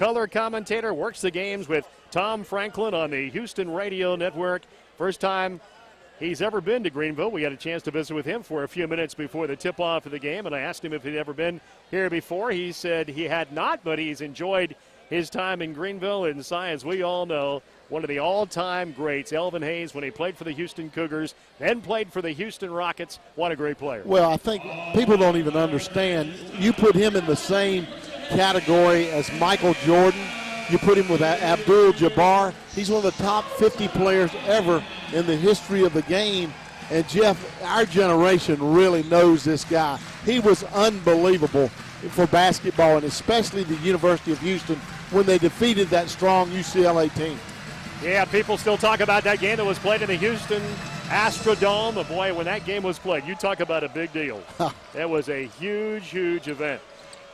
color commentator, works the games with Tom Franklin on the Houston Radio Network. First time he's ever been to Greenville. We had a chance to visit with him for a few minutes before the tip-off of the game, and I asked him if he'd ever been here before. He said he had not, but he's enjoyed his time in Greenville. And as we all know, one of the all-time greats, Elvin Hayes, when he played for the Houston Cougars, then played for the Houston Rockets. What a great player. Well, I think people don't even understand. You put him in the same category as Michael Jordan. You put him with Abdul-Jabbar. He's one of the top 50 players ever in the history of the game. And, Jeff, our generation really knows this guy. He was unbelievable for basketball, and especially the University of Houston when they defeated that strong UCLA team. Yeah, people still talk about that game that was played in the Houston Astrodome. And boy, when that game was played, you talk about a big deal. It was a huge, huge event.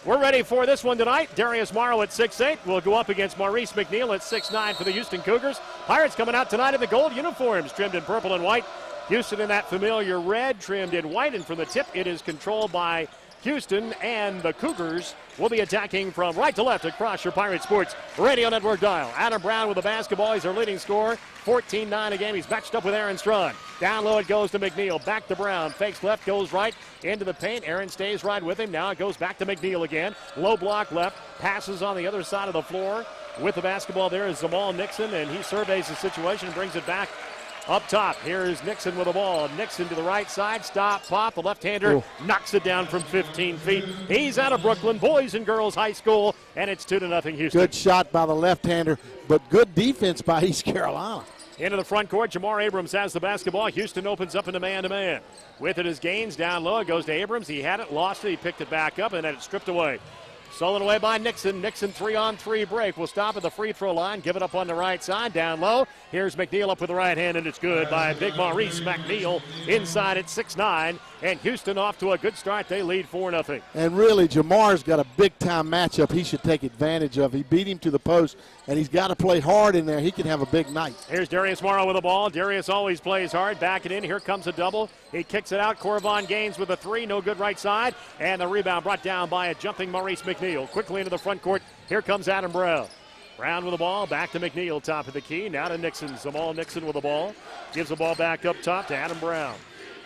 We're ready for this one tonight. Darius Morrow at 6'8" will go up against Maurice McNeil at 6'9" for the Houston Cougars. Pirates coming out tonight in the gold uniforms, trimmed in purple and white. Houston in that familiar red, trimmed in white. And from the tip, it is controlled by Houston, and the Cougars will be attacking from right to left across your Pirate Sports Radio Network dial. Adam Brown with the basketball. He's their leading scorer. 14-9 a game. He's matched up with Aaron Strawn. Down low it goes to McNeil. Back to Brown. Fakes left, goes right into the paint. Aaron stays right with him. Now it goes back to McNeil again. Low block left. Passes on the other side of the floor. With the basketball there is Zamal Nixon, and he surveys the situation and brings it back up top. Here is Nixon with the ball. Nixon to the right side. Stop, pop. The left-hander knocks it down from 15 feet. He's out of Brooklyn Boys and Girls High School, and it's 2-0 Houston. Good shot by the left-hander, but good defense by East Carolina. Into the front court, Jamar Abrams has the basketball. Houston opens up into man-to-man. With it is Gaines down low. It goes to Abrams. He had it, lost it. He picked it back up, and then it's stripped away. Stolen away by Nixon. Nixon 3-on-3 break. Will stop at the free throw line. Give it up on the right side. Down low. Here's McNeil up with the right hand, and it's good by big Maurice McNeil inside at 6'9". And Houston off to a good start. They lead 4-0. And really, Jamar's got a big-time matchup he should take advantage of. He beat him to the post, and he's got to play hard in there. He can have a big night. Here's Darius Morrow with the ball. Darius always plays hard. Back it in. Here comes a double. He kicks it out. Corvon Gaines with a three. No good right side. And the rebound brought down by a jumping Maurice McNeil. Quickly into the front court. Here comes Adam Brown. Brown with the ball. Back to McNeil, top of the key. Now to Nixon. Zamal Nixon with the ball. Gives the ball back up top to Adam Brown.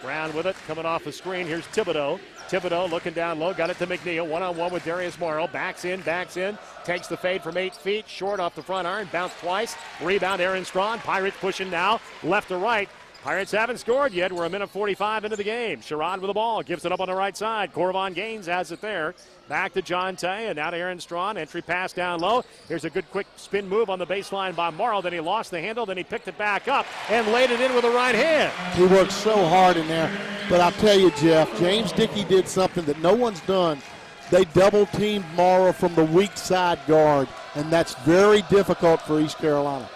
Brown with it, coming off the screen. Here's Thibodeau. Thibodeau looking down low, got it to McNeil. One-on-one with Darius Morrow. Backs in, takes the fade from 8 feet. Short off the front iron, bounced twice. Rebound, Aaron Strawn. Pirates pushing now, left to right. Pirates haven't scored yet. We're a minute 45 into the game. Sherrod with the ball, gives it up on the right side. Corvon Gaines has it there. Back to John Tay, and now to Aaron Strawn. Entry pass down low. Here's a good quick spin move on the baseline by Morrow. Then he lost the handle. Then he picked it back up and laid it in with the right hand. He worked so hard in there. But I'll tell you, Jeff, James Dickey did something that no one's done. They double-teamed Morrow from the weak side guard, and that's very difficult for East Carolina.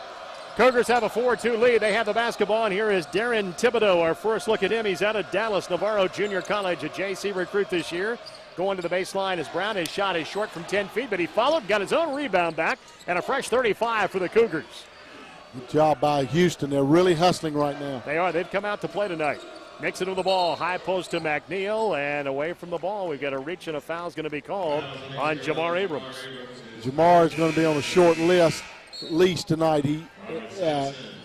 Cougars have a 4-2 lead. They have the basketball, and here is Darren Thibodeau. Our first look at him. He's out of Dallas Navarro Junior College, a JC recruit this year. Going to the baseline is Brown. His shot is short from 10 feet, but he followed, got his own rebound back, and a fresh 35 for the Cougars. Good job by Houston. They're really hustling right now. They are. They've come out to play tonight. Nixon with the ball. High post to McNeil, and away from the ball. We've got a reach, and a foul is going to be called on Jamar Abrams. Jamar is going to be on a short leash tonight.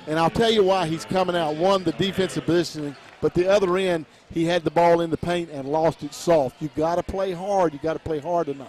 And I'll tell you why he's coming out. One, the defensive positioning, but the other end, he had the ball in the paint and lost it soft. You've got to play hard. You've got to play hard tonight.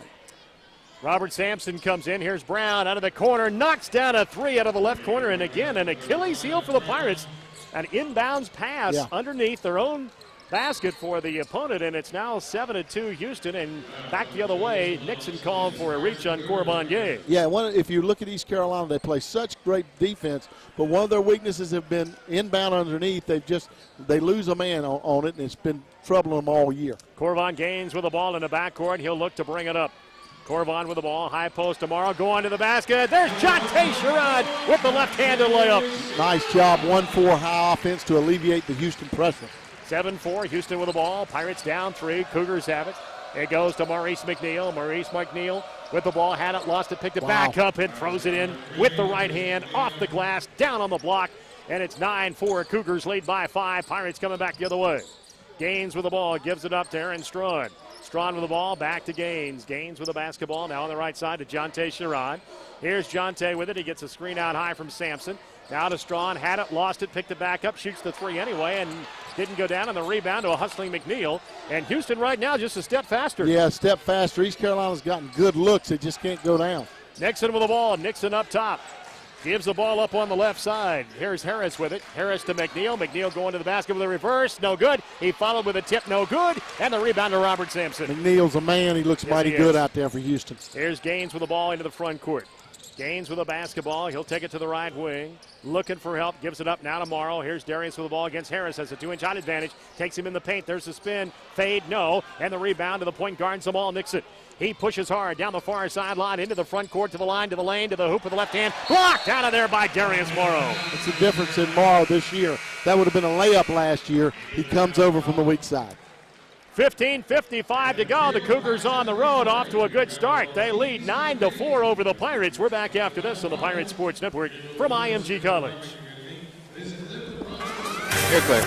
Robert Sampson comes in. Here's Brown out of the corner, knocks down a three out of the left corner, and again, an Achilles heel for the Pirates. An inbounds pass underneath their own basket for the opponent, and it's now 7-2 Houston, and back the other way. Nixon called for a reach on Corvon Gaines. Yeah, if you look at East Carolina, they play such great defense, but one of their weaknesses have been inbound underneath. They lose a man on it, and it's been troubling them all year. Corvon Gaines with the ball in the backcourt. He'll look to bring it up. Corvon with the ball, high post tomorrow, go on to the basket. There's Jonte Sherrod with the left-handed layup. Nice job, 1-4 high offense to alleviate the Houston pressure. 7-4, Houston with the ball. Pirates down 3. Cougars have it. It goes to Maurice McNeil. Maurice McNeil with the ball, had it, lost it, picked it back up, and throws it in with the right hand, off the glass, down on the block, and it's 9-4. Cougars lead by 5. Pirates coming back the other way. Gaines with the ball, gives it up to Aaron Strawn. Strawn with the ball, back to Gaines. Gaines with the basketball, now on the right side to Jonte Sherrod. Here's Jonte with it. He gets a screen out high from Sampson. Now to Strawn, had it, lost it, picked it back up, shoots the three anyway, and didn't go down on the rebound to a hustling McNeil. And Houston right now just a step faster. Yeah, a step faster. East Carolina's gotten good looks. They just can't go down. Nixon with the ball. Nixon up top. Gives the ball up on the left side. Here's Harris with it. Harris to McNeil. McNeil going to the basket with a reverse. No good. He followed with a tip. No good. And the rebound to Robert Sampson. McNeil's a man. He looks mighty good out there for Houston. Here's Gaines with the ball into the front court. Gaines with a basketball. He'll take it to the right wing. Looking for help. Gives it up now to Morrow. Here's Darius with the ball against Harris. Has a 2-inch height advantage. Takes him in the paint. There's the spin. Fade. No. And the rebound to the point guard, Jamal Nixon. He pushes hard down the far sideline into the front court, to the line, to the lane, to the hoop with the left hand. Blocked out of there by Darius Morrow. That's the difference in Morrow this year. That would have been a layup last year. He comes over from the weak side. 15:55 to go. The Cougars on the road, off to a good start. They lead 9-4 over the Pirates. We're back after this on the Pirate Sports Network from IMG College. Here, Claire.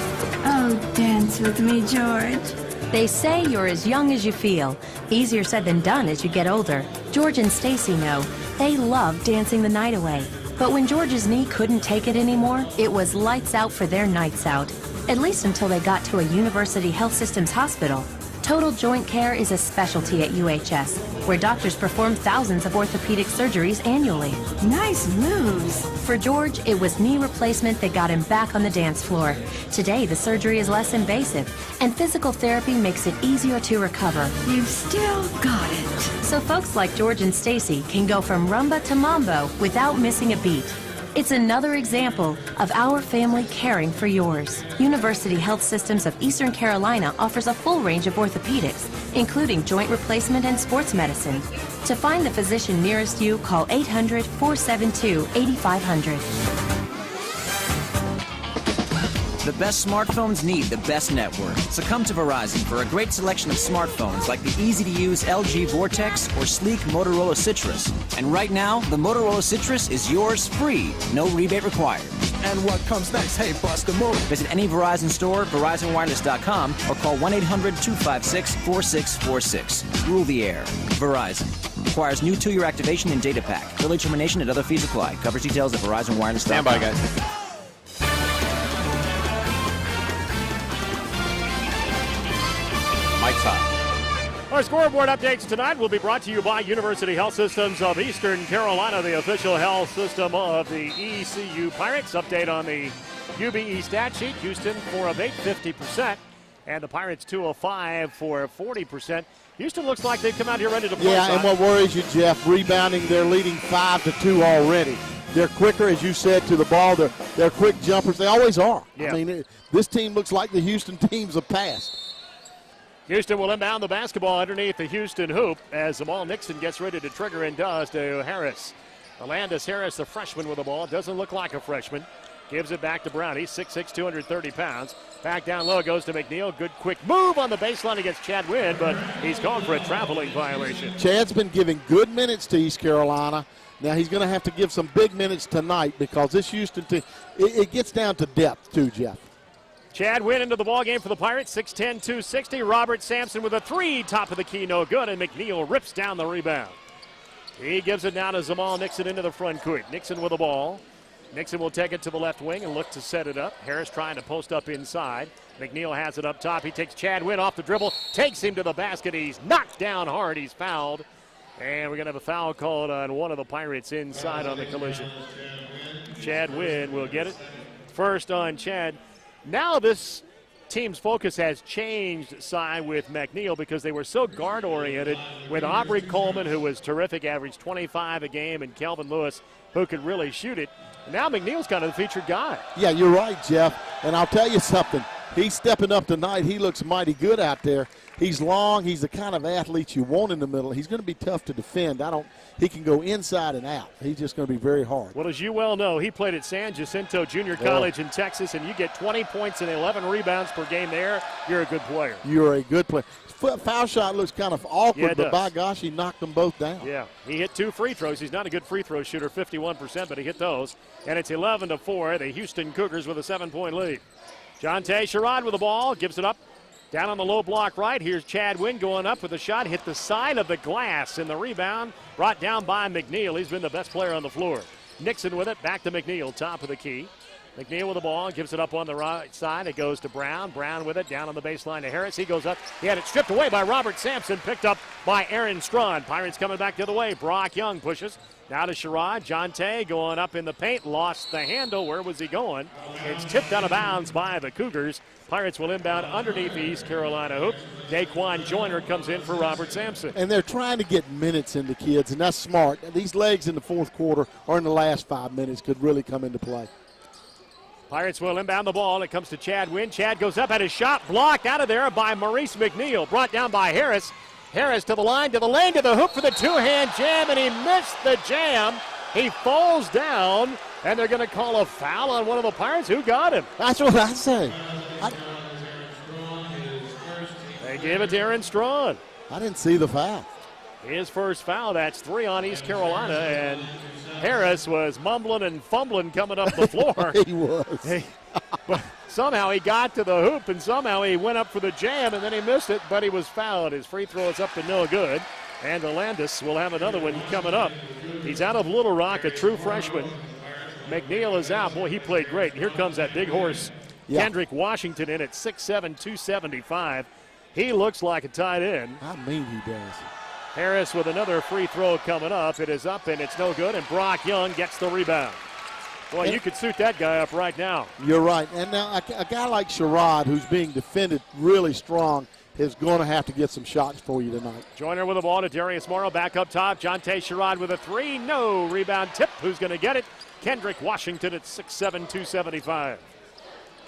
Oh, dance with me, George. They say you're as young as you feel. Easier said than done as you get older. George and Stacy know. They love dancing the night away. But when George's knee couldn't take it anymore, it was lights out for their nights out. At least until they got to a University Health Systems hospital. Total joint care is a specialty at UHS, where doctors perform thousands of orthopedic surgeries annually. Nice moves. For George, it was knee replacement that got him back on the dance floor. Today, the surgery is less invasive, and physical therapy makes it easier to recover. You've still got it. So folks like George and Stacy can go from rumba to mambo without missing a beat. It's another example of our family caring for yours. University Health Systems of Eastern Carolina offers a full range of orthopedics, including joint replacement and sports medicine. To find the physician nearest you, call 800-472-8500. The best smartphones need the best network. So come to Verizon for a great selection of smartphones like the easy-to-use LG Vortex or sleek Motorola Citrus. And right now, the Motorola Citrus is yours free, no rebate required. And what comes next? Hey, bust a move. Visit any Verizon store, VerizonWireless.com, or call 1-800-256-4646. Rule the air. Verizon. Requires new 2-year activation and data pack. Early termination and other fees apply. Coverage details at VerizonWireless.com. Stand by, guys. Mike's hot. Our scoreboard updates tonight will be brought to you by University Health Systems of Eastern Carolina, the official health system of the ECU Pirates. Update on the UBE stat sheet. Houston 4 of 8, 50%. And the Pirates 2 of 5 for 40%. Houston looks like they've come out here ready to play. Yeah, and what worries you, Jeff, rebounding, they're leading 5-2 already. They're quicker, as you said, to the ball. They're quick jumpers. They always are. Yeah. I mean, this team looks like the Houston teams of past. Houston will inbound the basketball underneath the Houston hoop as Jamal Nixon gets ready to trigger and does to Harris. Alandis Harris, the freshman with the ball, doesn't look like a freshman. Gives it back to Brown. He's 6'6", 230 pounds. Back down low goes to McNeil. Good quick move on the baseline against Chad Wynn, but he's called for a traveling violation. Chad's been giving good minutes to East Carolina. Now he's going to have to give some big minutes tonight because this Houston team, it gets down to depth too, Jeff. Chad Wynn into the ballgame for the Pirates, 6'10", 260. Robert Sampson with a three, top of the key, no good, and McNeil rips down the rebound. He gives it now to Jamal Nixon into the front court. Nixon with the ball. Nixon will take it to the left wing and look to set it up. Harris trying to post up inside. McNeil has it up top. He takes Chad Wynn off the dribble, takes him to the basket. He's knocked down hard. He's fouled. And we're going to have a foul called on one of the Pirates inside on the collision. Chad Wynn will get it. First on Chad. Now this team's focus has changed, Cy, with McNeil because they were so guard-oriented with Aubrey Coleman, who was terrific, averaged 25 a game, and Kelvin Lewis, who could really shoot it. Now McNeil's kind of the featured guy. Yeah, you're right, Jeff. And I'll tell you something. He's stepping up tonight. He looks mighty good out there. He's long. He's the kind of athlete you want in the middle. He's going to be tough to defend. He can go inside and out. He's just going to be very hard. Well, as you well know, he played at San Jacinto Junior College in Texas, and you get 20 points and 11 rebounds per game there, you're a good player. You're a good player. Foul shot looks kind of awkward, but by gosh, he knocked them both down. Yeah, he hit 2 free throws. He's not a good free throw shooter, 51%, but he hit those. And it's 11-4, the Houston Cougars with a 7-point lead. Jonte Sherrod with the ball, gives it up. Down on the low block right, here's Chad Wynn going up with a shot, hit the side of the glass, and the rebound brought down by McNeil. He's been the best player on the floor. Nixon with it, back to McNeil, top of the key. McNeil with the ball, gives it up on the right side. It goes to Brown. Brown with it, down on the baseline to Harris. He goes up. He had it stripped away by Robert Sampson, picked up by Aaron Strawn. Pirates coming back the other way. Brock Young pushes. Now to Sherrod. Jonte going up in the paint, lost the handle. Where was he going? It's tipped out of bounds by the Cougars. Pirates will inbound underneath the East Carolina hoop. Daquan Joyner comes in for Robert Sampson. And they're trying to get minutes into kids, and that's smart. These legs in the fourth quarter or in the last 5 minutes could really come into play. Pirates will inbound the ball. It comes to Chad Wynn. Chad goes up at his shot, blocked out of there by Maurice McNeil. Brought down by Harris. Harris to the line, to the lane, to the hoop for the two-hand jam, and he missed the jam. He falls down, and they're going to call a foul on one of the Pirates. Who got him? That's what I say. They gave it to Aaron Strawn. I didn't see the foul. His first foul. That's 3 on East Carolina, and Harris was mumbling and fumbling coming up the floor. He was. But somehow he got to the hoop, and somehow he went up for the jam, and then he missed it, but he was fouled. His free throw is up to no good, and Alandis will have another one coming up. He's out of Little Rock, a true freshman. McNeil is out. Boy, he played great. Here comes that big horse, Kendrick Washington, in at 6'7", 275. He looks like a tight end. I mean he does. Harris with another free throw coming up. It is up, and it's no good, and Brock Young gets the rebound. Boy, you could suit that guy up right now. You're right. And now a guy like Sherrod, who's being defended really strong, is going to have to get some shots for you tonight. Joyner with the ball to Darius Morrow, back up top. Jonte Sherrod with a three. No rebound tip. Who's going to get it? Kendrick Washington at 6'7", 275.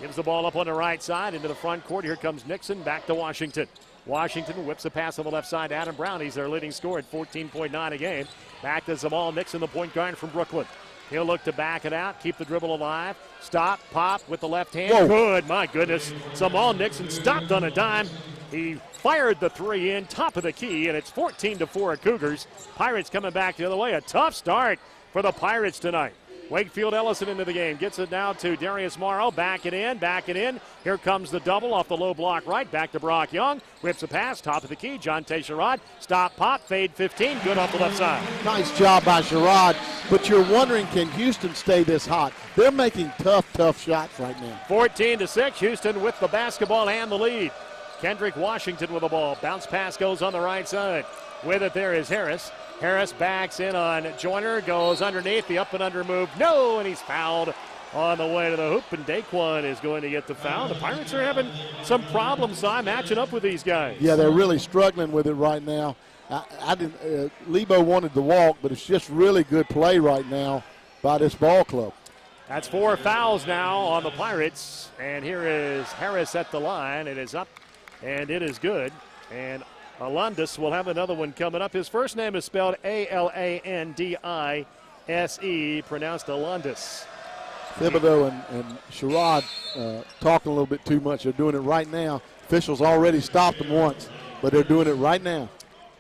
Gives the ball up on the right side into the front court. Here comes Nixon, back to Washington. Washington whips a pass on the left side to Adam Brown. He's their leading scorer at 14.9 a game. Back to Zamal Nixon, the point guard from Brooklyn. He'll look to back it out, keep the dribble alive. Stop, pop with the left hand. Whoa. Good, my goodness. Zamal Nixon stopped on a dime. He fired the three in, top of the key, and it's 14-4 Cougars. Pirates coming back the other way. A tough start for the Pirates tonight. Wakefield Ellison into the game. Gets it now to Darius Morrow. Back it in. Here comes the double off the low block right. Back to Brock Young. Whips a pass. Top of the key. Jonte Sherrod. Stop, pop, fade 15. Good off the left side. Nice job by Sherrod. But you're wondering, can Houston stay this hot? They're making tough shots right now. 14-6. Houston with the basketball and the lead. Kendrick Washington with the ball. Bounce pass goes on the right side. With it there is Harris. Harris backs in on Joyner, goes underneath, the up and under move. No, and he's fouled on the way to the hoop, and Daquan is going to get the foul. The Pirates are having some problems matching up with these guys. Yeah, they're really struggling with it right now. Lebo wanted the walk, but it's just really good play right now by this ball club. That's 4 fouls now on the Pirates, and here is Harris at the line. It is up, and it is good, and Alandis will have another one coming up. His first name is spelled Alandise, pronounced Alandis. Thibodeau and Sherrod talking a little bit too much. They're doing it right now. Officials already stopped them once, but they're doing it right now.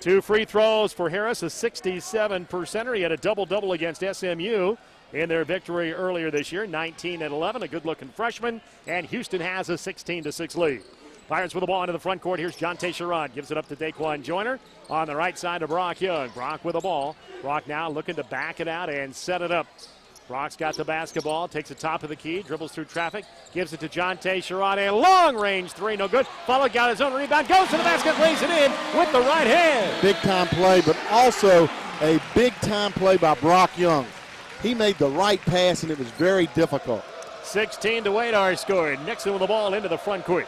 2 free throws for Harris, a 67%er. He had a double-double against SMU in their victory earlier this year, 19-11, a good-looking freshman, and Houston has a 16-6 lead. Pirates with the ball into the front court. Here's Jonte Sherrod. Gives it up to Daquan Joyner. On the right side to Brock Young. Brock with the ball. Brock now looking to back it out and set it up. Brock's got the basketball. Takes the top of the key. Dribbles through traffic. Gives it to Jonte Sherrod. A long-range three. No good. Followed. Got his own rebound. Goes to the basket. Lays it in with the right hand. Big-time play, but also a big-time play by Brock Young. He made the right pass, and it was very difficult. 16-8 our score. Nixon with the ball into the front court.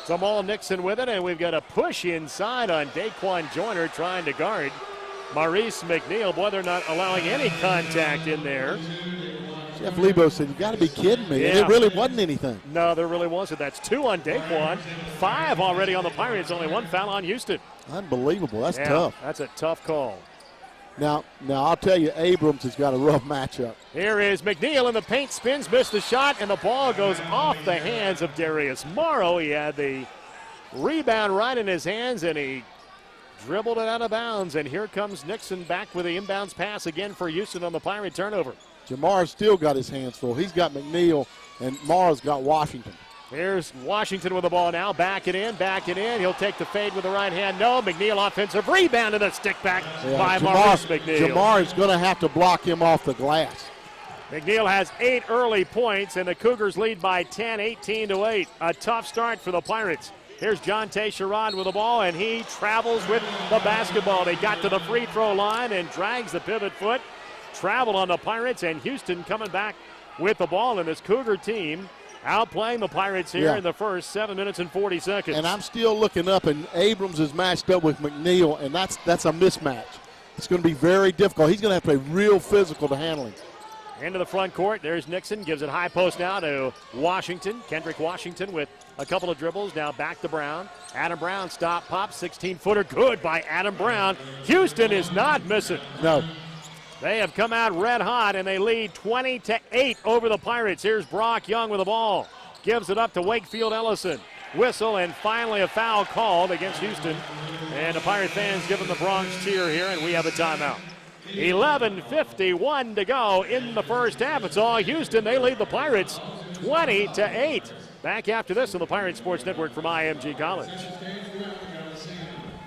Zamal Nixon with it, and we've got a push inside on Daquan Joyner trying to guard Maurice McNeil. Boy, they're not allowing any contact in there. Jeff Lebo said, you got to be kidding me. Yeah. And it really wasn't anything. No, there really wasn't. That's 2 on Daquan, 5 already on the Pirates, only 1 foul on Houston. Unbelievable. That's tough. That's a tough call. Now I'll tell you, Abrams has got a rough matchup. Here is McNeil in the paint, spins, missed the shot, and the ball goes off the hands of Darius Morrow. He had the rebound right in his hands, and he dribbled it out of bounds. And here comes Nixon back with the inbounds pass again for Houston on the Pirate turnover. Jamar's still got his hands full. He's got McNeil, and Morrow's got Washington. Here's Washington with the ball now. Back it in. He'll take the fade with the right hand. No, McNeil offensive rebound and a stick back by Maurice McNeil. Jamar is going to have to block him off the glass. McNeil has 8 early points, and the Cougars lead by 10, 18-8. A tough start for the Pirates. Here's John Sherrod with the ball, and he travels with the basketball. They got to the free throw line and drags the pivot foot. Travel on the Pirates, and Houston coming back with the ball, and this Cougar team outplaying the Pirates here in the first 7 minutes and 40 seconds. And I'm still looking up, and Abrams is matched up with McNeil, and that's a mismatch. It's going to be very difficult. He's going to have to play real physical to handle him. Into the front court. There's Nixon. Gives it high post now to Washington. Kendrick Washington with a couple of dribbles. Now back to Brown. Adam Brown stop pop. 16-footer. Good by Adam Brown. Houston is not missing. No. They have come out red hot, and they lead 20-8 over the Pirates. Here's Brock Young with the ball. Gives it up to Wakefield Ellison. Whistle, and finally a foul called against Houston. And the Pirate fans giving the Bronx cheer here, and we have a timeout. 11:51 to go in the first half. It's all Houston. They lead the Pirates 20-8. Back after this on the Pirate Sports Network from IMG College.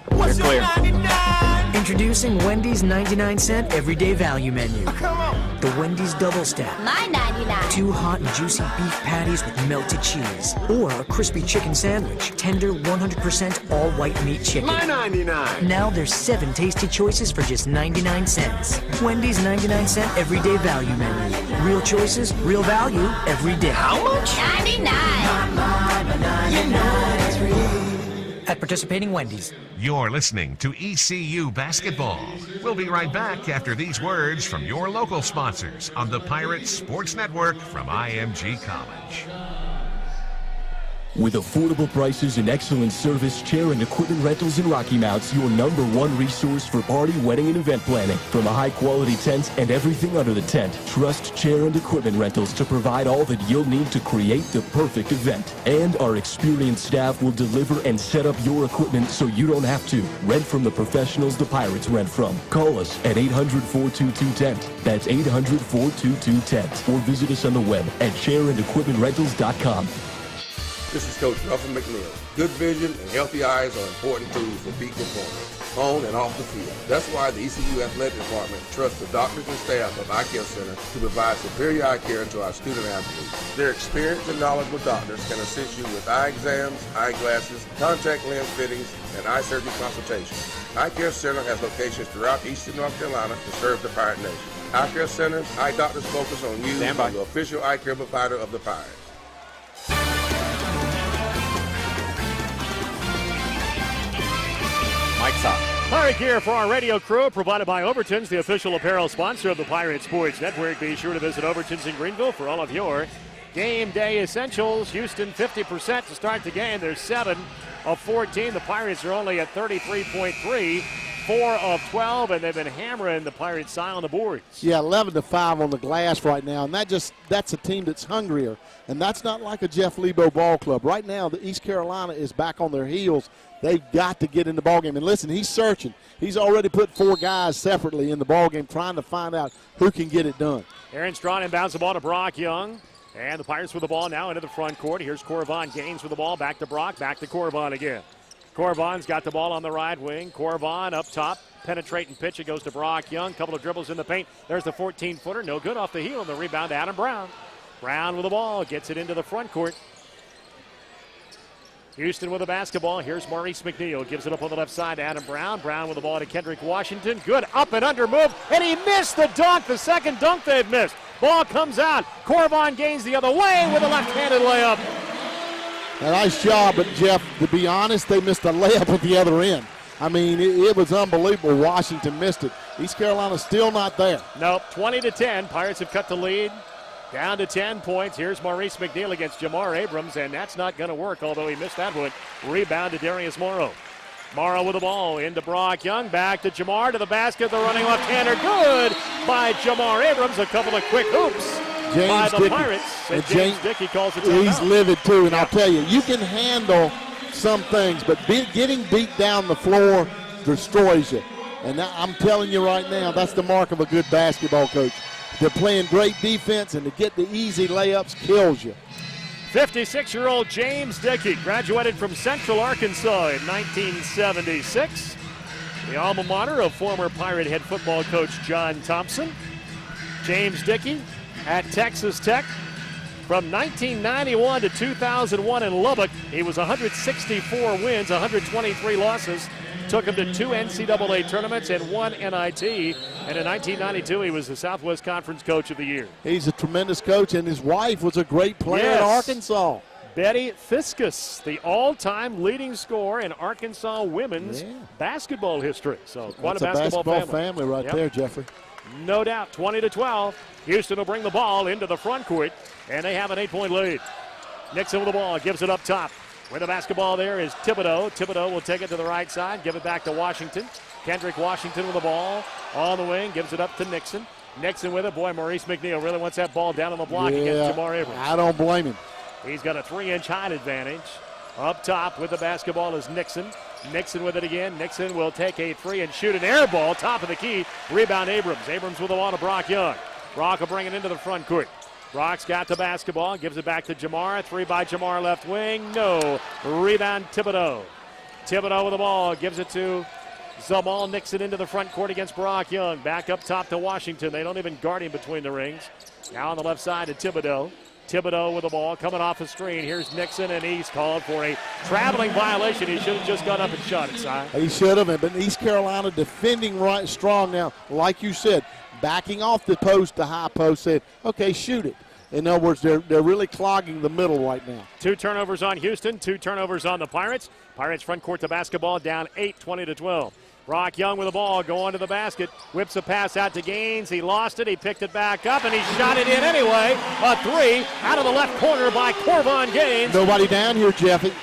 What's You're clear. 99? Introducing Wendy's 99-cent everyday value menu. Come on. The Wendy's Double Stack. My 99. 2 hot and juicy beef patties with melted cheese. Or a crispy chicken sandwich. Tender 100% all white meat chicken. My 99. Now there's 7 tasty choices for just 99 cents. Wendy's 99-cent everyday value menu. Real choices, real value, every day. How much? 99. At participating Wendy's. You're listening to ECU Basketball. We'll be right back after these words from your local sponsors on the Pirate Sports Network from IMG College. With affordable prices and excellent service, Chair and Equipment Rentals in Rocky Mount's your #1 resource for party, wedding, and event planning. From a high-quality tent and everything under the tent, trust Chair and Equipment Rentals to provide all that you'll need to create the perfect event. And our experienced staff will deliver and set up your equipment so you don't have to. Rent from the professionals the Pirates rent from. Call us at 800-422-TENT. That's 800-422-TENT. Or visit us on the web at chairandequipmentrentals.com. This is Coach Ruffin McNeil. Good vision and healthy eyes are important tools for peak performance, on and off the field. That's why the ECU Athletic Department trusts the doctors and staff of Eye Care Center to provide superior eye care to our student athletes. Their experienced and knowledgeable doctors can assist you with eye exams, eyeglasses, contact lens fittings, and eye surgery consultations. Eye Care Center has locations throughout eastern North Carolina to serve the Pirate Nation. Eye Care Center's eye doctors focus on you, the official eye care provider of the Pirates. Mike's up. Pirate gear for our radio crew, provided by Overton's, the official apparel sponsor of the Pirate Sports Network. Be sure to visit Overton's in Greenville for all of your game day essentials. Houston 50% to start the game. They're 7 of 14. The Pirates are only at 33.3. 4 of 12, and they've been hammering the Pirates side on the boards. Yeah, 11-5 on the glass right now, and that's a team that's hungrier, and that's not like a Jeff Lebo ball club. Right now, the East Carolina is back on their heels. They've got to get in the ballgame. And listen, he's searching. He's already put 4 guys separately in the ballgame trying to find out who can get it done. Aaron Strawn inbounds the ball to Brock Young. And the Pirates with the ball now into the front court. Here's Corvon Gaines with the ball. Back to Brock. Back to Corvon again. Corvon's got the ball on the right wing. Corvon up top. Penetrating pitch. It goes to Brock Young. Couple of dribbles in the paint. There's the 14-footer. No good off the heel. And the rebound to Adam Brown. Brown with the ball. Gets it into the front court. Houston with the basketball. Here's Maurice McNeil. Gives it up on the left side to Adam Brown. Brown with the ball to Kendrick Washington. Good up and under move. And he missed the dunk. The second dunk they've missed. Ball comes out. Corvon Gaines the other way with a left-handed layup. A nice job, but Jeff, to be honest, they missed a layup at the other end. I mean, it was unbelievable. Washington missed it. East Carolina's still not there. Nope, 20-10. Pirates have cut the lead down to 10 points. Here's Maurice McNeil against Jamar Abrams, and that's not going to work, although he missed that one. Rebound to Darius Morrow. Morrow with the ball into Brock Young. Back to Jamar to the basket. The running left-hander. Good by Jamar Abrams. A couple of quick hoops. By the Pirates, and James Dickey calls it timeout. He's livid too, and I'll tell you, you can handle some things, but getting beat down the floor destroys you. And I'm telling you right now, that's the mark of a good basketball coach. They're playing great defense, and to get the easy layups kills you. 56-year-old James Dickey graduated from Central Arkansas in 1976. The alma mater of former Pirate head football coach John Thompson. James Dickey at Texas Tech. From 1991 to 2001 in Lubbock, he was 164 wins, 123 losses. Took him to 2 NCAA tournaments and 1 NIT. And in 1992, he was the Southwest Conference Coach of the Year. He's a tremendous coach, and his wife was a great player at Arkansas. Betty Fiskus, the all-time leading scorer in Arkansas women's basketball history. So quite a basketball family right there, Jeffrey. No doubt, 20-12. Houston will bring the ball into the front court, and they have an 8-point lead. Nixon with the ball, gives it up top. With the basketball there is Thibodeau. Thibodeau will take it to the right side, give it back to Washington. Kendrick Washington with the ball on the wing, gives it up to Nixon. Nixon with it. Boy, Maurice McNeil really wants that ball down on the block against Jamar Abrams. I don't blame him. He's got a 3-inch height advantage. Up top with the basketball is Nixon. Nixon with it again. Nixon will take a 3 and shoot an air ball. Top of the key. Rebound Abrams. Abrams with the ball to Brock Young. Brock will bring it into the front court. Brock's got the basketball. Gives it back to Jamar. 3 by Jamar left wing. No. Rebound Thibodeau. Thibodeau with the ball. Gives it to Zamal Nixon into the front court against Brock Young. Back up top to Washington. They don't even guard him between the rings. Now on the left side to Thibodeau. Thibodeau with the ball coming off the screen. Here's Nixon, and he's called for a traveling violation. He should have just got up and shot it, Si. He should have, but East Carolina defending right strong now. Like you said, backing off the post to high post, said, okay, shoot it. In other words, they're really clogging the middle right now. 2 turnovers on Houston, 2 turnovers on the Pirates. Pirates front court to basketball, down 8, 20-12. Brock Young with the ball, going to the basket, whips a pass out to Gaines. He lost it, he picked it back up, and he shot it in anyway. A 3 out of the left corner by Corvon Gaines. Nobody down here, Jeffy.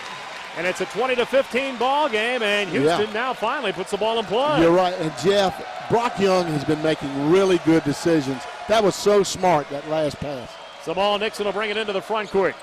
And it's a 20-15 ball game, and Houston now finally puts the ball in play. You're right, and Jeff, Brock Young has been making really good decisions. That was so smart, that last pass. Zamal Nixon will bring it into the front court.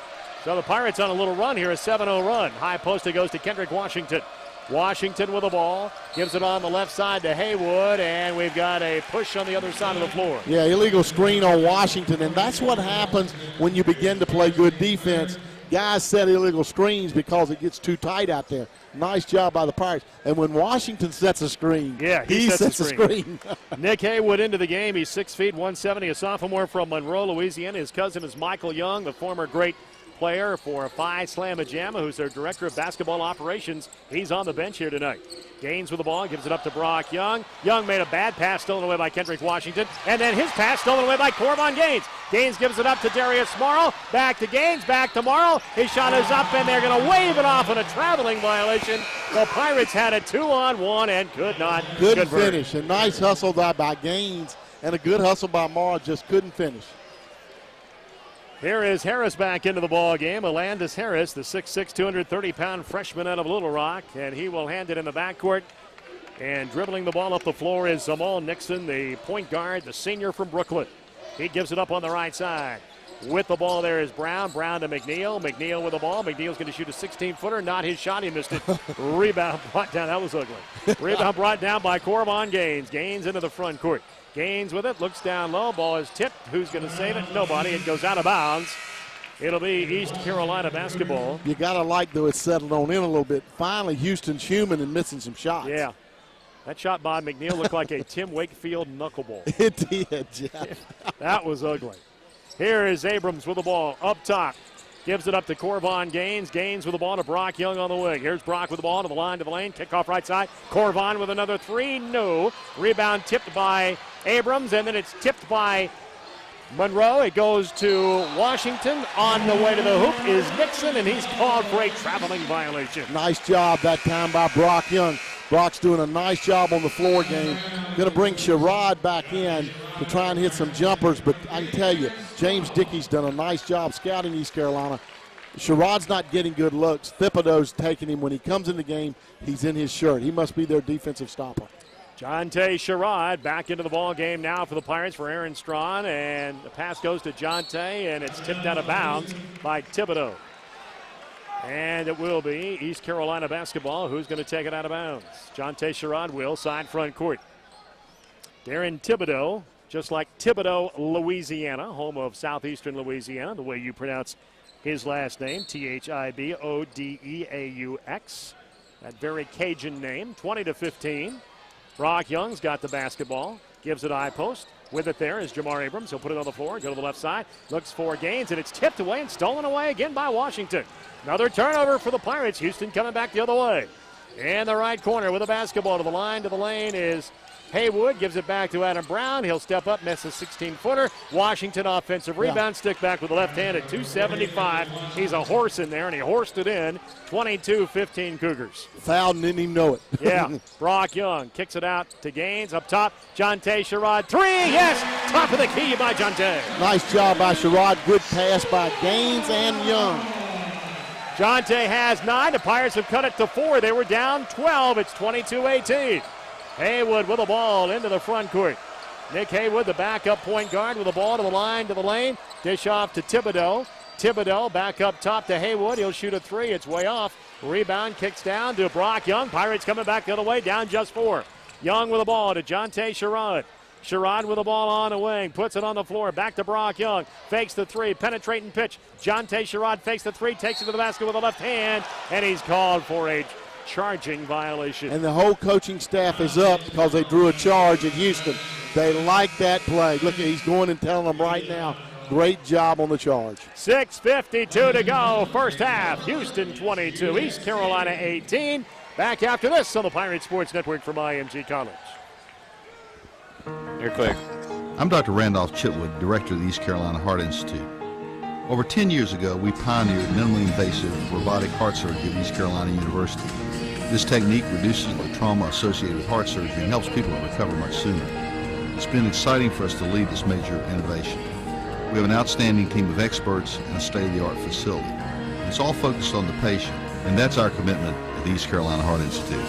So the Pirates on a little run here, a 7-0 run. High post, it goes to Kendrick Washington. Washington with the ball, gives it on the left side to Haywood, and we've got a push on the other side of the floor. Yeah, illegal screen on Washington, and that's what happens when you begin to play good defense. Guys set illegal screens because it gets too tight out there. Nice job by the Pirates. And when Washington sets a screen, he sets a screen. Nick Haywood into the game. He's 6 feet, 170, a sophomore from Monroe, Louisiana. His cousin is Michael Young, the former great player for Phi Slamma Jamma, who's their director of basketball operations. He's on the bench here tonight. Gaines with the ball, gives it up to Brock Young. Young made a bad pass stolen away by Kendrick Washington, and then his pass stolen away by Corvon Gaines. Gaines gives it up to Darius Morrow. Back to Gaines, back to Morrow. His shot is up, and they're going to wave it off on a traveling violation. The Pirates had a 2-on-1 and could not Couldn't finish. A nice hustle by Gaines, and a good hustle by Morrow, just couldn't finish. Here is Harris back into the ball game. Alandis Harris, the 6'6", 230-pound freshman out of Little Rock, and he will hand it in the backcourt. And dribbling the ball up the floor is Zamal Nixon, the point guard, the senior from Brooklyn. He gives it up on the right side. With the ball there is Brown. Brown to McNeil. McNeil with the ball. McNeil's going to shoot a 16-footer. Not his shot. He missed it. Rebound brought down. That was ugly. Rebound brought down by Corvon Gaines. Gaines into the front court. Gaines with it, looks down low, ball is tipped. Who's going to save it? Nobody. It goes out of bounds. It'll be East Carolina basketball. You got to like, though, it's settled on in a little bit. Finally, Houston's human and missing some shots. Yeah. That shot by McNeil looked like a Tim Wakefield knuckleball. It did, Jeff. That was ugly. Here is Abrams with the ball up top. Gives it up to Corvon Gaines. Gaines with the ball to Brock Young on the wing. Here's Brock with the ball to the line, to the lane. Kickoff right side. Corvon with another 3. No. Rebound tipped by Abrams, and then it's tipped by Monroe. It goes to Washington. On the way to the hoop is Nixon, and he's called for a traveling violation. Nice job that time by Brock Young. Brock's doing a nice job on the floor game. Going to bring Sherrod back in to try and hit some jumpers, but I can tell you, James Dickey's done a nice job scouting East Carolina. Sherrod's not getting good looks. Thibodeau's taking him. When he comes in the game, he's in his shirt. He must be their defensive stopper. Jonte Sherrod back into the ball game now for the Pirates for Aaron Strawn, and the pass goes to Jonte, and it's tipped out of bounds by Thibodeau. And it will be East Carolina basketball. Who's going to take it out of bounds? Jonte Sherrod will, side front court. Darren Thibodeau, just like Thibodaux, Louisiana, home of southeastern Louisiana, the way you pronounce his last name, Thibodeaux. That very Cajun name, 20-15. Brock Young's got the basketball, gives it high post. With it there is Jamar Abrams. He'll put it on the floor, go to the left side, looks for Gaines, and it's tipped away and stolen away again by Washington. Another turnover for the Pirates. Houston coming back the other way. In the right corner with the basketball to the line, to the lane is Haywood. Gives it back to Adam Brown. He'll step up, miss a 16-footer. Washington offensive rebound, stick back with the left hand at 275. He's a horse in there, and he horsed it in. 22-15 Cougars. Fouled and didn't even know it. Yeah, Brock Young kicks it out to Gaines. Up top, Jonte Sherrod. 3, yes! Top of the key by Jonte. Nice job by Sherrod. Good pass by Gaines and Young. Jonte has 9. The Pirates have cut it to 4. They were down 12. It's 22-18. Haywood with the ball into the front court. Nick Haywood, the backup point guard, with the ball to the line, to the lane. Dish off to Thibodeaux. Thibodeaux back up top to Haywood. He'll shoot a 3. It's way off. Rebound kicks down to Brock Young. Pirates coming back the other way, down just 4. Young with the ball to Jonte Sherrod. Sherrod with the ball on the wing, puts it on the floor, back to Brock Young, fakes the 3, penetrating pitch. Jonte Sherrod fakes the 3, takes it to the basket with the left hand, and he's called for a charging violation. And the whole coaching staff is up because they drew a charge at Houston. They like that play. Look, he's going and telling them right now, great job on the charge. 6:52 to go, first half. Houston 22, East Carolina 18. Back after this on the Pirate Sports Network from IMG College. You're clear. I'm Dr. Randolph Chitwood, director of the East Carolina Heart Institute. Over 10 years ago, we pioneered minimally invasive robotic heart surgery at East Carolina University. This technique reduces the trauma associated with heart surgery and helps people recover much sooner. It's been exciting for us to lead this major innovation. We have an outstanding team of experts and a state-of-the-art facility. It's all focused on the patient, and that's our commitment at the East Carolina Heart Institute.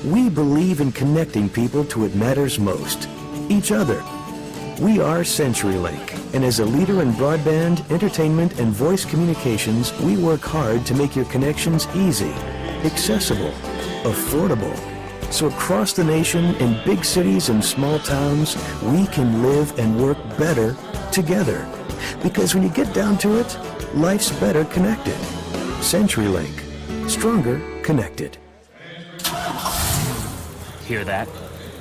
We believe in connecting people to what matters most, each other. We are CenturyLink, and as a leader in broadband, entertainment, and voice communications, we work hard to make your connections easy, accessible, affordable. So across the nation, in big cities and small towns, we can live and work better together. Because when you get down to it, life's better connected. CenturyLink, stronger connected. Hear that?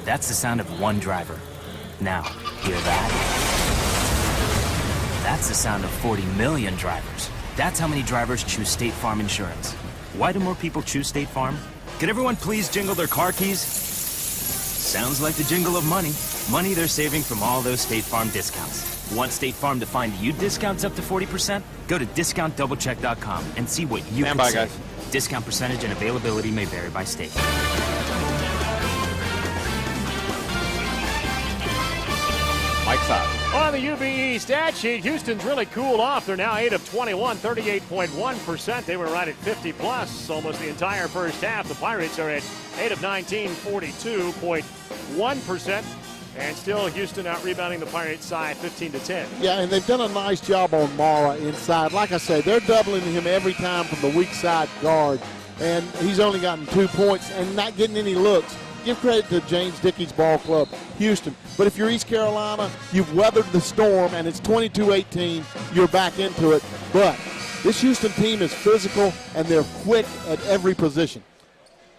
That's the sound of one driver. Now, hear that? That's the sound of 40 million drivers. That's how many drivers choose State Farm Insurance. Why do more people choose State Farm? Could everyone please jingle their car keys? Sounds like the jingle of money. Money they're saving from all those State Farm discounts. Want State Farm to find you discounts up to 40%? Go to discountdoublecheck.com and see what you can save. Guys. Discount percentage and availability may vary by state. Mike's up. On the UBE stat sheet, Houston's really cooled off. They're now 8 of 21, 38.1%. They were right at 50-plus almost the entire first half. The Pirates are at 8 of 19, 42.1%. And still Houston out-rebounding the Pirates side 15-10. Yeah, and they've done a nice job on Mara inside. Like I say, they're doubling him every time from the weak side guard. And he's only gotten 2 points and not getting any looks. Give credit to James Dickey's ball club, Houston. But if you're East Carolina, you've weathered the storm, and it's 22-18. You're back into it. But this Houston team is physical, and they're quick at every position.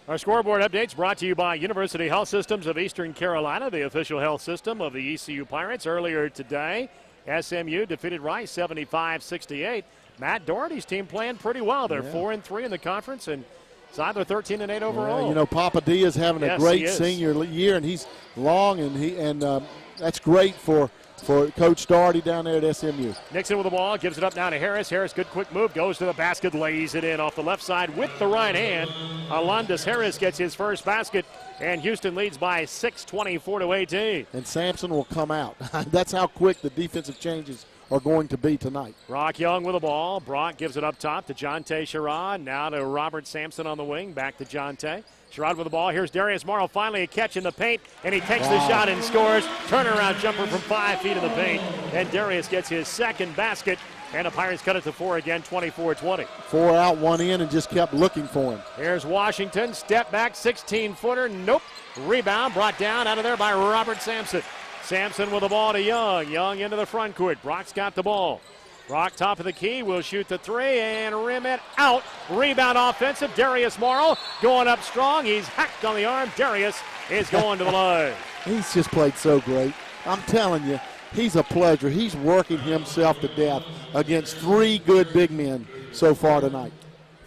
Our scoreboard updates brought to you by University Health Systems of Eastern Carolina, the official health system of the ECU Pirates. Earlier today, SMU defeated Rice 75-68. Matt Doherty's team playing pretty well. They're 4-3 in the conference, and it's either 13-8 overall. You know, Papa D is having a great senior year, and he's long, and that's great for Coach Doherty down there at SMU. Nixon with the ball, gives it up now to Harris. Harris, good quick move, goes to the basket, lays it in off the left side with the right hand. Alondis Harris gets his first basket, and Houston leads by 6, 24-18. And Sampson will come out. That's how quick the defensive changes are going to be tonight. Brock Young with the ball. Brock gives it up top to Jonte Sherrod. Now to Robert Sampson on the wing. Back to Jonte. Sherrod with the ball. Here's Darius Morrow. Finally a catch in the paint, and he takes the shot and scores. Turnaround jumper from 5 feet in the paint. And Darius gets his second basket, and the Pirates cut it to 4 again, 24-20. 4 out, 1 in, and just kept looking for him. Here's Washington. Step back, 16-footer. Nope. Rebound brought down out of there by Robert Sampson. Sampson with the ball to Young. Young into the front court. Brock's got the ball. Brock, top of the key, will shoot the three and rim it out. Rebound offensive. Darius Morrow going up strong. He's hacked on the arm. Darius is going to the line. He's just played so great. I'm telling you, he's a pleasure. He's working himself to death against 3 good big men so far tonight.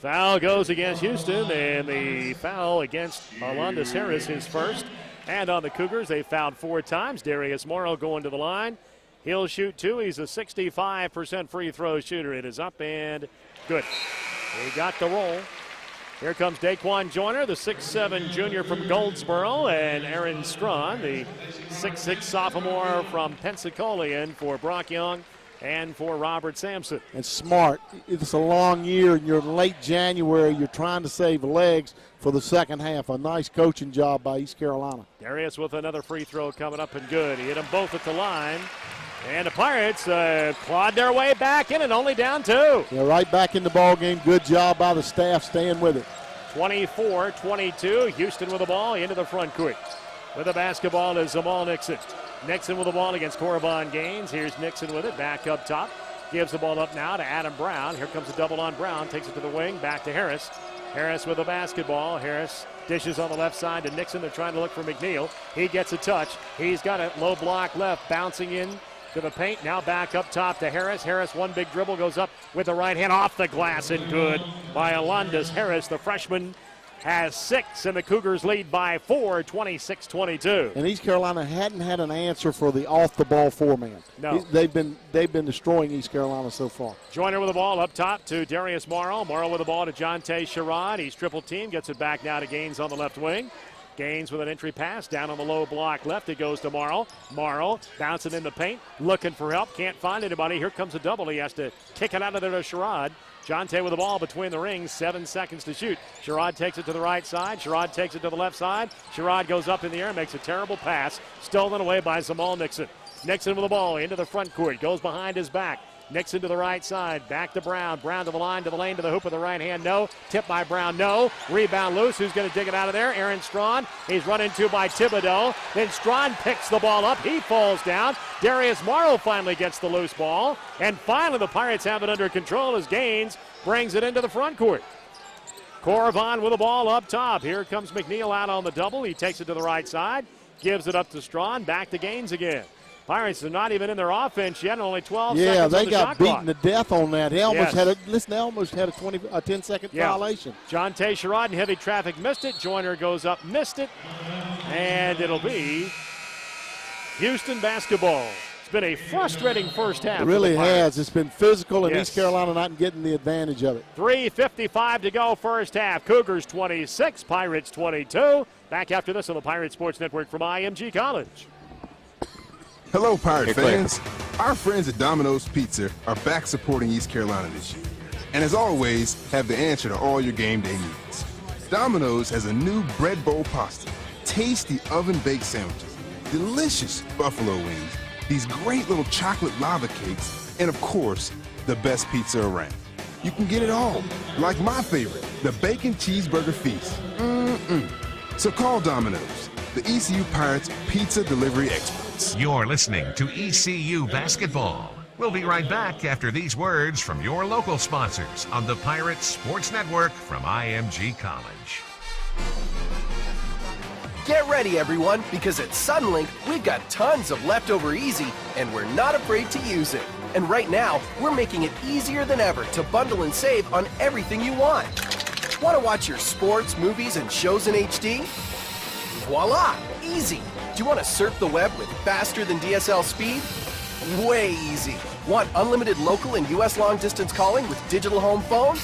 Foul goes against Houston, and the foul against Alondis Harris, his first. And on the Cougars, they fouled 4 times. Darius Morrow going to the line. He'll shoot 2. He's a 65% free throw shooter. It is up and good. He got the roll. Here comes Daquan Joyner, the 6'7 junior from Goldsboro, and Aaron Strawn, the 6'6 sophomore from Pensacola, in for Brock Young and for Robert Sampson. And smart. It's a long year, and you're in late January. You're trying to save legs for the second half. A nice coaching job by East Carolina. Darius with another free throw coming up and good. He hit them both at the line. And the Pirates clawed their way back in and only down 2. They're right back in the ball game. Good job by the staff staying with it. 24-22. Houston with the ball into the front court. With the basketball is Zamal Nixon. Nixon with the ball against Corbin Gaines. Here's Nixon with it, back up top. Gives the ball up now to Adam Brown. Here comes a double on Brown. Takes it to the wing, back to Harris. Harris with the basketball. Harris dishes on the left side to Nixon. They're trying to look for McNeil. He gets a touch. He's got a low block left, bouncing in to the paint. Now back up top to Harris. Harris, one big dribble, goes up with the right hand off the glass and good by Alondis Harris. The freshman has 6, and the Cougars lead by 4, 26-22. And East Carolina hadn't had an answer for the off-the-ball 4-man. No. They've been destroying East Carolina so far. Joyner with the ball up top to Darius Morrow. Morrow with the ball to Jonte Sherrod. He's triple team, gets it back now to Gaines on the left wing. Gaines with an entry pass down on the low block left. It goes to Morrow. Morrow bouncing in the paint, looking for help. Can't find anybody. Here comes a double. He has to kick it out of there to Sherrod. Jonte with the ball between the rings. 7 seconds to shoot. Sherrod takes it to the right side. Sherrod takes it to the left side. Sherrod goes up in the air, makes a terrible pass. Stolen away by Zamal Nixon. Nixon with the ball into the front court. Goes behind his back. Nixon to the right side, back to Brown. Brown to the line, to the lane, to the hoop with the right hand. No. Tip by Brown. No. Rebound loose. Who's going to dig it out of there? Aaron Strawn. He's run into by Thibodeau. Then Strawn picks the ball up. He falls down. Darius Morrow finally gets the loose ball. And finally the Pirates have it under control as Gaines brings it into the front court. Corbin with the ball up top. Here comes McNeil out on the double. He takes it to the right side. Gives it up to Strawn. Back to Gaines again. Pirates are not even in their offense yet, only 12 seconds on the they got beaten to death on that. They almost had a 10-second violation. Jonte Sherrod in heavy traffic missed it. Joyner goes up, missed it. And it'll be Houston basketball. It's been a frustrating first half. It really has. It's been physical, and East Carolina not getting the advantage of it. 3:55 to go first half. Cougars 26, Pirates 22. Back after this on the Pirate Sports Network from IMG College. Hello, Pirate fans. Our friends at Domino's Pizza are back supporting East Carolina this year. And as always, have the answer to all your game day needs. Domino's has a new bread bowl pasta, tasty oven-baked sandwiches, delicious buffalo wings, these great little chocolate lava cakes, and of course, the best pizza around. You can get it all, like my favorite, the Bacon Cheeseburger Feast. So call Domino's, the ECU Pirates pizza delivery experts. You're listening to ECU Basketball. We'll be right back after these words from your local sponsors on the Pirate Sports Network from IMG College. Get ready, everyone, because at Suddenlink, we've got tons of leftover easy, and we're not afraid to use it. And right now, we're making it easier than ever to bundle and save on everything you want. Want to watch your sports, movies, and shows in HD? Voila! Easy! Do you want to surf the web with faster than DSL speed? Way easy! Want unlimited local and US long-distance calling with digital home phone?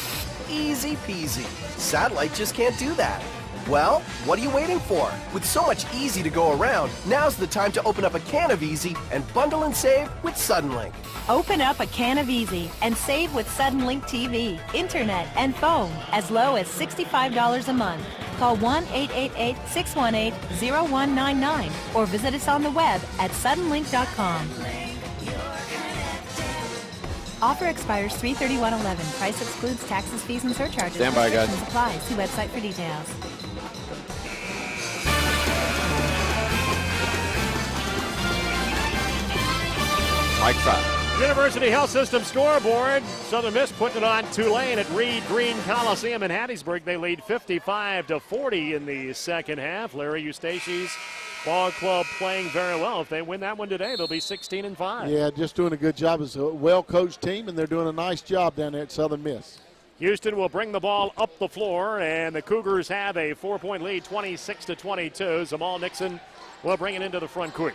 Easy peasy. Satellite just can't do that. Well, what are you waiting for? With so much easy to go around, now's the time to open up a can of easy and bundle and save with Suddenlink. Open up a can of easy and save with Suddenlink TV, internet, and phone as low as $65 a month. Call 1-888-618-0199 or visit us on the web at suddenlink.com. Offer expires 3/31/11. Price excludes taxes, fees, and surcharges. Stand by, guys. Restrictions apply. See website for details. Mike Sutton. University Health System scoreboard. Southern Miss putting it on Tulane at Reed Green Coliseum in Hattiesburg. They lead 55-40 in the second half. Larry Eustachi's ball club playing very well. If they win that one today, they'll be 16-5. Yeah, just doing a good job. It's a well-coached team, and they're doing a nice job down there at Southern Miss. Houston will bring the ball up the floor, and the Cougars have a 4-point lead, 26-22. Jamal Nixon will bring it into the front court.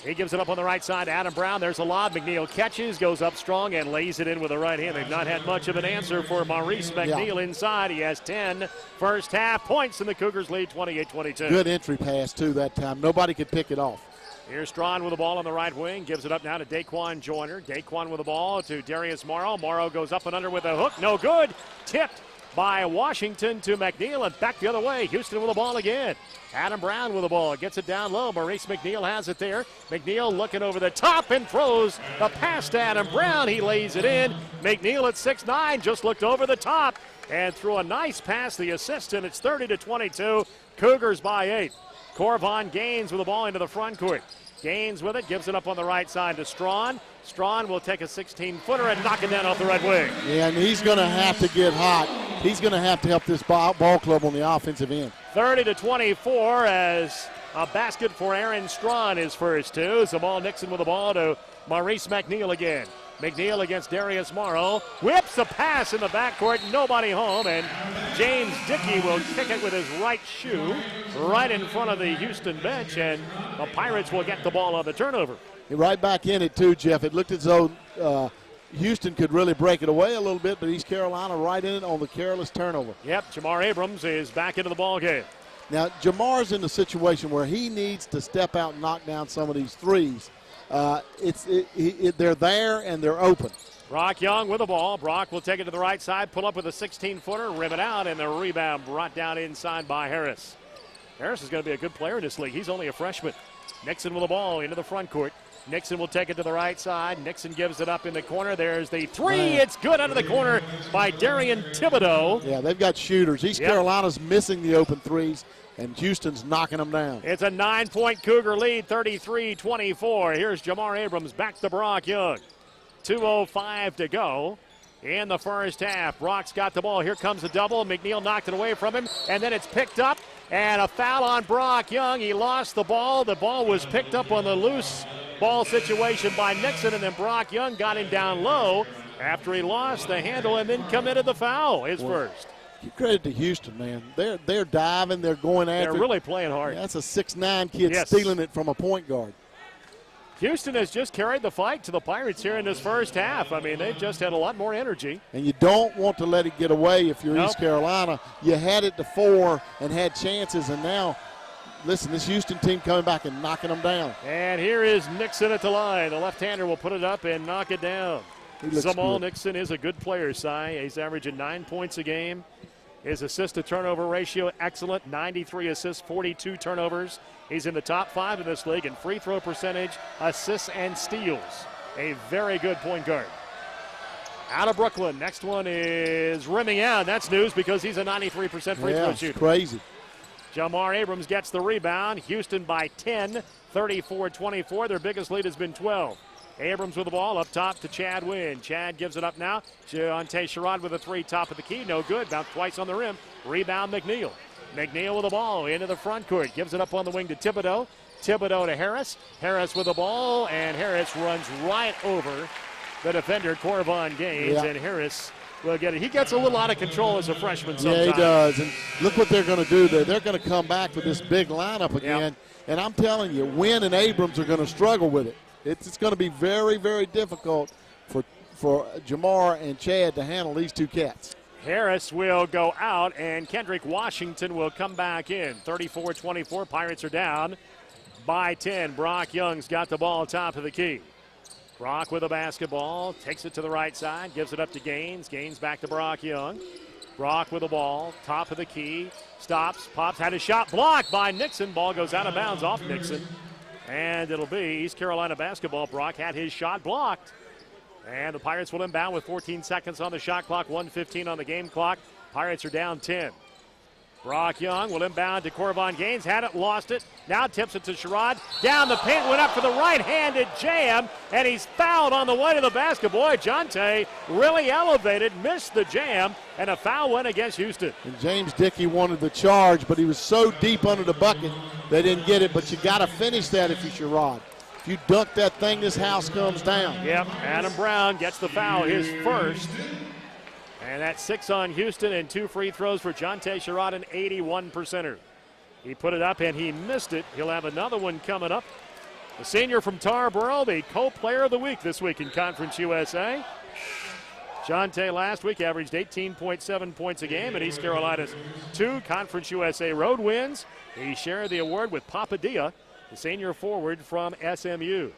He gives it up on the right side. Adam Brown, there's a lob. McNeil catches, goes up strong, and lays it in with the right hand. They've not had much of an answer for Maurice McNeil inside. He has 10 first half points, and the Cougars lead 28-22. Good entry pass, too, that time. Nobody could pick it off. Here's Strawn with the ball on the right wing. Gives it up now to Daquan Joyner. Daquan with the ball to Darius Morrow. Morrow goes up and under with a hook. No good. Tipped by Washington to McNeil, and back the other way. Houston with the ball again. Adam Brown with the ball. Gets it down low. Maurice McNeil has it there. McNeil looking over the top and throws a pass to Adam Brown. He lays it in. McNeil at 6'9", just looked over the top and threw a nice pass. The assist, and it's 30-22. Cougars by 8. Corvon Gaines with the ball into the front court. Gaines with it, gives it up on the right side to Strawn. Strawn will take a 16-footer and knock it down off the right wing. Yeah, and he's going to have to get hot. He's going to have to help this ball club on the offensive end. 30-24 as a basket for Aaron Strawn, his first two. Jamal Nixon with the ball to Maurice McNeil again. McNeil against Darius Morrow. Whips a pass in the backcourt. Nobody home. And James Dickey will kick it with his right shoe right in front of the Houston bench. And the Pirates will get the ball on the turnover. Right back in it, too, Jeff. It looked as though Houston could really break it away a little bit, but East Carolina right in it on the careless turnover. Yep, Jamar Abrams is back into the ball game. Now, Jamar's in a situation where he needs to step out and knock down some of these threes. They're there and they're open. Brock Young with the ball. Brock will take it to the right side, pull up with a 16-footer, rim it out, and the rebound brought down inside by Harris. Harris is going to be a good player in this league. He's only a freshman. Nixon with the ball into the front court. Nixon will take it to the right side. Nixon gives it up in the corner. There's the three. It's good out of the corner by Darian Thibodeau. Yeah, they've got shooters. East Carolina's missing the open threes, and Houston's knocking them down. It's a 9-point Cougar lead, 33-24. Here's Jamar Abrams back to Brock Young. 2:05 to go in the first half. Brock's got the ball. Here comes the double. McNeil knocked it away from him, and then it's picked up. And a foul on Brock Young. He lost the ball. The ball was picked up on the loose ball situation by Nixon, and then Brock Young got him down low after he lost the handle and then committed the foul, his first. Give credit to Houston, man. They're diving. They're going after. They're really playing hard. Yeah, that's a 6'9" kid stealing it from a point guard. Houston has just carried the fight to the Pirates here in this first half. I mean, they've just had a lot more energy. And you don't want to let it get away if you're East Carolina. You had it to 4 and had chances, and now, listen, this Houston team coming back and knocking them down. And here is Nixon at the line. The left-hander will put it up and knock it down. Jamal Nixon is a good player, Cy. He's averaging 9 points a game. His assist-to-turnover ratio, excellent. 93 assists, 42 turnovers. He's in the top 5 in this league in free throw percentage, assists, and steals. A very good point guard. Out of Brooklyn, next one is rimming out. That's news because he's a 93% free throw shooter. Crazy. Jamar Abrams gets the rebound. Houston by 10, 34-24. Their biggest lead has been 12. Abrams with the ball up top to Chad Wynn. Chad gives it up now. Deontay Sherrod with a three, top of the key. No good. Bounced twice on the rim. Rebound McNeil. McNeil with the ball into the front court. Gives it up on the wing to Thibodeau. Thibodeau to Harris. Harris with the ball, and Harris runs right over the defender, Corvon Gaines, and Harris will get it. He gets a little out of control as a freshman sometimes. Yeah, he does. And look what they're going to do there. They're going to come back with this big lineup again. And I'm telling you, Wynn and Abrams are going to struggle with it. It's going to be very, very difficult for Jamar and Chad to handle these two cats. Harris will go out, and Kendrick Washington will come back in. 34-24, Pirates are down by 10. Brock Young's got the ball top of the key. Brock with the basketball, takes it to the right side, gives it up to Gaines. Gaines back to Brock Young. Brock with the ball, top of the key, stops, pops, had a shot blocked by Nixon. Ball goes out of bounds off Nixon. And it'll be East Carolina basketball. Brock had his shot blocked. And the Pirates will inbound with 14 seconds on the shot clock, 1:15 on the game clock. Pirates are down 10. Brock Young will inbound to Corvon Gaines. Had it, lost it. Now tips it to Sherrod. Down the paint, went up for the right-handed jam, and he's fouled on the way to the basket. Boy, Jonte really elevated, missed the jam, and a foul went against Houston. And James Dickey wanted the charge, but he was so deep under the bucket, they didn't get it. But you got to finish that if you're Sherrod. If you dunk that thing, this house comes down. Yep, Adam Brown gets the foul, his first. And that's 6 on Houston and 2 free throws for Jonte Sherrod, an 81%er. He put it up and he missed it. He'll have another one coming up. The senior from Tarboro, the co-player of the week this week in Conference USA. Jonte last week averaged 18.7 points a game in East Carolina's 2 Conference USA road wins. He shared the award with Papadilla, the senior forward from SMU.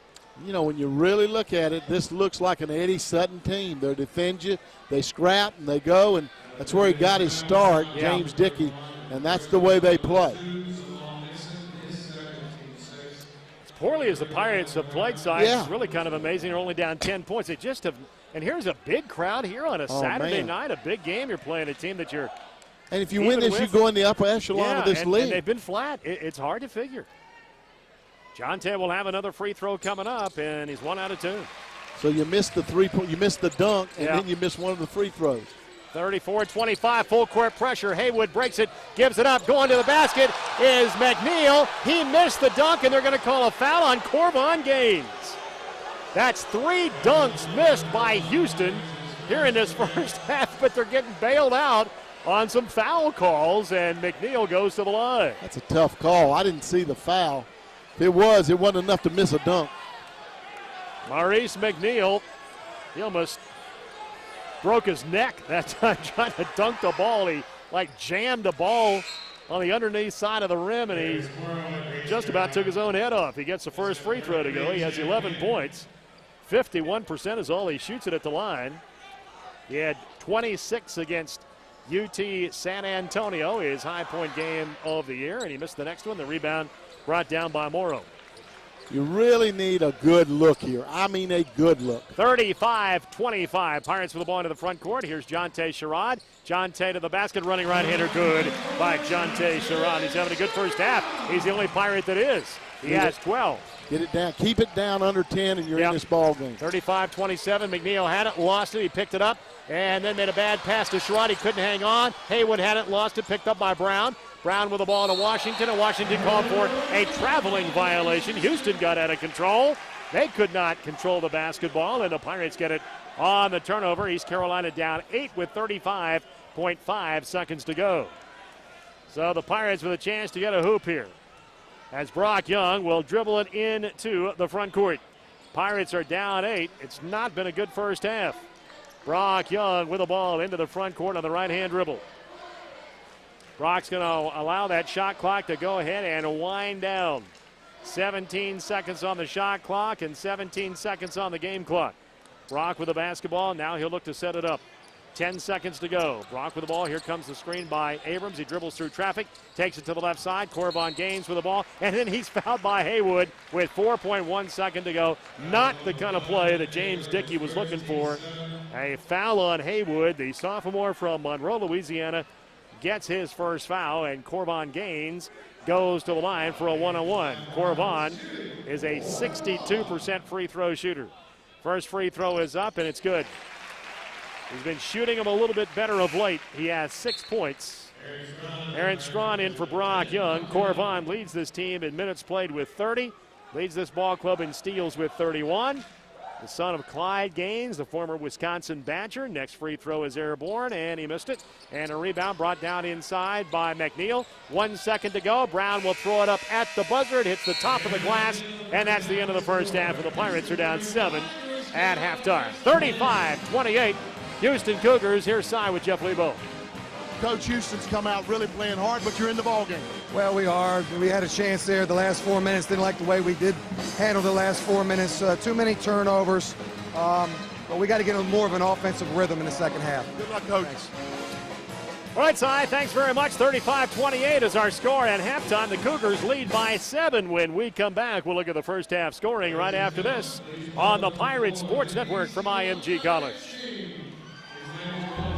You know, when you really look at it, this looks like an Eddie Sutton team. They defend you, they scrap, and they go, and that's where he got his start, James Dickey, and that's the way they play. As poorly as the Pirates have played, it's really kind of amazing. They're only down 10 points. They just have, and here's a big crowd here on a Saturday night, a big game. You're playing a team that you're And if you win this, you go in the upper echelon of this league. And they've been flat. It's hard to figure. Jonte will have another free throw coming up, and he's 1 out of 2. So you missed the three-point, you missed the dunk, and then you missed one of the free throws. 34-25, full court pressure. Haywood breaks it, gives it up, going to the basket is McNeil. He missed the dunk, and they're going to call a foul on Corvon Gaines. That's 3 dunks missed by Houston here in this first half, but they're getting bailed out on some foul calls, and McNeil goes to the line. That's a tough call. I didn't see the foul. If it wasn't enough to miss a dunk. Maurice McNeil, he almost broke his neck that time trying to dunk the ball. He jammed the ball on the underneath side of the rim, and he just about took his own head off. He gets the first free throw to go. He has 11 points. 51% is all he shoots it at the line. He had 26 against UT San Antonio, his high point game of the year, and he missed the next one. The rebound brought down by Morrow. You really need a good look here. I mean a good look. 35-25. Pirates with the ball into the front court. Here's Jonte Sherrod. Jonte to the basket, running right-hander. Good by Jonte Sherrod. He's having a good first half. He's the only Pirate that is. He has 12. Get it down. Keep it down under 10, and you're in this ball game. 35-27. McNeil had it, lost it. He picked it up, and then made a bad pass to Sherrod. He couldn't hang on. Haywood had it, lost it, picked up by Brown. Brown with the ball to Washington, and Washington called for a traveling violation. Houston got out of control. They could not control the basketball, and the Pirates get it on the turnover. East Carolina down 8 with 35.5 seconds to go. So the Pirates with a chance to get a hoop here, as Brock Young will dribble it into the front court. Pirates are down 8. It's not been a good first half. Brock Young with the ball into the front court on the right-hand dribble. Brock's going to allow that shot clock to go ahead and wind down. 17 seconds on the shot clock and 17 seconds on the game clock. Brock with the basketball. Now he'll look to set it up. 10 seconds to go. Brock with the ball. Here comes the screen by Abrams. He dribbles through traffic, takes it to the left side. Corvon Gaines with the ball, and then he's fouled by Haywood with 4.1 seconds to go. Not the kind of play that James Dickey was looking for. A foul on Haywood, the sophomore from Monroe, Louisiana, gets his first foul, and Corvon Gaines goes to the line for a one-on-one. Corvon is a 62% free throw shooter. First free throw is up, and it's good. He's been shooting them a little bit better of late. He has 6 points. Aaron Strawn in for Brock Young. Corvon leads this team in minutes played with 30. Leads this ball club in steals with 31. The son of Clyde Gaines, the former Wisconsin Badger. Next free throw is airborne, and he missed it. And a rebound brought down inside by McNeil. 1 second to go. Brown will throw it up at the buzzer. It hits the top of the glass, and that's the end of the first half. And the Pirates are down 7 at halftime. 35-28. Houston Cougars. Here's Cy with Jeff Lebo. Coach, Houston's come out really playing hard, but you're in the ballgame. Well, we are. We had a chance there the last 4 minutes. Didn't like the way we did handle the last 4 minutes. Too many turnovers. But we got to get more of an offensive rhythm in the second half. Good luck, Coach. Thanks. All right, Cy, thanks very much. 35-28 is our score at halftime. The Cougars lead by 7. When we come back, we'll look at the first half scoring right after this on the Pirate Sports Network from IMG College.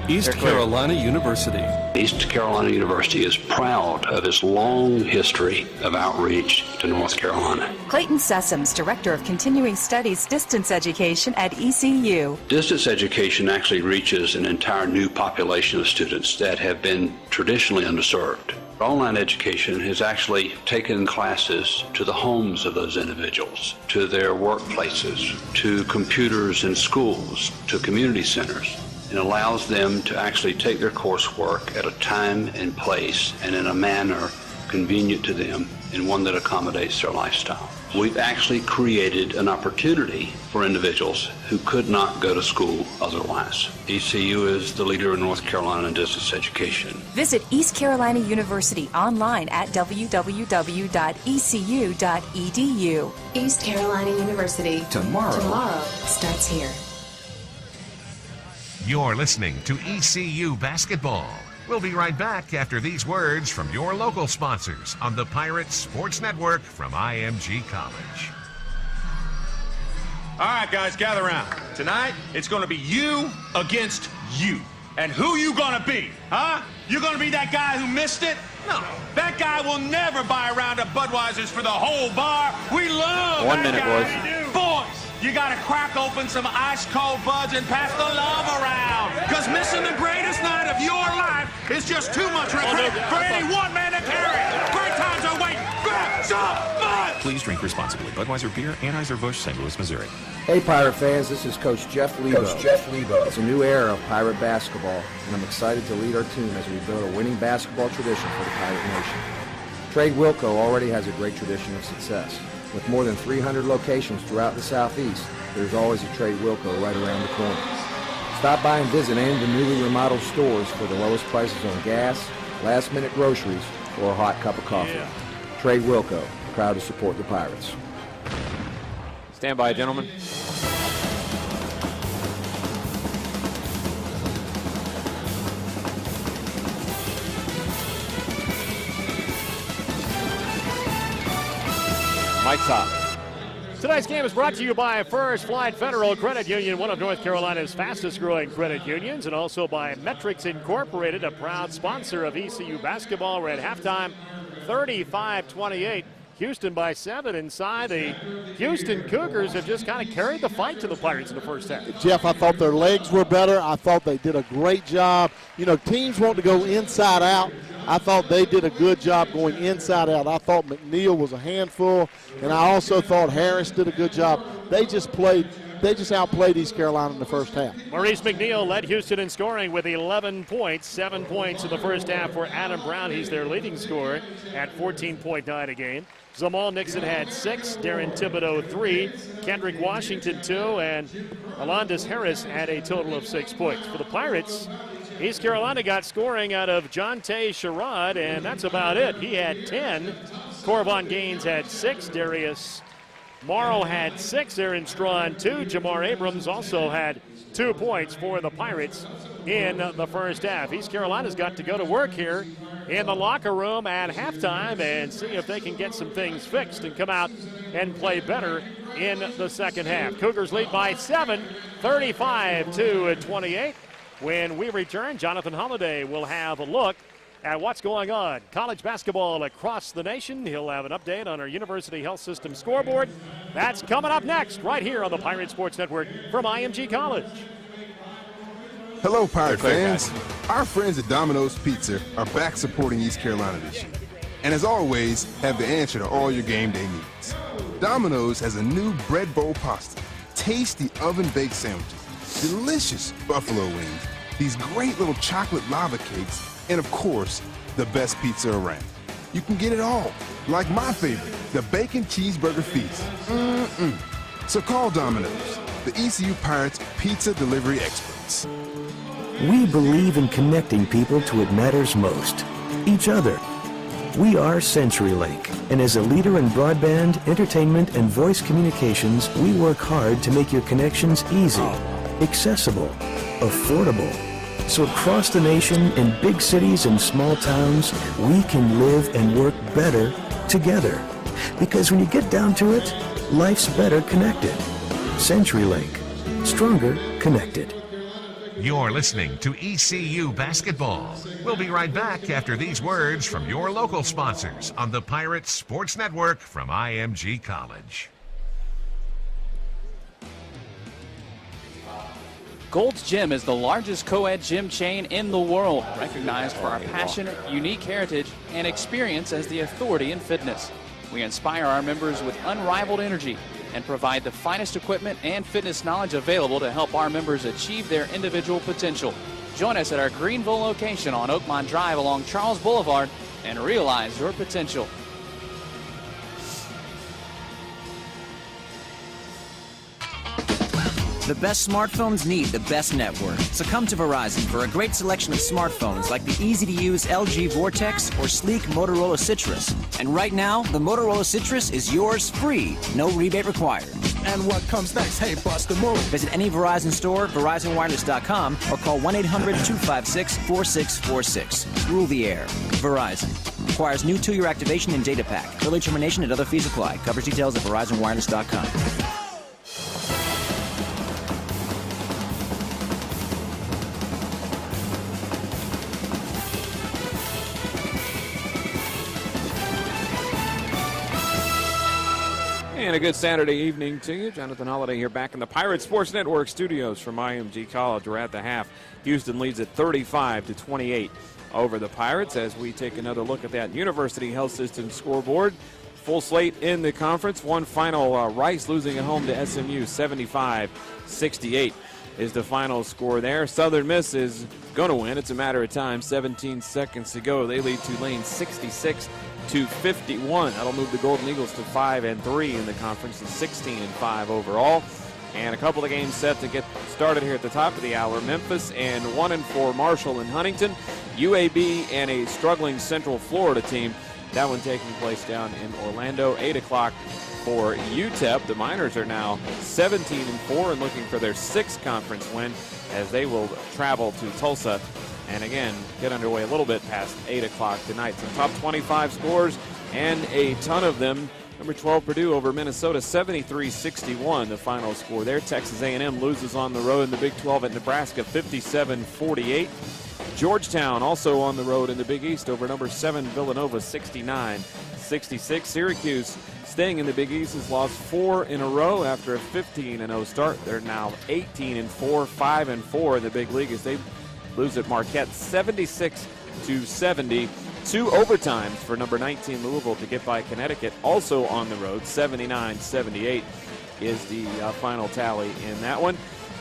East Carolina University. East Carolina University is proud of its long history of outreach to North Carolina. Clayton Sessoms, Director of Continuing Studies Distance Education at ECU. Distance education actually reaches an entire new population of students that have been traditionally underserved. Online education has actually taken classes to the homes of those individuals, to their workplaces, to computers in schools, to community centers. It allows them to actually take their coursework at a time and place and in a manner convenient to them and one that accommodates their lifestyle. We've actually created an opportunity for individuals who could not go to school otherwise. ECU is the leader in North Carolina in distance education. Visit East Carolina University online at www.ecu.edu. East Carolina University. Tomorrow starts here. You're listening to ECU Basketball. We'll be right back after these words from your local sponsors on the Pirates Sports Network from IMG College. All right, guys, gather around. Tonight, it's going to be you against you. And who you going to be, huh? You going to be that guy who missed it? No, that guy will never buy a round of Budweisers for the whole bar. We love 1 that minute, guy. Boys, you got to crack open some ice-cold buds and pass the love around. Because missing the greatest night of your life is just too much regret for any one man to carry. Great times await. Grab some fun. Please drink responsibly. Budweiser Beer, Anheuser-Busch, St. Louis, Missouri. Hey, Pirate fans, this is Coach Jeff Lebo. It's a new era of Pirate basketball, and I'm excited to lead our team as we build a winning basketball tradition for the Pirate Nation. Trade Wilco already has a great tradition of success. With more than 300 locations throughout the Southeast, there's always a Trade Wilco right around the corner. Stop by and visit any of the newly remodeled stores for the lowest prices on gas, last-minute groceries, or a hot cup of coffee. Yeah. Trade Wilco, proud to support the Pirates. Stand by, gentlemen. Mike's up. Tonight's game is brought to you by First Flight Federal Credit Union, one of North Carolina's fastest-growing credit unions, and also by Metrics Incorporated, a proud sponsor of ECU basketball. We're at halftime, 35-28. Houston by 7 inside. The Houston Cougars have just kind of carried the fight to the Pirates in the first half. Jeff, I thought their legs were better. I thought they did a great job. You know, teams want to go inside out. I thought they did a good job going inside out. I thought McNeil was a handful, and I also thought Harris did a good job. They just outplayed East Carolina in the first half. Maurice McNeil led Houston in scoring with 11 points, 7 points in the first half for Adam Brown. He's their leading scorer at 14.9 a game. Zamal Nixon had 6, Darren Thibodeau 3, Kendrick Washington 2, and Alondis Harris had a total of 6 points. For the Pirates, East Carolina got scoring out of Jonte Sherrod, and that's about it. He had 10. Corvon Gaines had 6. Darius Morrow had 6. Aaron Strawn 2. Jamar Abrams also had 2 points for the Pirates in the first half. East Carolina's got to go to work here in the locker room at halftime and see if they can get some things fixed and come out and play better in the second half. Cougars lead by 7, 35-28. When we return, Jonathan Holliday will have a look at what's going on college basketball across the nation. He'll have an update on our University Health System scoreboard. That's coming up next right here on the Pirate Sports Network from IMG College. Hello, Pirate fans. Our friends at Domino's Pizza are back supporting East Carolina this year. And as always, have the answer to all your game day needs. Domino's has a new bread bowl pasta, tasty oven-baked sandwiches, delicious buffalo wings, these great little chocolate lava cakes, and of course, the best pizza around. You can get it all, like my favorite, the Bacon Cheeseburger Feast. So call Domino's, the ECU Pirates pizza delivery experts. We believe in connecting people to what matters most, each other. We are CenturyLink, and as a leader in broadband, entertainment, and voice communications, we work hard to make your connections easy, accessible, affordable. So across the nation, in big cities and small towns, we can live and work better together. Because when you get down to it, life's better connected. CenturyLink, stronger connected. You're listening to ECU Basketball. We'll be right back after these words from your local sponsors on the Pirates Sports Network from IMG College. Gold's Gym is the largest co-ed gym chain in the world, recognized for our passion, unique heritage, and experience as the authority in fitness. We inspire our members with unrivaled energy and provide the finest equipment and fitness knowledge available to help our members achieve their individual potential. Join us at our Greenville location on Oakmont Drive along Charles Boulevard and realize your potential. The best smartphones need the best network. So come to Verizon for a great selection of smartphones like the easy-to-use LG Vortex or sleek Motorola Citrus. And right now, the Motorola Citrus is yours free, no rebate required. And what comes next? Hey, bust a move. Visit any Verizon store, VerizonWireless.com, or call 1-800-256-4646. Rule the air. Verizon. Requires new 2-year activation and data pack. Early termination and other fees apply. Coverage details at VerizonWireless.com. And a good Saturday evening to you. Jonathan Holliday here back in the Pirate Sports Network studios from IMG College. We're at the half. Houston leads at 35-28 over the Pirates as we take another look at that University Health System scoreboard. Full slate in the conference. One final, Rice losing at home to SMU, 75-68 is the final score there. Southern Miss is going to win. It's a matter of time. 17 seconds to go. They lead Tulane 66-51. That'll move the Golden Eagles to 5-3 in the conference and 16-5 overall. And a couple of games set to get started here at the top of the hour. Memphis and 1-4 Marshall and Huntington. UAB and a struggling Central Florida team. That one taking place down in Orlando. 8 o'clock for UTEP. The Miners are now 17-4 and looking for their 6th conference win as they will travel to Tulsa and again get underway a little bit past 8 o'clock tonight. Some top 25 scores and a ton of them. Number 12 Purdue over Minnesota, 73-61 the final score there. Texas A&M loses on the road in the Big 12 at Nebraska, 57-48. Georgetown also on the road in the Big East over number 7 Villanova, 69-66. Syracuse staying in the Big East has lost 4 in a row after a 15-0 start. They're now 18-4, 5-4 in the big league as they lose at Marquette, 76-70. 2 overtimes for number 19 Louisville to get by Connecticut, also on the road, 79-78 is the final tally in that one.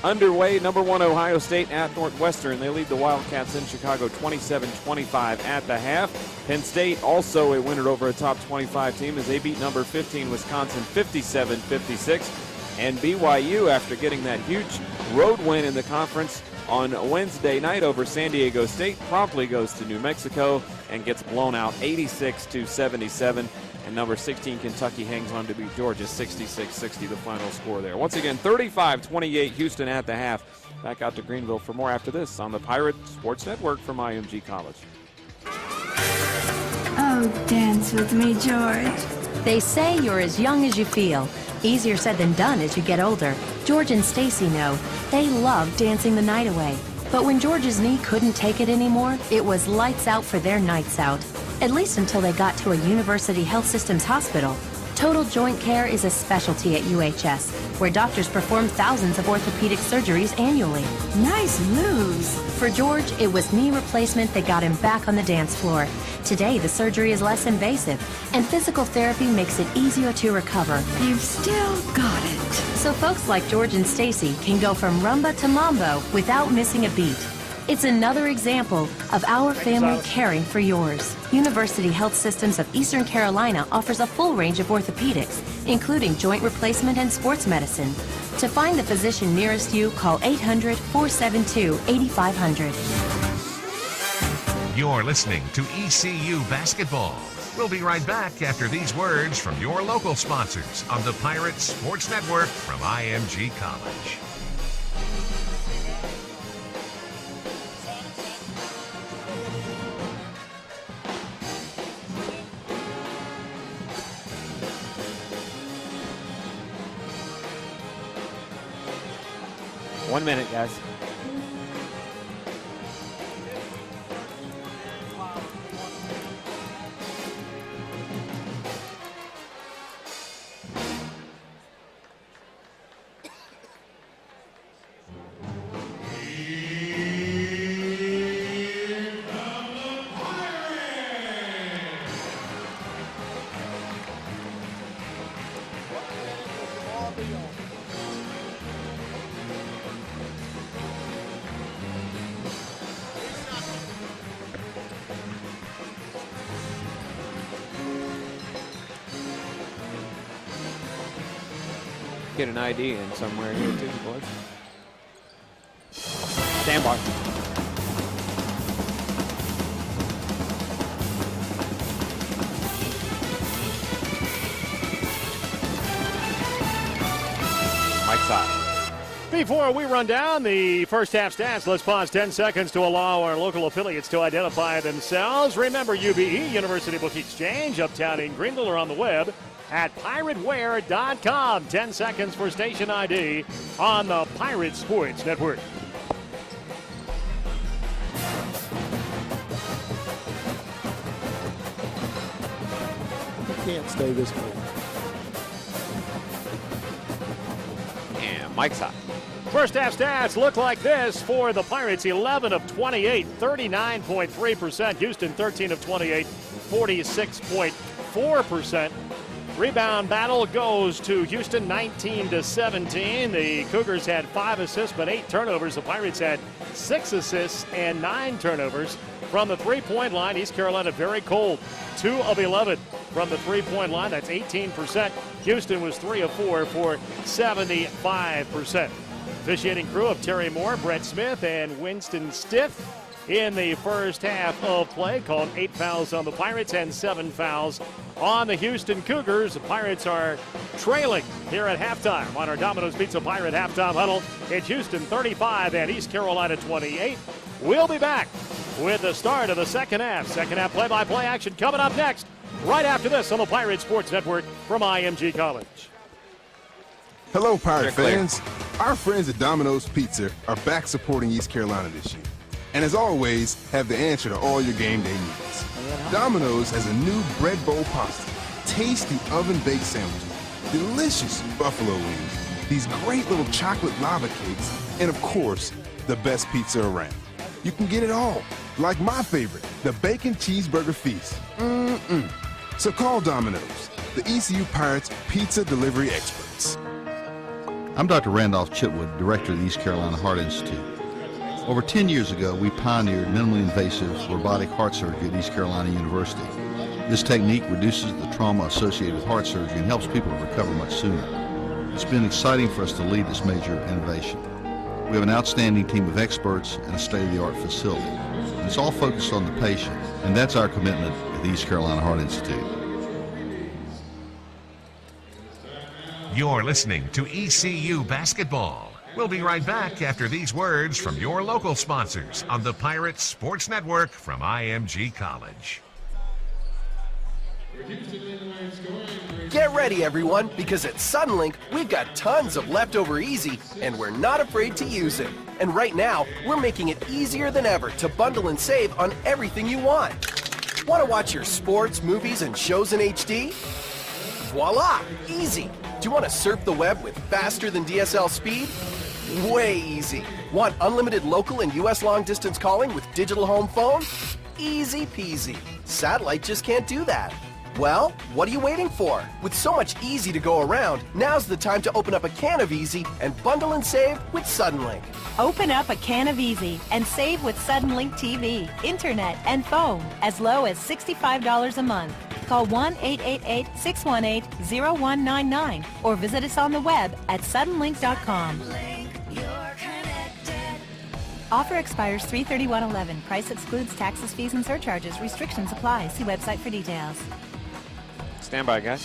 Underway, number 1 Ohio State at Northwestern. They lead the Wildcats in Chicago 27-25 at the half. Penn State also a winner over a top 25 team as they beat number 15 Wisconsin 57-56. And BYU, after getting that huge road win in the conference on Wednesday night over San Diego State, promptly goes to New Mexico and gets blown out 86-77. And number 16 Kentucky hangs on to beat Georgia 66-60 the final score there. Once again, 35-28 Houston at the half. Back out to Greenville for more after this on the Pirate Sports Network from IMG College. Oh, dance with me, George. They say you're as young as you feel. Easier said than done as you get older. George and Stacy know. They love dancing the night away. But when George's knee couldn't take it anymore, it was lights out for their nights out. At least until they got to a University Health Systems hospital. Total joint care is a specialty at UHS, where doctors perform thousands of orthopedic surgeries annually. Nice moves. For George, it was knee replacement that got him back on the dance floor. Today, the surgery is less invasive, and physical therapy makes it easier to recover. You've still got it. So folks like George and Stacy can go from rumba to mambo without missing a beat. It's another example of our family caring for yours. University Health Systems of Eastern Carolina offers a full range of orthopedics, including joint replacement and sports medicine. To find the physician nearest you, call 800-472-8500. You're listening to ECU Basketball. We'll be right back after these words from your local sponsors on the Pirate Sports Network from IMG College. One minute, guys. Get an ID in somewhere here too, boys. Stand by. Mike side. Before we run down the first half stats, let's pause 10 seconds to allow our local affiliates to identify themselves. Remember UBE, University Book Exchange, uptown in Greenville, or on the web at pirateware.com. 10 seconds for station ID on the Pirate Sports Network. You can't stay this cold. And Mike's hot. First half stats look like this for the Pirates: 11 of 28, 39.3%. Houston 13 of 28, 46.4%. Rebound battle goes to Houston, 19-17. The Cougars had 5 assists but 8 turnovers. The Pirates had 6 assists and 9 turnovers. From the three-point line, East Carolina very cold. 2 of 11 from the three-point line. That's 18%. Houston was 3 of 4 for 75%. Officiating crew of Terry Moore, Brett Smith, and Winston Stiff in the first half of play. Called 8 fouls on the Pirates and 7 fouls on the Houston Cougars. The Pirates are trailing here at halftime on our Domino's Pizza Pirate halftime huddle. It's Houston 35 and East Carolina 28. We'll be back with the start of the second half. Second half play-by-play action coming up next, right after this on the Pirate Sports Network from IMG College. Hello, Pirate fans. Our friends at Domino's Pizza are back supporting East Carolina this year. And as always, have the answer to all your game day needs. Domino's has a new bread bowl pasta, tasty oven-baked sandwiches, delicious buffalo wings, these great little chocolate lava cakes, and of course, the best pizza around. You can get it all, like my favorite, the Bacon Cheeseburger Feast. So call Domino's, the ECU Pirates pizza delivery experts. I'm Dr. Randolph Chitwood, Director of the East Carolina Heart Institute. Over 10 years ago, we pioneered minimally invasive robotic heart surgery at East Carolina University. This technique reduces the trauma associated with heart surgery and helps people recover much sooner. It's been exciting for us to lead this major innovation. We have an outstanding team of experts and a state-of-the-art facility. And it's all focused on the patient, and that's our commitment at the East Carolina Heart Institute. You're listening to ECU Basketball. We'll be right back after these words from your local sponsors on the Pirate Sports Network from IMG College. Get ready, everyone, because at Suddenlink, we've got tons of leftover easy, and we're not afraid to use it. And right now, we're making it easier than ever to bundle and save on everything you want. Want to watch your sports, movies, and shows in HD? Voila! Easy! Do you want to surf the web with faster than DSL speed? Way easy. Want unlimited local and US long-distance calling with digital home phone? Easy peasy. Satellite just can't do that. Well, what are you waiting for? With so much easy to go around, now's the time to open up a can of easy and bundle and save with Suddenlink. Open up a can of easy and save with Suddenlink TV, internet, and phone as low as $65 a month. Call 1-888-618-0199 or visit us on the web at suddenlink.com. Offer expires 3/31/11. Price excludes taxes, fees, and surcharges. Restrictions apply. See website for details. Stand by, guys.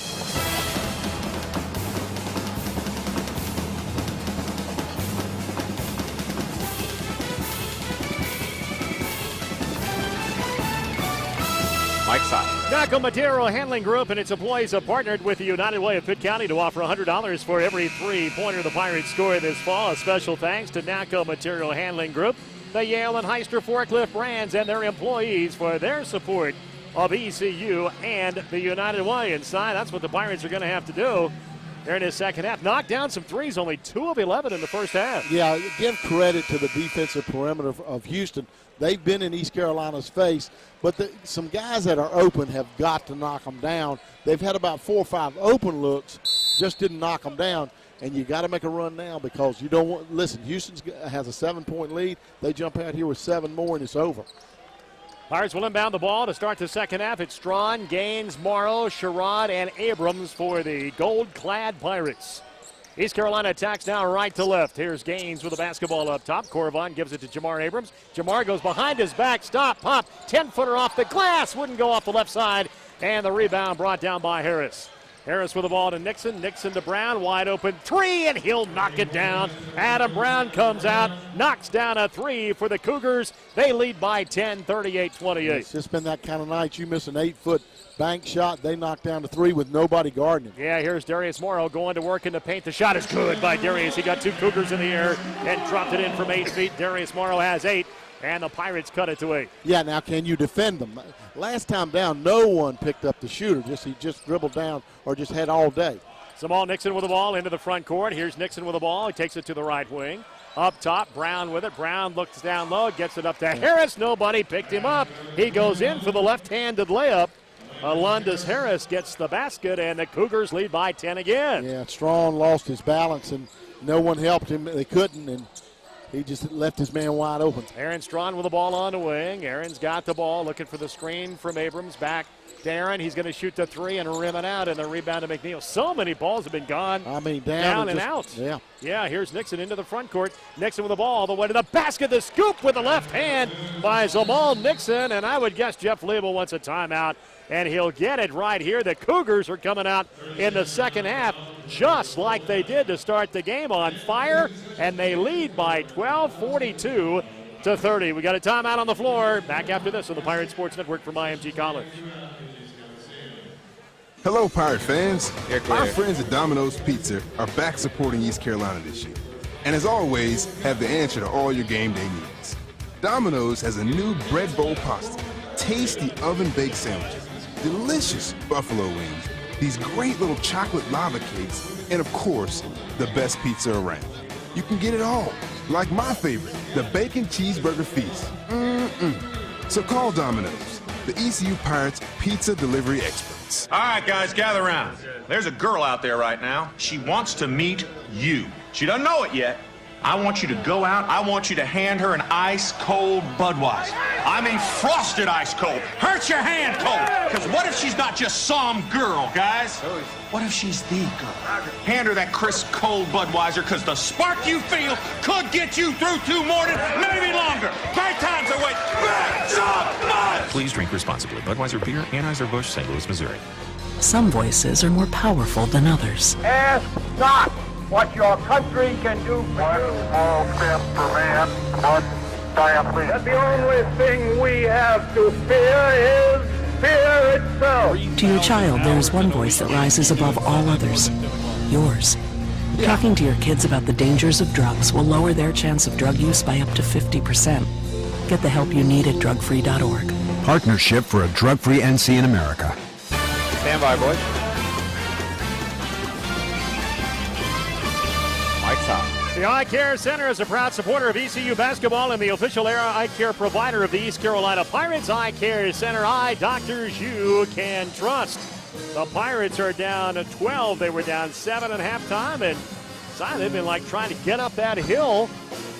Mike's side. NACO Material Handling Group and its employees have partnered with the United Way of Pitt County to offer $100 for every three-pointer the Pirates score this fall. A special thanks to NACO Material Handling Group, the Yale and Heister forklift brands, and their employees for their support of ECU and the United Way. Inside, that's what the Pirates are going to have to do here in this second half. Knock down some threes, only 2 of 11 in the first half. Yeah, give credit to the defensive perimeter of Houston. They've been in East Carolina's face, but some guys that are open have got to knock them down. They've had about 4 or 5 open looks, just didn't knock them down. and you got to make a run now because you don't want – listen, Houston has a 7-point lead. They jump out here with 7 more, and it's over. Pirates will inbound the ball to start the second half. It's Strawn, Gaines, Morrow, Sherrod, and Abrams for the gold-clad Pirates. East Carolina attacks now right to left. Here's Gaines with the basketball up top. Corvon gives it to Jamar Abrams. Jamar goes behind his back. Stop, pop. 10-footer off the glass. Wouldn't go off the left side. And the rebound brought down by Harris. Harris with the ball to Nixon. Nixon to Brown. Wide open 3, and he'll knock it down. Adam Brown comes out, knocks down a 3 for the Cougars. They lead by 10, 38-28. It's just been that kind of night. You miss an 8-foot bank shot. They knock down to 3 with nobody guarding. Yeah, here's Darius Morrow going to work in the paint. The shot is good by Darius. He got 2 Cougars in the air and dropped it in from 8 feet. Darius Morrow has 8. And the Pirates cut it to 8. Yeah, now can you defend them? Last time down, no one picked up the shooter. He just dribbled down or just had all day. Jamal Nixon with the ball into the front court. Here's Nixon with the ball. He takes it to the right wing. Up top, Brown with it. Brown looks down low, gets it up to Harris. Nobody picked him up. He goes in for the left-handed layup. Alondis Harris gets the basket, and the Cougars lead by 10 again. Yeah, Strong lost his balance, and no one helped him. They couldn't, and he just left his man wide open. Aaron Strawn with the ball on the wing. Aaron's got the ball, looking for the screen from Abrams. Back to Aaron. He's going to shoot the 3 and rim it out, and the rebound to McNeil. So many balls have been gone. I mean, down and out. Yeah. Yeah, here's Nixon into the front court. Nixon with the ball all the way to the basket. The scoop with the left hand by Jamal Nixon, and I would guess Jeff Liebel wants a timeout, and he'll get it right here. The Cougars are coming out in the second half just like they did to start the game, on fire, and they lead by 12, 42-30. We got a timeout on the floor. Back after this on the Pirate Sports Network from IMG College. Hello, Pirate fans. Our friends at Domino's Pizza are back supporting East Carolina this year. And as always, have the answer to all your game day needs. Domino's has a new bread bowl pasta, tasty oven-baked sandwiches, delicious buffalo wings, these great little chocolate lava cakes, and of course, the best pizza around. You can get it all, like my favorite, the Bacon Cheeseburger Feast. So call Domino's, the ECU Pirates pizza delivery experts. All right, guys, gather around. There's a girl out there right now. She wants to meet you. She doesn't know it yet. I want you to go out. I want you to hand her an ice-cold Budweiser. I mean frosted ice cold. Hurt your hand cold. Because what if she's not just some girl, guys? What if she's the girl? Hand her that crisp, cold Budweiser, because the spark you feel could get you through 2 mornings, maybe longer. Great times are waiting. Make some noise! Please drink responsibly. Budweiser Beer, Anheuser-Busch, St. Louis, Missouri. Some voices are more powerful than others. Ask not what your country can do for you. One small step for man, one giant leap. That the only thing we have to fear is fear itself. To your child, there is one voice that rises above all others. Yours. Talking to your kids about the dangers of drugs will lower their chance of drug use by up to 50%. Get the help you need at drugfree.org. Partnership for a drug-free NC in America. Stand by, boys. Mike's on. The Eye Care Center is a proud supporter of ECU basketball and the official eye care provider of the East Carolina Pirates. Eye Care Center, eye doctors you can trust. The Pirates are down 12. They were down 7 at halftime, and they've been like trying to get up that hill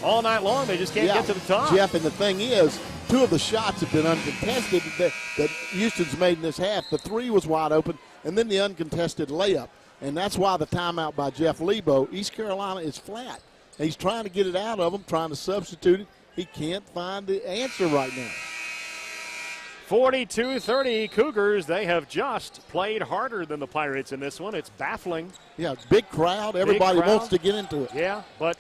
all night long. They just can't get to the top. Jeff, and the thing is, 2 of the shots have been uncontested that Houston's made in this half. The 3 was wide open, and then the uncontested layup. And that's why the timeout by Jeff Lebo. East Carolina is flat. He's trying to get it out of them, trying to substitute it. He can't find the answer right now. 42-30 Cougars. They have just played harder than the Pirates in this one. It's baffling. Yeah, big crowd. Everybody wants to get into it. Yeah, but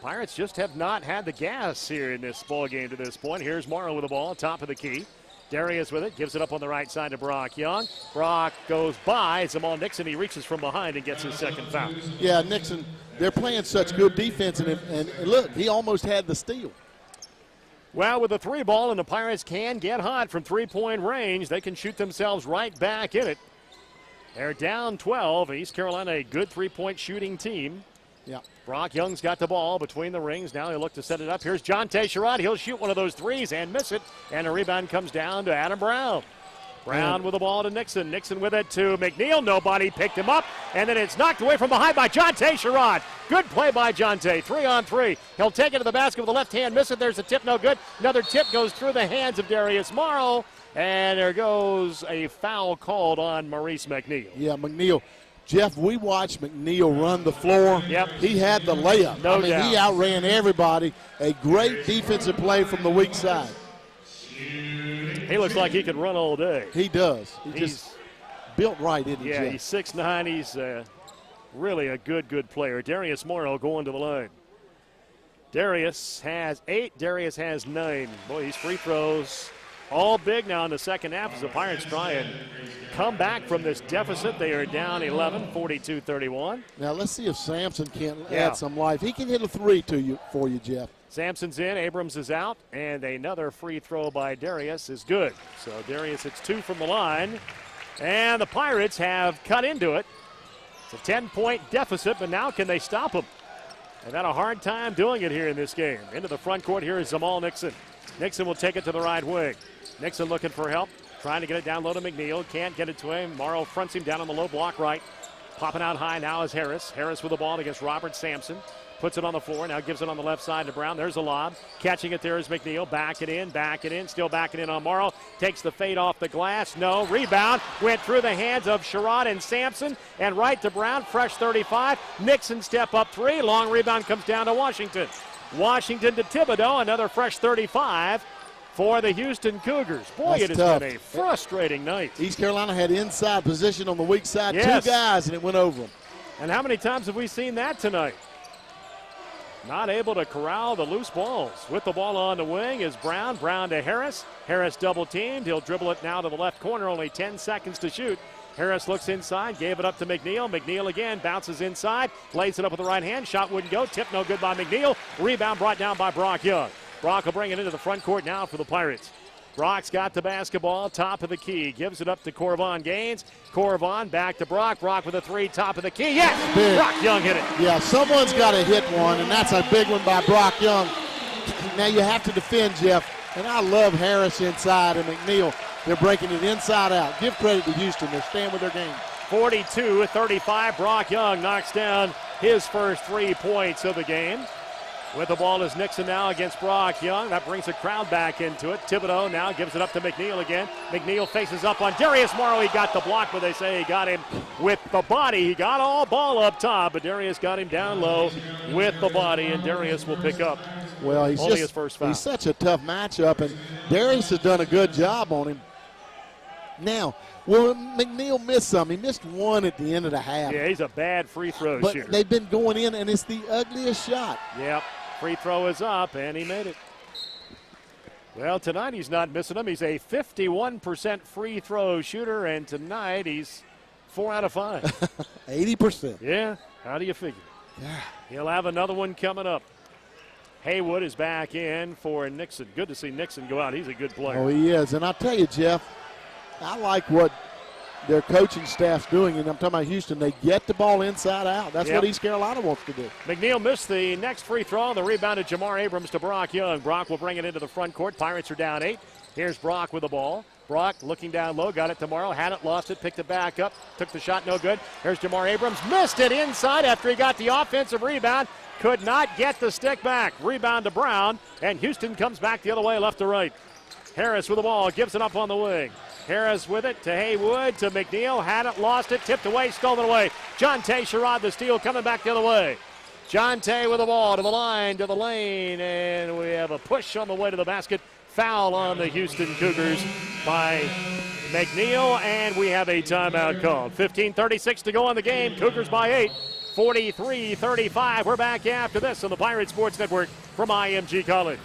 Pirates just have not had the gas here in this ball game to this point. Here's Morrow with the ball, top of the key. Darius with it, gives it up on the right side to Brock Young. Brock goes by Jamal Nixon. He reaches from behind and gets his second foul. Yeah, Nixon, they're playing such good defense, and look, he almost had the steal. Well, with the 3 ball, and the Pirates can get hot from 3-point range, they can shoot themselves right back in it. They're down 12. East Carolina, a good 3-point shooting team. Yeah. Brock Young's got the ball between the rings. Now he'll look to set it up. Here's Jonte Sherrod. He'll shoot one of those threes and miss it. And the rebound comes down to Adam Brown. Brown with the ball to Nixon. Nixon with it to McNeil. Nobody picked him up. And then it's knocked away from behind by Jonte Sherrod. Good play by Jonte. 3-on-3. He'll take it to the basket with the left hand. Miss it. There's a tip. No good. Another tip goes through the hands of Darius Morrow. And there goes a foul called on Maurice McNeil. Yeah, McNeil. Jeff, we watched McNeil run the floor. Yep. He had the layup. No doubt. He outran everybody. A great defensive play from the weak side. He looks like he could run all day. He does. He's just built right, isn't he, Yeah, Jeff? he's 6'9". He's really a good player. Darius Morrow going to the line. Darius has 8. Darius has 9. Boy, these free throws all big now in the second half as the Pirates try and come back from this deficit. They are down 11, 42-31. Now let's see if Sampson can add some life. He can hit a 3 for you, Jeff. Sampson's in, Abrams is out, and another free throw by Darius is good. So Darius hits 2 from the line, and the Pirates have cut into it. It's a 10-point deficit, but now can they stop them? They've had a hard time doing it here in this game. Into the front court here is Jamal Nixon. Nixon will take it to the right wing. Nixon looking for help, trying to get it down low to McNeil. Can't get it to him. Morrow fronts him down on the low block right. Popping out high now is Harris. Harris with the ball against Robert Sampson. Puts it on the floor, now gives it on the left side to Brown. There's a lob. Catching it there is McNeil. Back it in, still backing in on Morrow. Takes the fade off the glass. No. Rebound. Went through the hands of Sherrod and Sampson. And right to Brown. Fresh 35. Nixon step up 3. Long rebound comes down to Washington. Washington to Thibodeau. Another fresh 35 for the Houston Cougars. Boy, That's it has tough. been a frustrating night. East Carolina had inside position on the weak side. Yes. 2 guys, and it went over them. And how many times have we seen that tonight? Not able to corral the loose balls. With the ball on the wing is Brown. Brown to Harris. Harris double teamed. He'll dribble it now to the left corner. Only 10 seconds to shoot. Harris looks inside. Gave it up to McNeil. McNeil again bounces inside. Lays it up with the right hand. Shot wouldn't go. Tip no good by McNeil. Rebound brought down by Brock Young. Brock will bring it into the front court now for the Pirates. Brock's got the basketball, top of the key. Gives it up to Corvon Gaines. Corvon back to Brock. Brock with a 3, top of the key. Yes! Big. Brock Young hit it. Yeah, someone's got to hit one, and that's a big one by Brock Young. Now you have to defend, Jeff. And I love Harris inside and McNeil. They're breaking it inside out. Give credit to Houston. They're staying with their game. 42-35. Brock Young knocks down his first 3 points of the game. With the ball is Nixon now against Brock Young. That brings the crowd back into it. Thibodeau now gives it up to McNeil again. McNeil faces up on Darius Morrow. He got the block, but they say he got him with the body. He got all ball up top, but Darius got him down low with the body, and Darius will pick up Well, only his first foul. He's such a tough matchup, and Darius has done a good job on him. Now, will McNeil miss some? He missed 1 at the end of the half. Yeah, he's a bad free throw But shooter. they've been going in, and it's the ugliest shot. Yep. Free throw is up, and he made it. Well, tonight he's not missing them. He's a 51% free throw shooter, and tonight he's 4 out of 5. 80%. Yeah, how do you figure? Yeah. He'll have another one coming up. Haywood is back in for Nixon. Good to see Nixon go out. He's a good player. Oh, he is. And I'll tell you, Jeff, I like what their coaching staff's doing, and I'm talking about Houston. They get the ball inside out. That's what East Carolina wants to do. McNeil missed the next free throw. The rebound to Jamar Abrams to Brock Young. Brock will bring it into the front court. Pirates are down 8. Here's Brock with the ball. Brock looking down low, got it to Morrow, had it, lost it, picked it back up, took the shot, no good. Here's Jamar Abrams, missed it inside after he got the offensive rebound. Could not get the stick back. Rebound to Brown, and Houston comes back the other way, left to right. Harris with the ball, gives it up on the wing. Harris with it to Haywood, to McNeil, had it, lost it, tipped away, stolen away. Jonte Sherrod, the steal, coming back the other way. Jonte with the ball to the line, to the lane, and we have a push on the way to the basket. Foul on the Houston Cougars by McNeil, and we have a timeout called. 15:36 to go in the game. Cougars by 8, 43-35. We're back after this on the Pirate Sports Network from IMG College.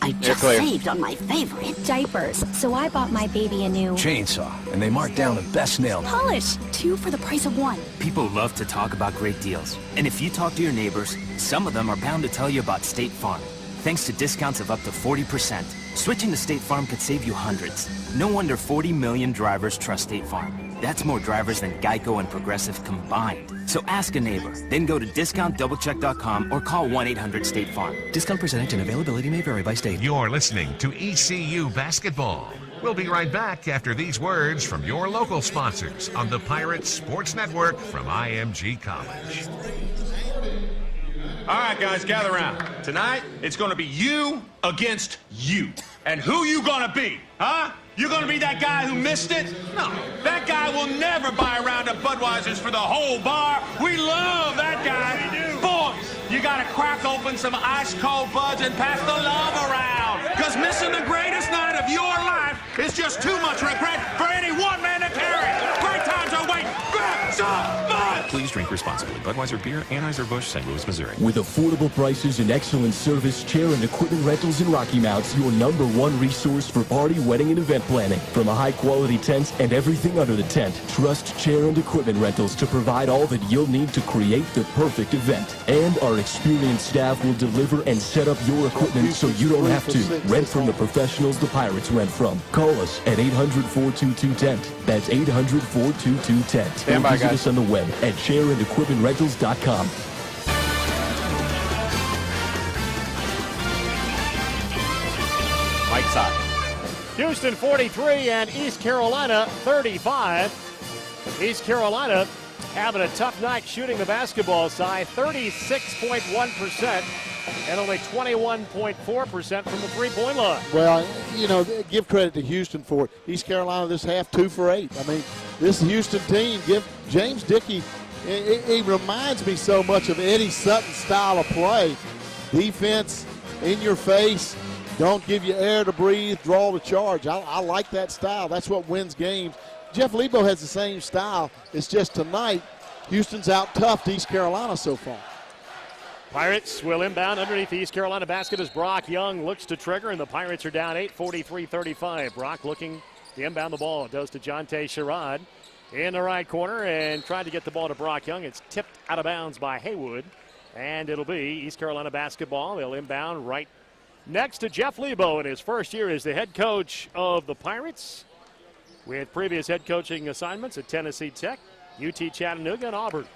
I just saved on my favorite diapers, so I bought my baby a new Chainsaw, and they marked down the best nail. polish, 2 for the price of 1. People love to talk about great deals. And if you talk to your neighbors, some of them are bound to tell you about State Farm. Thanks to discounts of up to 40%. Switching to State Farm could save you hundreds. No wonder 40 million drivers trust State Farm. That's more drivers than Geico and Progressive combined. So ask a neighbor, then go to discountdoublecheck.com or call 1-800-STATE-FARM. Discount percentage and availability may vary by state. You're listening to ECU Basketball. We'll be right back after these words from your local sponsors on the Pirates Sports Network from IMG College. All right, guys, gather around. Tonight, it's going to be you against you. And who you going to be, huh? You going to be that guy who missed it? No, that guy will never buy a round of Budweisers for the whole bar. We love that guy. Boys, you got to crack open some ice-cold buds and pass the love around. Because missing the greatest night of your life is just too much regret for any one man to carry. Great times await. Grab some Bud! Please drink responsibly. Budweiser Beer, Anheuser-Busch, St. Louis, Missouri. With affordable prices and excellent service, Chair and Equipment Rentals in Rocky Mount's your #1 resource for party, wedding, and event planning. From a high-quality tent and everything under the tent, trust Chair and Equipment Rentals to provide all that you'll need to create the perfect event. And our experienced staff will deliver and set up your equipment so you don't have to. Rent from the professionals the Pirates rent from. Call us at 800-422-TENT. That's 800-422-TENT. Stand by, Visit guys. us on the web at chairand-equipmentrentals.com. White Sox. Houston 43 and East Carolina 35. East Carolina having a tough night shooting the basketball side, 36.1% and only 21.4% from the three-point line. Well, you know, give credit to Houston for it. East Carolina this half 2 for 8. I mean, this Houston team, give James Dickey, he reminds me so much of Eddie Sutton's style of play. Defense, in your face, don't give you air to breathe, draw the charge. I like that style. That's what wins games. Jeff Lebo has the same style. It's just tonight, Houston's out tough to East Carolina so far. Pirates will inbound underneath the East Carolina basket as Brock Young looks to trigger, and the Pirates are down 8, 43-35. Brock looking to inbound the ball. It goes to Jonte Sherrod in the right corner and trying to get the ball to Brock Young. It's tipped out of bounds by Haywood, and it'll be East Carolina basketball. They'll inbound right next to Jeff Lebo in his first year as the head coach of the Pirates, with previous head coaching assignments at Tennessee Tech, UT Chattanooga, and Auburn.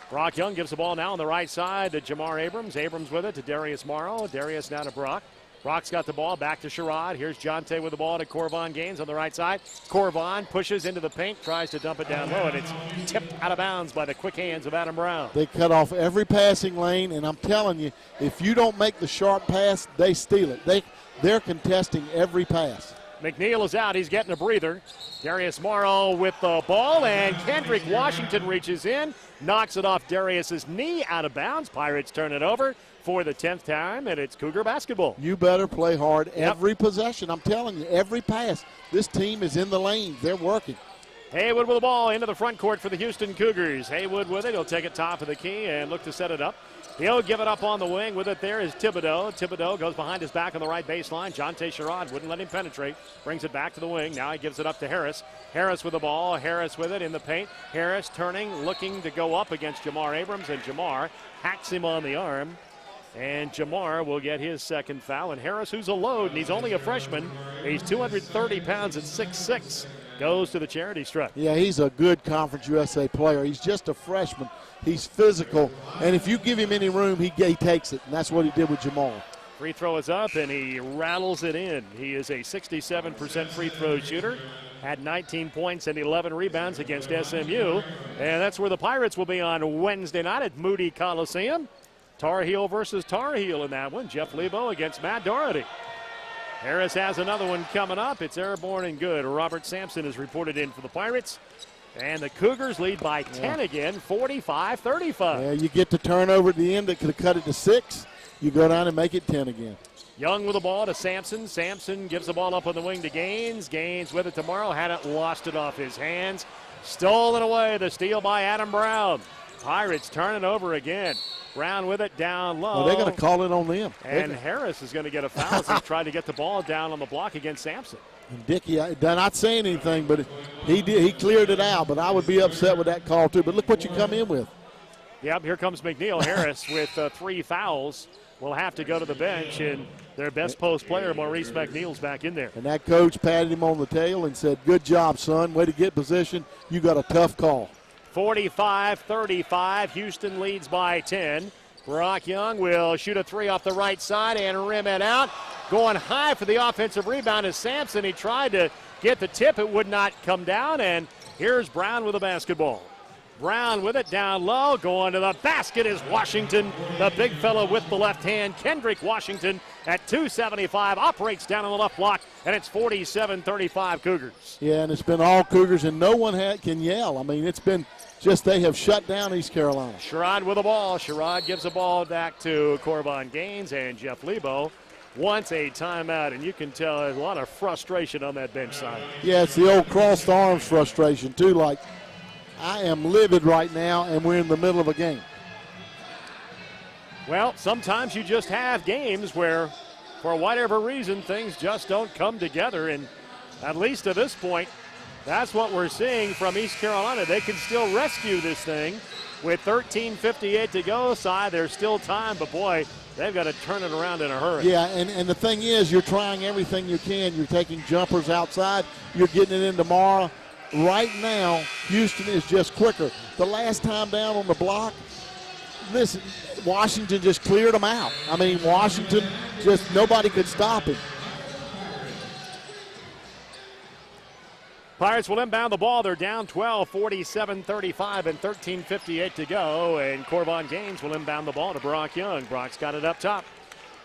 Brock Young gives the ball now on the right side to Jamar Abrams. Abrams with it to Darius Morrow. Darius now to Brock. Brock's got the ball back to Sherrod. Here's Jonte with the ball to Corvon Gaines on the right side. Corvon pushes into the paint, tries to dump it down low, and it's tipped out of bounds by the quick hands of Adam Brown. They cut off every passing lane, and I'm telling you, if you don't make the sharp pass, they steal it. They're contesting every pass. McNeil is out. He's getting a breather. Darius Morrow with the ball, and Kendrick Washington reaches in, knocks it off Darius's knee out of bounds. Pirates turn it over for the 10th time, and it's Cougar basketball. You better play hard every possession. I'm telling you, every pass. This team is in the lanes. They're working. Haywood with the ball into the front court for the Houston Cougars. Haywood with it. He'll take it top of the key and look to set it up. He'll give it up on the wing. With it there is Thibodeau. Thibodeau goes behind his back on the right baseline. Jonte Sherrod wouldn't let him penetrate. Brings it back to the wing. Now he gives it up to Harris. Harris with the ball. Harris with it in the paint. Harris turning, looking to go up against Jamar Abrams, and Jamar hacks him on the arm. And Jamar will get his second foul. And Harris, who's a load, and he's only a freshman. He's 230 pounds at 6'6", goes to the charity stripe. Yeah, he's a good Conference USA player. He's just a freshman. He's physical, and if you give him any room, he takes it, and that's what he did with Jamal. Free throw is up, and he rattles it in. He is a 67% free throw shooter, had 19 points and 11 rebounds against SMU, and that's where the Pirates will be on Wednesday night at Moody Coliseum. Tar Heel versus Tar Heel in that one. Jeff Lebo against Matt Doherty. Harris has another one coming up. It's airborne and good. Robert Sampson is reported in for the Pirates. And the Cougars lead by 10 again, 45-35. Yeah, you get the turnover at the end that could have cut it to 6. You go down and make it 10 again. Young with the ball to Sampson. Sampson gives the ball up on the wing to Gaines. Gaines with it tomorrow. Hadn't lost it off his hands. Stolen away. The steal by Adam Brown. Pirates turn it over again. Brown with it down low. Well, they're going to call it on them. And Harris is going to get a foul as he tried to get the ball down on the block against Sampson. And Dickey, they're not saying anything, but he cleared it out. But I would be upset with that call, too. But look what you come in with. Yep, here comes McNeil. Harris with 3 fouls will have to go to the bench, and their best post player, Maurice McNeil's back in there. And that coach patted him on the tail and said, good job, son. Way to get position. You got a tough call. 45-35. Houston leads by 10. Brock Young will shoot a 3 off the right side and rim it out. Going high for the offensive rebound is Sampson. He tried to get the tip. It would not come down, and here's Brown with the basketball. Brown with it down low. Going to the basket is Washington, the big fellow with the left hand. Kendrick Washington at 275 operates down on the left block, and it's 47-35 Cougars. Yeah, and it's been all Cougars, and no one can yell. I mean, it's been just they have shut down East Carolina. Sherrod with the ball. Sherrod gives the ball back to Corbin Gaines, and Jeff Lebo wants a timeout, and you can tell there's a lot of frustration on that bench side. Yeah, it's the old crossed arms frustration, too, like, I am livid right now, and we're in the middle of a game. Well, sometimes you just have games where, for whatever reason, things just don't come together. And at least to this point, that's what we're seeing from East Carolina. They can still rescue this thing with 13:58 to go. There's still time, but boy, they've got to turn it around in a hurry. Yeah, and the thing is, you're trying everything you can. You're taking jumpers outside. You're getting it in tomorrow. Right now, Houston is just quicker. The last time down on the block, listen, Washington just cleared them out. I mean, Washington, just nobody could stop him. Pirates will inbound the ball. They're down 12, 47-35, and 13:58 to go. And Corbin Gaines will inbound the ball to Brock Young. Brock's got it up top.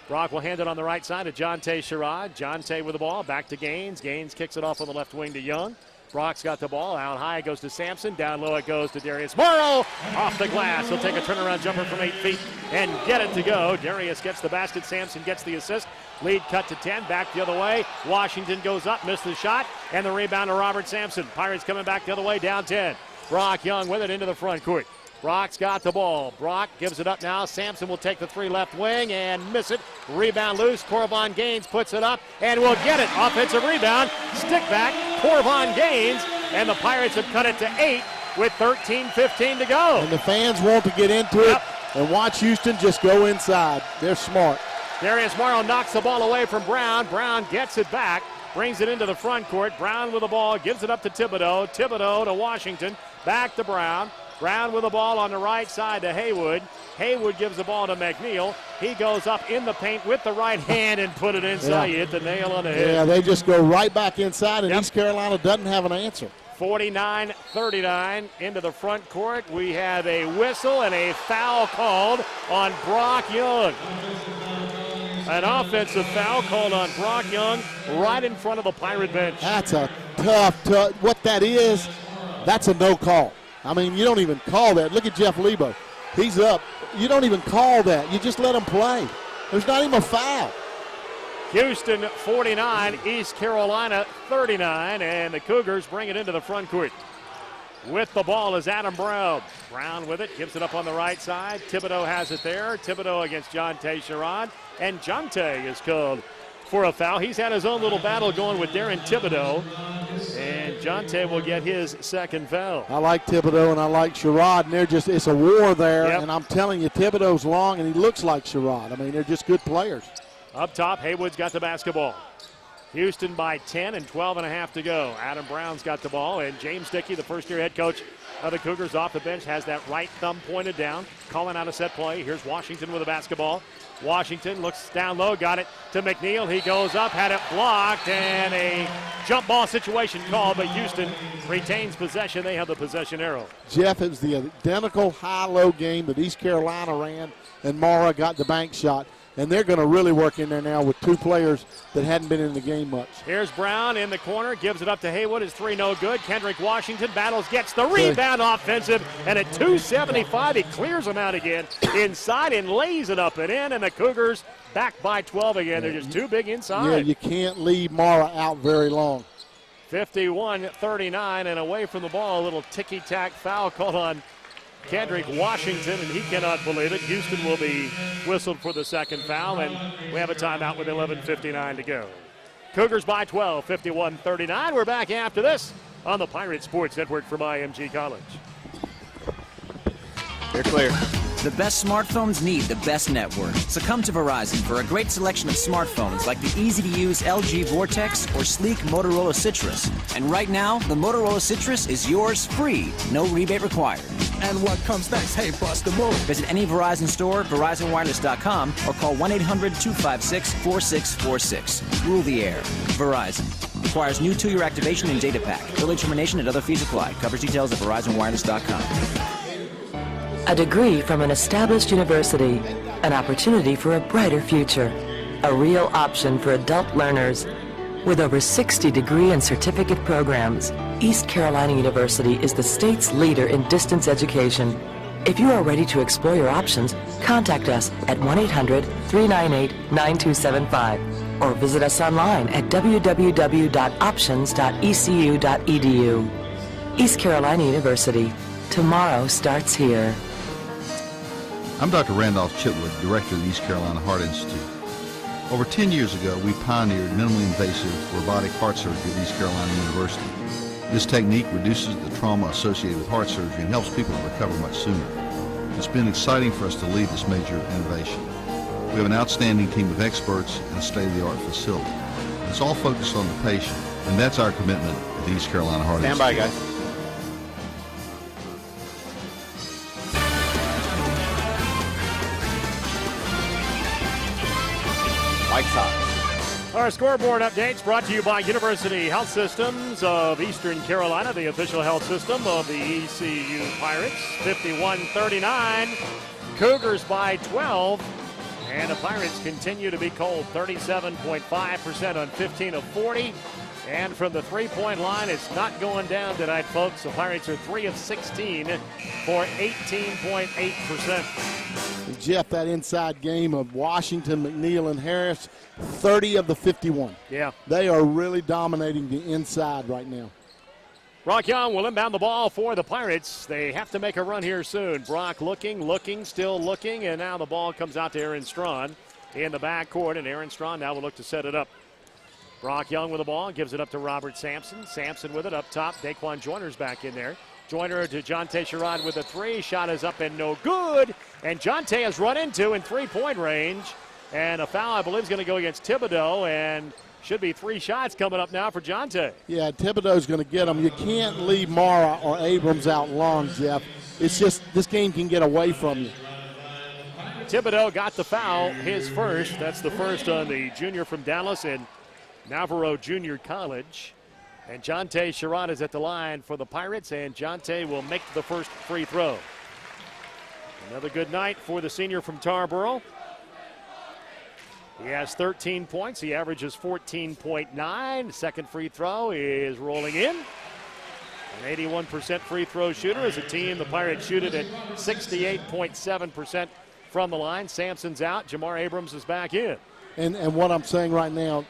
Brock will hand it on the right side to Jonte Sherrod. Jonte with the ball, back to Gaines. Gaines kicks it off on the left wing to Young. Brock's got the ball. Out high it goes to Sampson. Down low it goes to Darius Morrow. Off the glass. He'll take a turnaround jumper from 8 feet and get it to go. Darius gets the basket. Sampson gets the assist. Lead cut to 10. Back the other way. Washington goes up. Missed the shot. And the rebound to Robert Sampson. Pirates coming back the other way. Down 10. Brock Young with it into the front court. Brock's got the ball. Brock gives it up now. Sampson will take the 3 left wing and miss it. Rebound loose. Corbin Gaines puts it up and will get it. Offensive rebound. Stick back. Corbin Gaines. And the Pirates have cut it to 8 with 13:15 to go. And the fans want to get into it and watch Houston just go inside. They're smart. Darius Morrow knocks the ball away from Brown. Brown gets it back. Brings it into the front court. Brown with the ball. Gives it up to Thibodeau. Thibodeau to Washington. Back to Brown. Brown with the ball on the right side to Haywood. Haywood gives the ball to McNeil. He goes up in the paint with the right hand and put it inside. You hit the nail on the head. Yeah, they just go right back inside, and East Carolina doesn't have an answer. 49-39 into the front court. We have a whistle and a foul called on Brock Young. An offensive foul called on Brock Young right in front of the Pirate bench. That's a tough. What that is, that's a no call. I mean, you don't even call that. Look at Jeff Lebo. He's up. You don't even call that. You just let him play. There's not even a foul. Houston 49, East Carolina 39, and the Cougars bring it into the front court. With the ball is Adam Brown. Brown with it, gives it up on the right side. Thibodeau has it there. Thibodeau against Jonte Sherrod, and Jonte is called for a foul. He's had his own little battle going with Darren Thibodeau, and Jonte will get his second foul. I like Thibodeau and I like Sherrod, and it's a war there, and I'm telling you, Thibodeau's long and he looks like Sherrod. I mean, they're just good players. Up top, Haywood's got the basketball. Houston by 10 and 12.5 to go. Adam Brown's got the ball, and James Dickey, the first-year head coach of the Cougars, off the bench, has that right thumb pointed down, calling out a set play. Here's Washington with the basketball. Washington looks down low, got it to McNeil. He goes up, had it blocked, and a jump ball situation called, but Houston retains possession. They have the possession arrow. Jeff, it was the identical high-low game that East Carolina ran, and Mara got the bank shot. And they're going to really work in there now with 2 players that hadn't been in the game much. Here's Brown in the corner, gives it up to Haywood. His 3 no good. Kendrick Washington battles, gets the rebound offensive, and at 2:75, he clears them out again inside and lays it up and in, and the Cougars back by 12 again. They're just too big inside. Yeah, you can't leave Mara out very long. 51-39, and away from the ball, a little ticky-tack foul called on Kendrick Washington, and he cannot believe it. Houston will be whistled for the second foul, and we have a timeout with 11:59 to go. Cougars by 12, 51-39. We're back after this on the Pirate Sports Network from IMG College. They're clear. The best smartphones need the best network. So come to Verizon for a great selection of smartphones like the easy-to-use LG Vortex or sleek Motorola Citrus. And right now, the Motorola Citrus is yours free, no rebate required. And what comes next? Hey, bust the move. Visit any Verizon store, VerizonWireless.com, or call 1-800-256-4646. Rule the air. Verizon. Requires new 2-year activation and data pack. Early termination and other fees apply. Coverage details at VerizonWireless.com. A degree from an established university. An opportunity for a brighter future. A real option for adult learners. With over 60 degree and certificate programs, East Carolina University is the state's leader in distance education. If you are ready to explore your options, contact us at 1-800-398-9275 or visit us online at www.options.ecu.edu. East Carolina University. Tomorrow starts here. I'm Dr. Randolph Chitwood, Director of the East Carolina Heart Institute. Over 10 years ago, we pioneered minimally invasive robotic heart surgery at East Carolina University. This technique reduces the trauma associated with heart surgery and helps people recover much sooner. It's been exciting for us to lead this major innovation. We have an outstanding team of experts and a state-of-the-art facility. It's all focused on the patient, and that's our commitment at the East Carolina Heart Institute. Stand by, guys. Mike's hot. Our scoreboard updates brought to you by University Health Systems of Eastern Carolina, the official health system of the ECU Pirates. 51-39, Cougars by 12, and the Pirates continue to be cold. 37.5% on 15 of 40, and from the three-point line, it's not going down tonight, folks. The Pirates are 3 of 16 for 18.8%. Jeff, that inside game of Washington, McNeil, and Harris, 30 of the 51. Yeah. They are really dominating the inside right now. Brock Young will inbound the ball for the Pirates. They have to make a run here soon. Brock looking, still looking, and now the ball comes out to Aaron Strawn in the backcourt, and Aaron Strawn now will look to set it up. Brock Young with the ball, gives it up to Robert Sampson. Sampson with it up top. Daquan Joyner's back in there. Joyner to Jonte Sherrod with a three. Shot is up and no good. And Jonte has run into in three-point range. And a foul, I believe, is going to go against Thibodeau. And should be 3 shots coming up now for Jonte. Yeah, Thibodeau's going to get them. You can't leave Mara or Abrams out long, Jeff. It's just this game can get away from you. Thibodeau got the foul, his first. That's the first on the junior from Dallas and Navarro Junior College. And Jonte Sherrod is at the line for the Pirates, and Jonte will make the first free throw. Another good night for the senior from Tarboro. He has 13 points. He averages 14.9. Second free throw is rolling in. An 81% free throw shooter. As a team, the Pirates shoot it at 68.7% from the line. Sampson's out. Jamar Abrams is back in. And what I'm saying right now,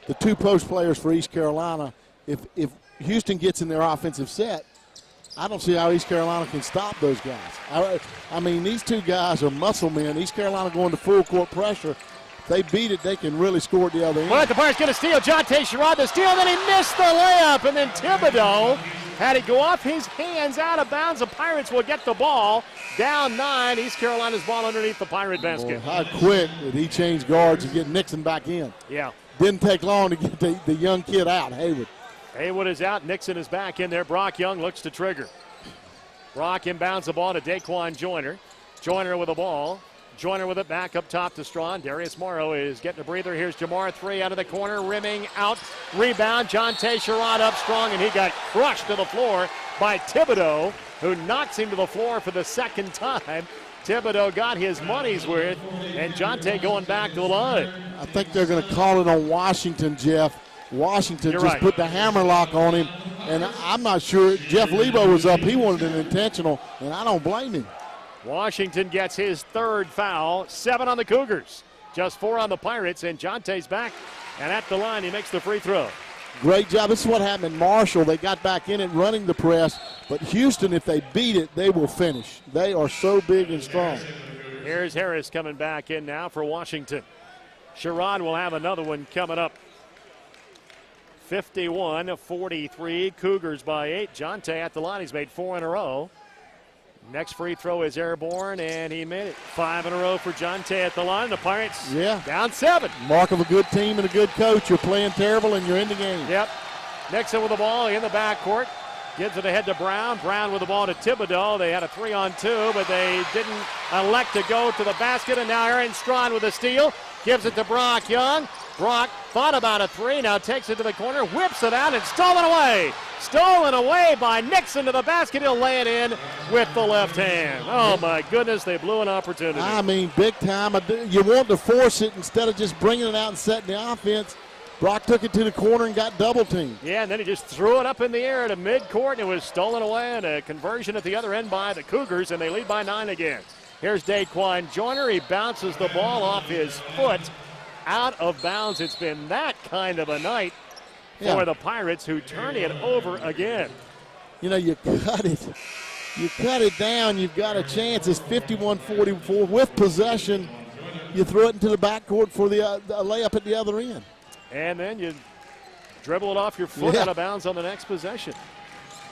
the 2 post players for East Carolina, if Houston gets in their offensive set, I don't see how East Carolina can stop those guys. I mean, these 2 guys are muscle men. East Carolina going to full court pressure. If they beat it, they can really score at the other end. But the Pirates going to steal. Jonte Sherrod the steal, then he missed the layup, and then Thibodeau had it go off his hands out of bounds. The Pirates will get the ball. Down 9. East Carolina's ball underneath the Pirate basket. Boy, how quick did he change guards and get Nixon back in? Yeah. Didn't take long to get the young kid out, Haywood. Haywood is out. Nixon is back in there. Brock Young looks to trigger. Brock inbounds the ball to Daquan Joyner. Joyner with the ball. Joyner with it back up top to Strawn. Darius Morrow is getting a breather. Here's Jamar, 3 out of the corner, rimming out. Rebound. Jonte Sherrod up strong, and he got crushed to the floor by Thibodeau, who knocks him to the floor for the second time. Thibodeau got his money's worth, and Jonte going back to the line. I think they're going to call it on Washington, Jeff. Washington You're just right. put the hammer lock on him, and I'm not sure. Jeff Lebo was up. He wanted an intentional, and I don't blame him. Washington gets his 3rd foul. 7 on the Cougars. Just 4 on the Pirates, and Jonte's back. And at the line, he makes the free throw. Great job. This is what happened in Marshall. They got back in it running the press. But Houston, if they beat it, they will finish. They are so big and strong. Here's Harris coming back in now for Washington. Sherrod will have another one coming up. 51-43. Cougars by 8. Jonte at the line. He's made 4 in a row. Next free throw is airborne, and he made it. 5 in a row for Jonte at the line. The Pirates down 7. Mark of a good team and a good coach. You're playing terrible, and you're in the game. Yep. Nixon with the ball in the backcourt. Gives it ahead to Brown. Brown with the ball to Thibodeau. They had a 3-on-2, but they didn't elect to go to the basket. And now Aaron Strawn with a steal. Gives it to Brock Young. Brock thought about a three. Now takes it to the corner. Whips it out and stolen away. Stolen away by Nixon to the basket. He'll lay it in with the left hand. Oh, my goodness. They blew an opportunity. I mean, big time. You want to force it instead of just bringing it out and setting the offense. Brock took it to the corner and got double teamed. Yeah, and then he just threw it up in the air to midcourt, and it was stolen away, and a conversion at the other end by the Cougars, and they lead by 9 again. Here's Daquan Joyner. He bounces the ball off his foot out of bounds. It's been that kind of a night for the Pirates, who turn it over again. You know, you cut it. You cut it down, you've got a chance. It's 51-44 with possession. You throw it into the backcourt for the layup at the other end. And then you dribble it off your foot out of bounds on the next possession.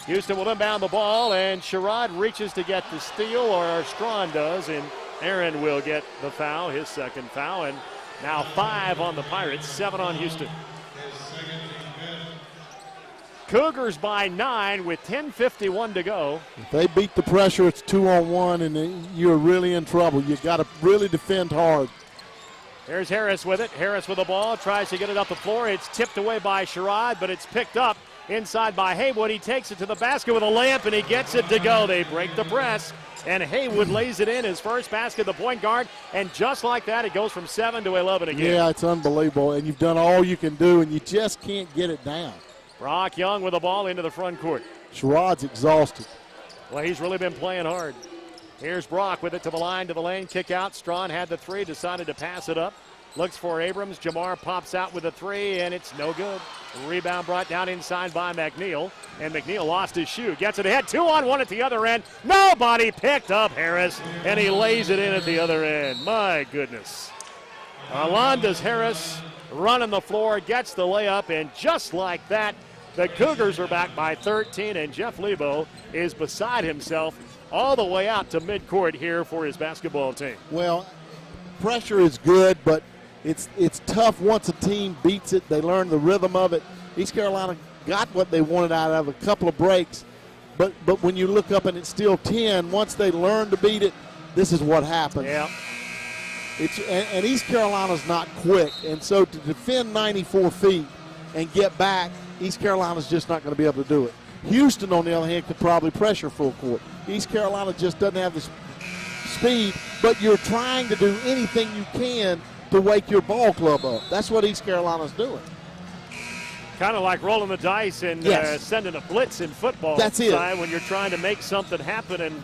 Houston will inbound the ball, and Sherrod reaches to get the steal, or Strawn does, and Aaron will get the foul, his second foul, and now 5 on the Pirates, 7 on Houston. Cougars by 9 with 10:51 to go. If they beat the pressure, it's 2-on-1, and you're really in trouble. You've got to really defend hard. Here's Harris with it. Harris with the ball, tries to get it up the floor. It's tipped away by Sherrod, but it's picked up inside by Haywood. He takes it to the basket with a layup, and he gets it to go. They break the press, and Haywood lays it in, his first basket, the point guard, and just like that, it goes from 7 to 11 again. Yeah, it's unbelievable, and you've done all you can do, and you just can't get it down. Brock Young with the ball into the front court. Sherrod's exhausted. Well, he's really been playing hard. Here's Brock with it to the line, to the lane, kick out. Strawn had the three, decided to pass it up. Looks for Abrams. Jamar pops out with a three, and it's no good. Rebound brought down inside by McNeil, and McNeil lost his shoe. Gets it ahead, 2-on-1 at the other end. Nobody picked up Harris, and he lays it in at the other end. My goodness. Alondas Harris running the floor, gets the layup, and just like that, the Cougars are back by 13, and Jeff Lebo is beside himself all the way out to midcourt here for his basketball team. Well, pressure is good, but it's tough once a team beats it. They learn the rhythm of it. East Carolina got what they wanted out of a couple of breaks, but when you look up and it's still 10, once they learn to beat it, this is what happens. Yeah. And East Carolina's not quick, and so to defend 94 feet and get back, East Carolina's just not going to be able to do it. Houston, on the other hand, could probably pressure full court. East Carolina just doesn't have the speed, but you're trying to do anything you can to wake your ball club up. That's what East Carolina's doing. Kind of like rolling the dice and sending a blitz in football. That's it. When you're trying to make something happen, and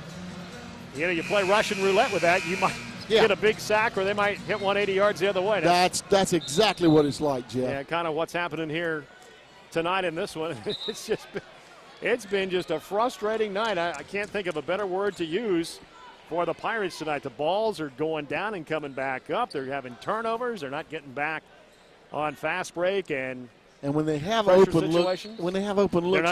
you play Russian roulette with that, you might get a big sack, or they might hit 180 yards the other way. That's exactly what it's like, Jeff. Yeah, kind of what's happening here tonight in this one. It's been just a frustrating night. I can't think of a better word to use for the Pirates tonight. The balls are going down and coming back up. They're having turnovers. They're not getting back on fast break, and when they have open looks,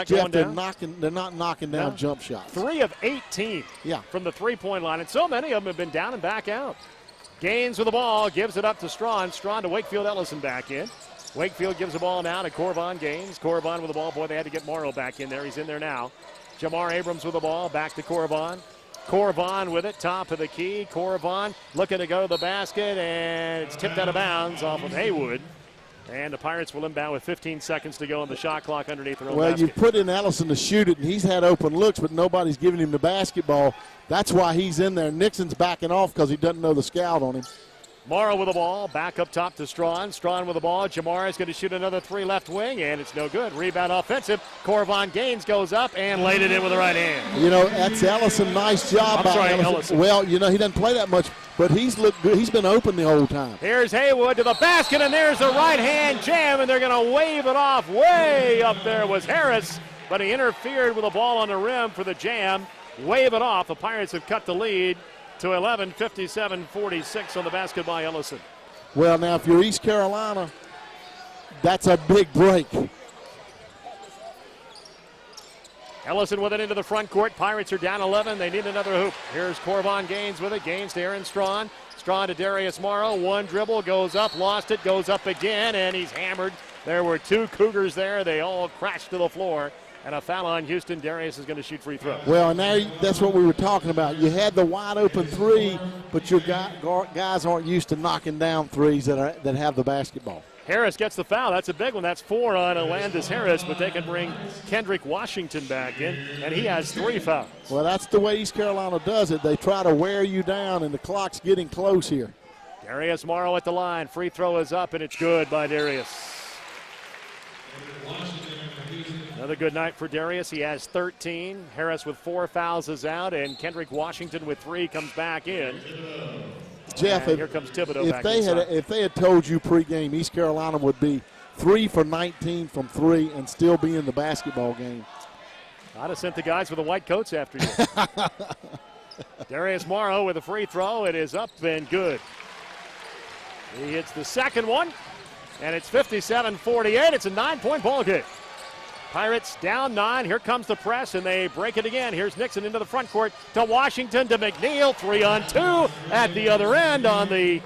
Jeff, they're not knocking down jump shots. 3 of 18 from the three-point line, and so many of them have been down and back out. Gaines with the ball, gives it up to Strawn. Strawn to Wakefield Ellison back in. Wakefield gives the ball now to Corvon Gaines. Corvon with the ball. Boy, they had to get Morrow back in there. He's in there now. Jamar Abrams with the ball. Back to Corvon. Corvon with it. Top of the key. Corvon looking to go to the basket, and it's tipped out of bounds off of Haywood. And the Pirates will inbound with 15 seconds to go on the shot clock underneath their own basket. You put in Ellison to shoot it, and he's had open looks, but nobody's giving him the basketball. That's why he's in there. Nixon's backing off because he doesn't know the scout on him. Morrow with the ball, back up top to Strawn. Strawn with the ball. Jamar is going to shoot another three left wing, and it's no good. Rebound offensive. Corvon Gaines goes up and laid it in with the right hand. That's Ellison. Nice job by Ellison. Well, he doesn't play that much, but he's looked good. He's been open the whole time. Here's Haywood to the basket, and there's the right hand jam, and they're going to wave it off. Way up there was Harris, but he interfered with the ball on the rim for the jam. Wave it off. The Pirates have cut the lead to 11, 57-46 on the basket by Ellison. Well, now, if you're East Carolina, that's a big break. Ellison with it into the front court. Pirates are down 11. They need another hoop. Here's Corvon Gaines with it. Gaines to Aaron Strawn. Strawn to Darius Morrow. One dribble, goes up, lost it, goes up again, and he's hammered. There were 2 Cougars there. They all crashed to the floor And a foul on Houston. Darius is going to shoot free throw. Well, and now that's what we were talking about. You had the wide open three, but your guys aren't used to knocking down threes that have the basketball. Harris gets the foul. That's a big one. That's 4 on Alandis Harris, but they can bring Kendrick Washington back in, and he has 3 fouls. Well, that's the way East Carolina does it. They try to wear you down, and the clock's getting close here. Darius Morrow at the line. Free throw is up, and it's good by Darius. Another good night for Darius. He has 13. Harris with 4 fouls is out, and Kendrick Washington with 3 comes back in. Jeff, here comes Thibodeau back inside. If they had told you pregame East Carolina would be 3 for 19 from 3 and still be in the basketball game, I'd have sent the guys with the white coats after you. Darius Morrow with a free throw. It is up and good. He hits the second one, and it's 57-48. It's a 9-point ball game. Pirates down 9. Here comes the press, and they break it again. Here's Nixon into the front court to Washington to McNeil. 3-on-2 at the other end on the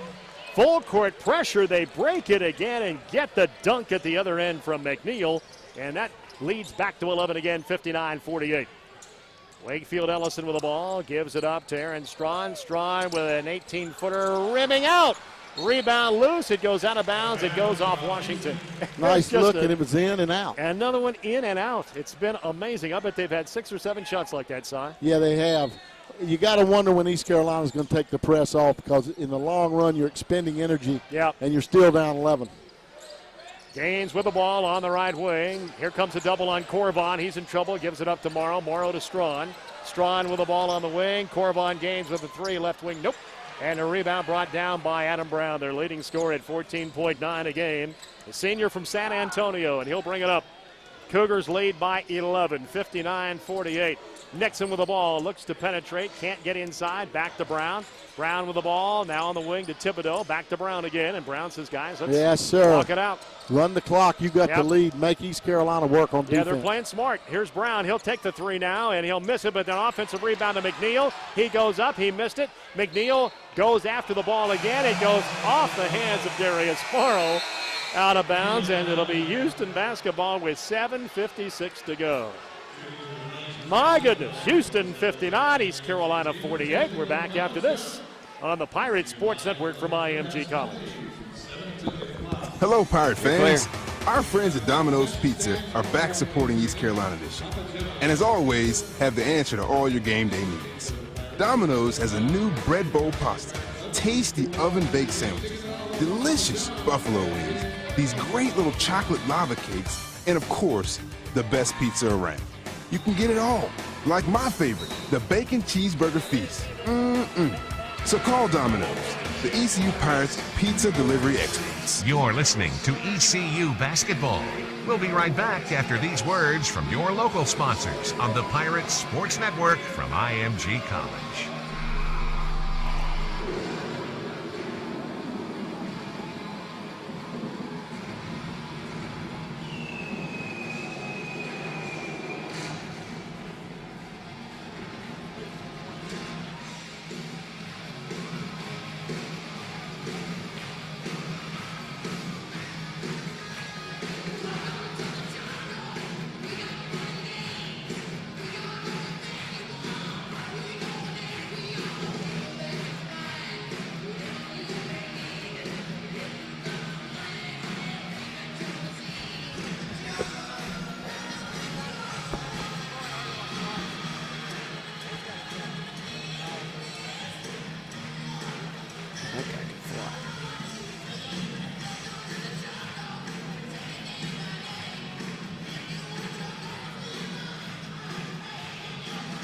full court pressure. They break it again and get the dunk at the other end from McNeil, and that leads back to 11 again, 59-48. Wakefield Ellison with the ball, gives it up to Aaron Strawn. Strawn with an 18-footer rimming out. Rebound loose. It goes out of bounds. It goes off Washington. Nice look, and it was in and out. Another one in and out. It's been amazing. I bet they've had 6 or 7 shots like that, Si. Yeah, they have. You got to wonder when East Carolina is going to take the press off, because in the long run you're expending energy, and you're still down 11. Gaines with the ball on the right wing. Here comes a double on Corvon. He's in trouble. Gives it up to Morrow. Morrow to Strawn. Strawn with the ball on the wing. Corvon Gaines with the 3. Left wing. Nope. And a rebound brought down by Adam Brown, their leading scorer at 14.9 a game. The senior from San Antonio, and he'll bring it up. Cougars lead by 11, 59-48. Nixon with the ball, looks to penetrate, can't get inside, back to Brown. Brown with the ball, now on the wing to Thibodeau, back to Brown again, and Brown says, guys, let's walk it out. Run the clock, you got the lead, make East Carolina work on defense. Yeah, they're playing smart. Here's Brown, he'll take the 3 now, and he'll miss it, but then offensive rebound to McNeil. He goes up, he missed it. McNeil goes after the ball again. It goes off the hands of Darius Morrow, out of bounds, and it'll be Houston basketball with 7:56 to go. My goodness, Houston 59, East Carolina 48. We're back after this on the Pirate Sports Network from IMG College. Hello, Pirate fans. Our friends at Domino's Pizza are back supporting East Carolina this year. And as always, have the answer to all your game day needs. Domino's has a new bread bowl pasta, tasty oven-baked sandwiches, delicious buffalo wings, these great little chocolate lava cakes, and of course, the best pizza around. You can get it all, like my favorite, the Bacon Cheeseburger Feast. So call Domino's, the ECU Pirates pizza delivery experts. You're listening to ECU Basketball. We'll be right back after these words from your local sponsors on the Pirates Sports Network from IMG College.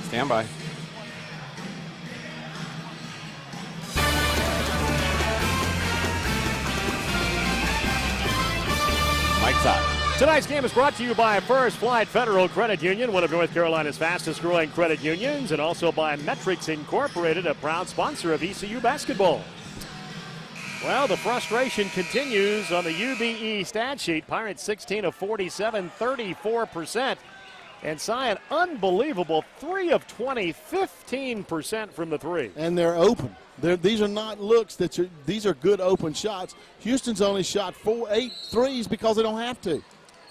Stand by. Mike's up. Tonight's game is brought to you by First Flight Federal Credit Union, one of North Carolina's fastest growing credit unions, and also by Metrics Incorporated, a proud sponsor of ECU basketball. Well, the frustration continues on the UBE stat sheet. Pirates 16 of 47, 34%. And an unbelievable 3 of 20, 15% from the 3. And they're open. These are not looks. These are good open shots. Houston's only shot 8 threes because they don't have to.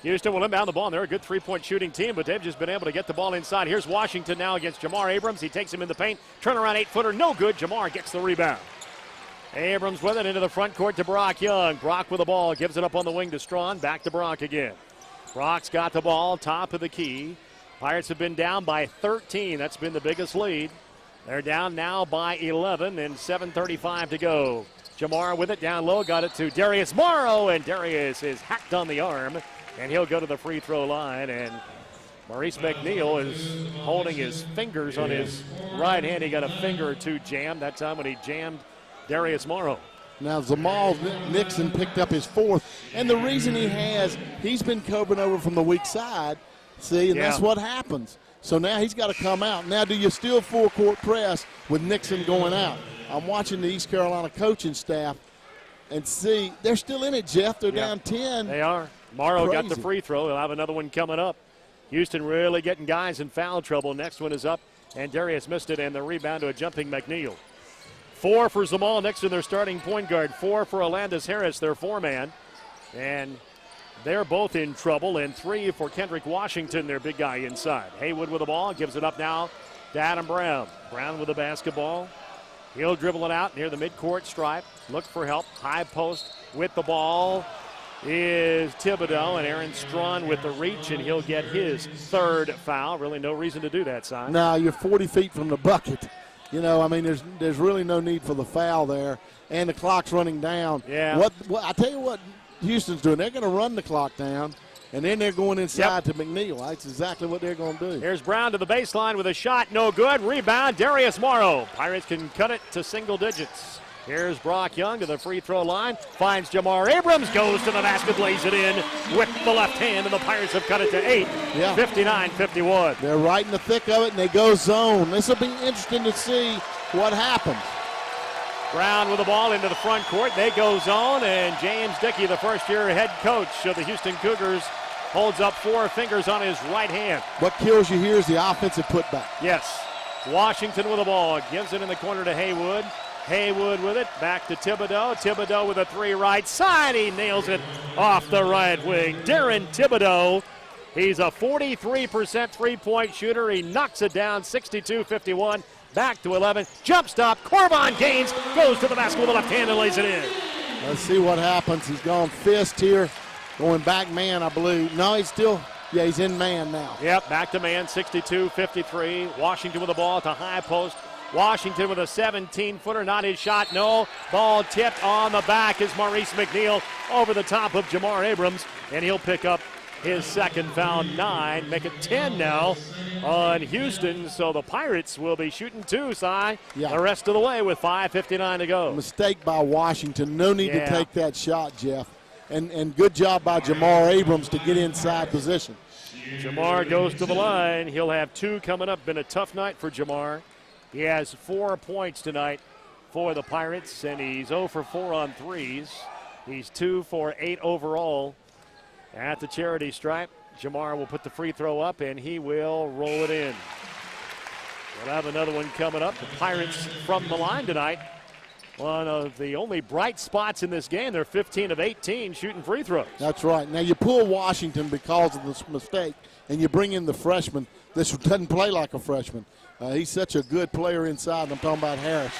Houston will inbound the ball, and they're a good three-point shooting team, but they've just been able to get the ball inside. Here's Washington now against Jamar Abrams. He takes him in the paint. Turnaround 8-footer, no good. Jamar gets the rebound. Abrams with it into the front court to Brock Young. Brock with the ball, gives it up on the wing to Strawn. Back to Brock again. Brock's got the ball, top of the key. Pirates have been down by 13. That's been the biggest lead. They're down now by 11 and 7:35 to go. Jamar with it down low, got it to Darius Morrow, and Darius is hacked on the arm, and he'll go to the free throw line. And Maurice McNeil is holding his fingers on his right hand. He got a finger or two jammed that time when he jammed Darius Morrow. Now Zamal Nixon picked up his fourth, and the reason he's been covering over from the weak side, see, and that's what happens. So now he's got to come out. Now do you still full court press with Nixon going out? I'm watching the East Carolina coaching staff and see, they're still in it, Jeff. They're down 10. They are. Morrow got the free throw. He'll have another one coming up. Houston really getting guys in foul trouble. Next one is up, and Darius missed it, and the rebound to a jumping McNeil. 4 for Zamal Nixon, their starting point guard. 4 for Alandis Harris, their four-man. And they're both in trouble. And 3 for Kendrick Washington, their big guy inside. Haywood with the ball, gives it up now to Adam Brown. Brown with the basketball. He'll dribble it out near the midcourt stripe. Look for help. High post with the ball is Thibodeau, and Aaron Strawn with the reach, and he'll get his third foul. Really no reason to do that, Si. No, you're 40 feet from the bucket. You know, I mean, there's really no need for the foul there, and the clock's running down. Yeah. What I tell you what Houston's doing, they're going to run the clock down, and then they're going inside to McNeil. That's exactly what they're going to do. Here's Brown to the baseline with a shot, no good. Rebound, Darius Morrow. Pirates can cut it to single digits. Here's Brock Young to the free throw line, finds Jamar Abrams, goes to the basket, lays it in with the left hand, and the Pirates have cut it to 8, 59-51. They're right in the thick of it, and they go zone. This will be interesting to see what happens. Brown with the ball into the front court. They go zone, and James Dickey, the first-year head coach of the Houston Cougars, holds up 4 fingers on his right hand. What kills you here is the offensive putback. Yes. Washington with the ball, gives it in the corner to Haywood. Haywood with it, back to Thibodeau. Thibodeau with a 3 right side. He nails it off the right wing. Darren Thibodeau, he's a 43% three-point shooter. He knocks it down, 62-51. Back to 11. Jump stop. Corvon Gaines goes to the basket with the left hand and lays it in. Let's see what happens. He's gone fist here. Going back man, I believe. No, he's still, he's in man now. Yep, back to man, 62-53. Washington with the ball at the high post. Washington with a 17-footer, not his shot, no. Ball tipped on the back is Maurice McNeil over the top of Jamar Abrams, and he'll pick up his second foul, 9, make it 10 now on Houston. So the Pirates will be shooting 2, Si, the rest of the way with 5:59 to go. Mistake by Washington. No need to take that shot, Jeff. And good job by Jamar Abrams to get inside position. Jamar goes to the line. He'll have 2 coming up. Been a tough night for Jamar. He has 4 points tonight for the Pirates, and he's 0 for 4 on threes. He's 2 for 8 overall at the charity stripe. Jamar will put the free throw up, and he will roll it in. We'll have another one coming up. The Pirates from the line tonight. One of the only bright spots in this game. They're 15 of 18 shooting free throws. That's right. Now you pull Washington because of this mistake, and you bring in the freshman. This doesn't play like a freshman. He's such a good player inside. I'm talking about Harris.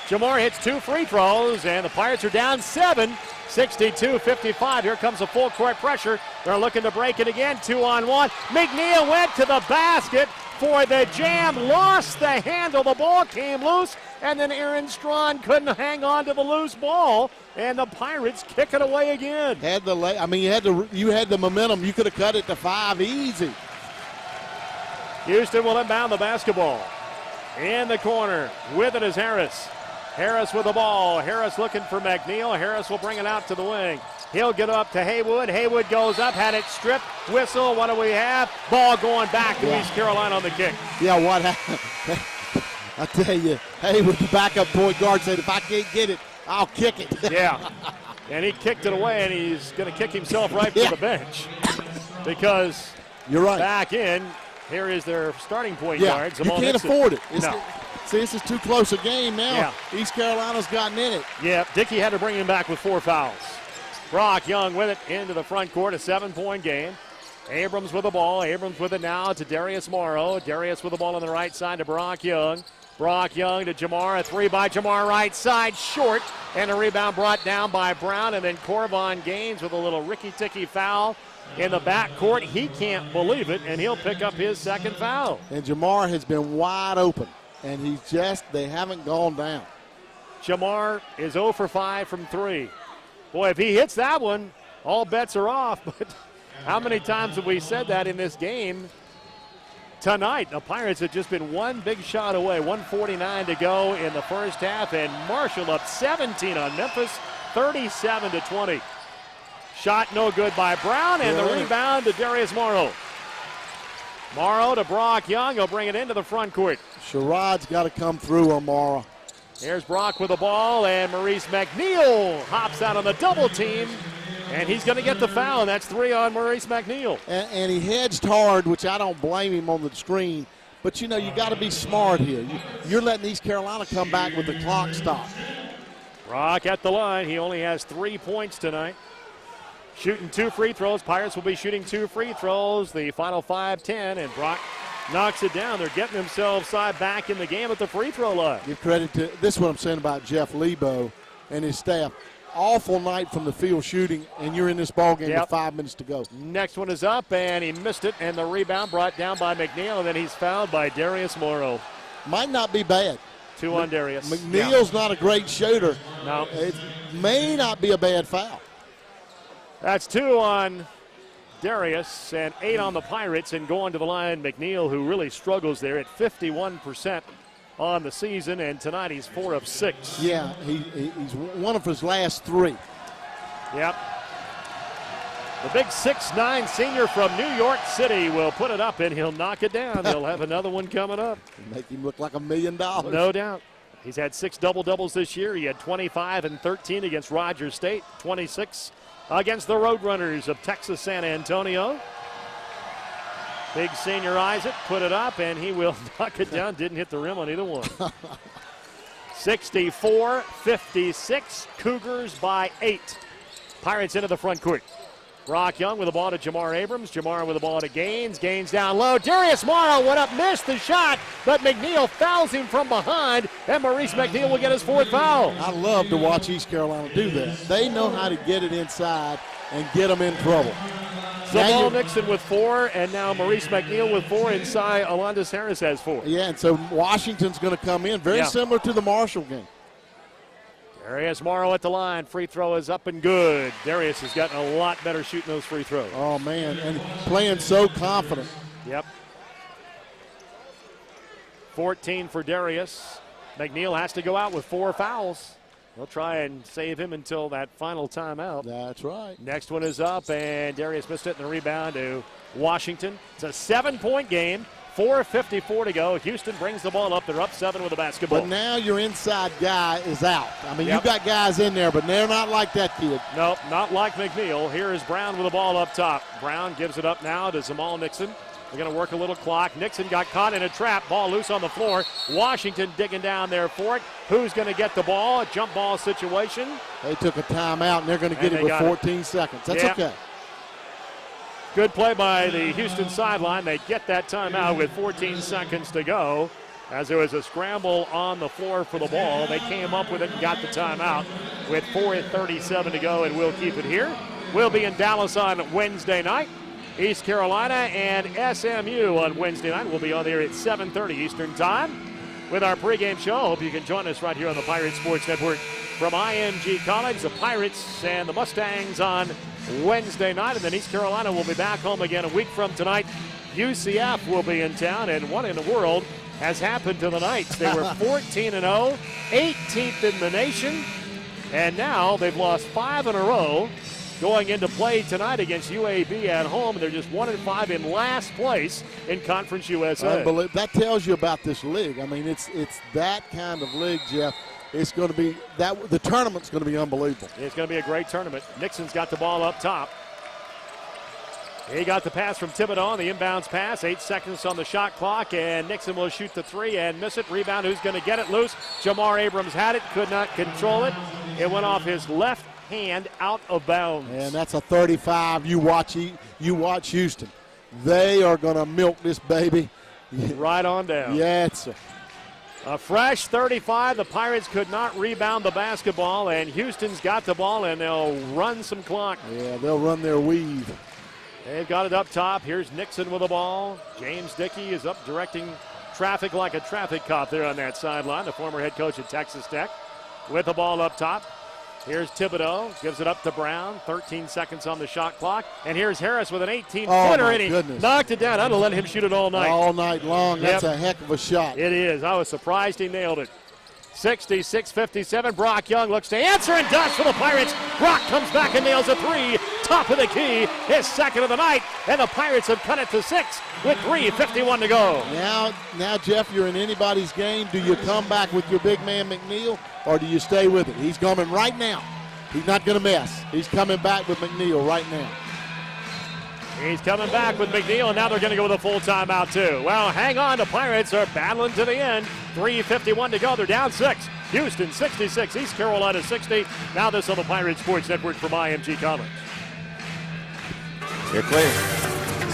Jamar hits 2 free throws, and the Pirates are down 7, 62-55. Here comes a full court pressure. They're looking to break it again, 2-on-1. McNeil went to the basket for the jam, lost the handle. The ball came loose, and then Aaron Strawn couldn't hang on to the loose ball, and the Pirates kick it away again. You had the momentum. You could have cut it to 5 easy. Houston will inbound the basketball. In the corner, with it is Harris. Harris with the ball. Harris looking for McNeil. Harris will bring it out to the wing. He'll get up to Haywood. Haywood goes up, had it stripped. Whistle, what do we have? Ball going back to East Carolina on the kick. Yeah, what happened? I tell you, Haywood, the backup point guard, said, if I can't get it, I'll kick it. Yeah, and he kicked it away, and he's going to kick himself right to the bench. Because you're right. Back in, here is their starting point guard. You can't afford it. No. See, this is too close a game now. East Carolina's gotten in it. Yeah, Dickey had to bring him back with 4 fouls. Brock Young with it into the front court, a 7-point game. Abrams with the ball. Abrams with it now to Darius Morrow. Darius with the ball on the right side to Brock Young. Brock Young to Jamar. A three by Jamar right side, short. And a rebound brought down by Brown. And then Corvon Gaines with a little ricky-ticky foul in the backcourt. He can't believe it, and he'll pick up his second foul. And Jamar has been wide open, and they haven't gone down. Jamar is 0 for 5 from 3. Boy, if he hits that one, all bets are off. But how many times have we said that in this game? Tonight, the Pirates have just been one big shot away. 1:49 to go in the first half, and Marshall up 17 on Memphis, 37-20. Shot no good by Brown, and the rebound to Darius Morrow. Morrow to Brock Young. He'll bring it into the front court. Sherrod's got to come through on Morrow. Here's Brock with the ball, and Maurice McNeil hops out on the double team, and he's going to get the foul, and that's 3 on Maurice McNeil. And he hedged hard, which I don't blame him on the screen, but you got to be smart here. You're letting East Carolina come back with the clock stop. Brock at the line. He only has 3 points tonight. Shooting 2 free throws. Pirates will be shooting 2 free throws. The final 5-10, and Brock knocks it down. They're getting themselves back in the game at the free throw line. Give credit to this is what I'm saying about Jeff Lebo and his staff. Awful night from the field shooting, and you're in this ball game with 5 minutes to go. Next one is up, and he missed it, and the rebound brought down by McNeil, and then he's fouled by Darius Morrow. Might not be bad. 2 on Darius. McNeil's not a great shooter. No. It may not be a bad foul. That's 2 on Darius and 8 on the Pirates, and going to the line, McNeil, who really struggles there at 51% on the season, and tonight he's 4 of 6. Yeah, he's one of his last 3. Yep. The big 6'9" senior from New York City will put it up, and he'll knock it down. He'll have another one coming up. Make him look like $1 million. No doubt. He's had 6 double-doubles this year. He had 25 and 13 against Rogers State, 26 against the Roadrunners of Texas San Antonio. Big senior Isaac put it up, and he will knock it down. Didn't hit the rim on either one. 64-56, Cougars by 8. Pirates into the front court. Brock Young with the ball to Jamar Abrams. Jamar with the ball to Gaines. Gaines down low. Darius Morrow went up, missed the shot, but McNeil fouls him from behind, and Maurice McNeil will get his 4th foul. I love to watch East Carolina do that. They know how to get it inside and get them in trouble. Jamal Nixon with 4, and now Maurice McNeil with 4, and Cy Alondas Harris has 4. Yeah, and so Washington's going to come in very similar to the Marshall game. Darius Morrow at the line. Free throw is up and good. Darius has gotten a lot better shooting those free throws. Oh, man, and playing so confident. Yep. 14 for Darius. McNeil has to go out with 4 fouls. They'll try and save him until that final timeout. That's right. Next one is up, and Darius missed it in the rebound to Washington. It's a 7-point game. 4:54 to go. Houston brings the ball up. They're up 7 with the basketball. But now your inside guy is out. I mean, you've got guys in there, but they're not like that kid. Nope, not like McNeil. Here is Brown with the ball up top. Brown gives it up now to Jamal Nixon. We're going to work a little clock. Nixon got caught in a trap. Ball loose on the floor. Washington digging down there for it. Who's going to get the ball? A jump ball situation. They took a timeout, and they're going to get it with 14 seconds. That's okay. Good play by the Houston sideline. They get that timeout with 14 seconds to go. As there was a scramble on the floor for the ball, they came up with it and got the timeout with 4:37 to go, and we'll keep it here. We'll be in Dallas on Wednesday night. East Carolina and SMU on Wednesday night. We'll be on there at 7:30 Eastern Time with our pregame show. Hope you can join us right here on the Pirate Sports Network from IMG College. The Pirates and the Mustangs on Wednesday night, and then East Carolina will be back home again a week from tonight. UCF will be in town, and what in the world has happened to the Knights? They were 14-0, 18th in the nation, and now they've lost 5 in a row going into play tonight against UAB at home. They're just 1-5 in last place in Conference USA. Unbelievable. That tells you about this league. I mean, it's that kind of league, Jeff. It's going to be the tournament's going to be unbelievable. It's going to be a great tournament. Nixon's got the ball up top. He got the pass from Thibodeau on the inbounds pass. 8 seconds on the shot clock, and Nixon will shoot the 3 and miss it. Rebound, who's going to get it loose? Jamar Abrams had it, could not control it. It went off his left hand out of bounds. And that's a 35. You watch Houston. They are going to milk this baby. Right on down. Yes, sir. A fresh 35. The Pirates could not rebound the basketball, and Houston's got the ball, and they'll run some clock. Yeah, they'll run their weave. They've got it up top. Here's Nixon with the ball. James Dickey is up directing traffic like a traffic cop there on that sideline, the former head coach at Texas Tech. With the ball up top. Here's Thibodeau, gives it up to Brown. 13 seconds on the shot clock. And here's Harris with an 18-footer, and he knocked it down. I'd have let him shoot it all night. All night long. That's a heck of a shot. It is. I was surprised he nailed it. 66-57. Brock Young looks to answer and does for the Pirates. Brock comes back and nails a three. Top of the key. His second of the night. And the Pirates have cut it to 6 with 3:51 to go. Now, Jeff, you're in anybody's game. Do you come back with your big man McNeil, or do you stay with it? He's coming right now. He's not going to mess. He's coming back with McNeil right now. He's coming back with McNeil, and now they're going to go with a full timeout, too. Well, hang on. The Pirates are battling to the end. 3:51 to go. They're down 6. Houston 66, East Carolina 60. Now this on the Pirate Sports Network from IMG College. You're clear.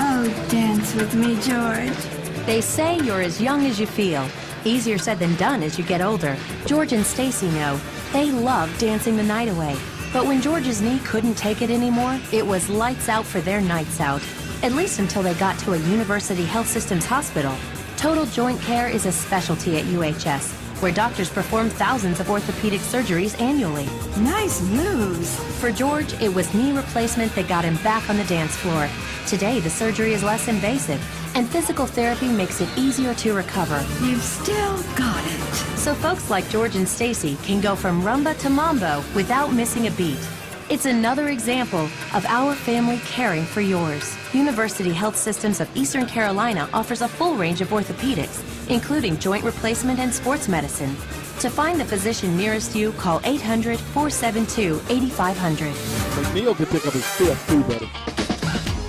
Oh, dance with me, George. They say you're as young as you feel. Easier said than done as you get older. George and Stacy know. They love dancing the night away. But when George's knee couldn't take it anymore, it was lights out for their nights out. At least until they got to a University Health Systems hospital. Total joint care is a specialty at UHS, where doctors perform thousands of orthopedic surgeries annually. Nice moves. For George, it was knee replacement that got him back on the dance floor. Today, the surgery is less invasive, and physical therapy makes it easier to recover. You've still got it. So folks like George and Stacy can go from rumba to mambo without missing a beat. It's another example of our family caring for yours. University Health Systems of Eastern Carolina offers a full range of orthopedics, including joint replacement and sports medicine. To find the physician nearest you, call 800-472-8500. McNeil could pick up his 5th too, buddy.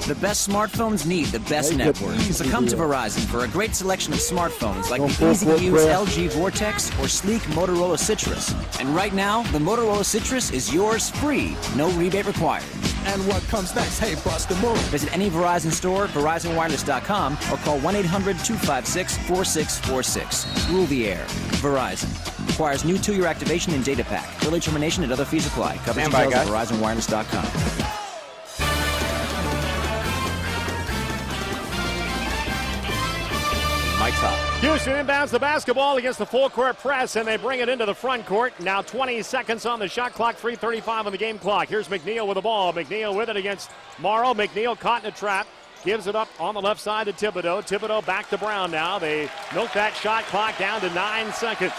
The best smartphones need the best network. So come to Verizon for a great selection of smartphones like the easy-to-use LG Vortex or sleek Motorola Citrus. And right now, the Motorola Citrus is yours free, no rebate required. And what comes next? Hey, bust the move. Visit any Verizon store, VerizonWireless.com, or call 1-800-256-4646. Rule the air. Verizon. Requires new 2-year activation and data pack. Early termination and other fees apply. Cover details at VerizonWireless.com. Mike's up. Houston inbounds the basketball against the full court press, and they bring it into the front court. Now 20 seconds on the shot clock, 3:35 on the game clock. Here's McNeil with the ball. McNeil with it against Morrow. McNeil caught in a trap. Gives it up on the left side to Thibodeau. Thibodeau back to Brown now. They milk that shot clock down to 9 seconds.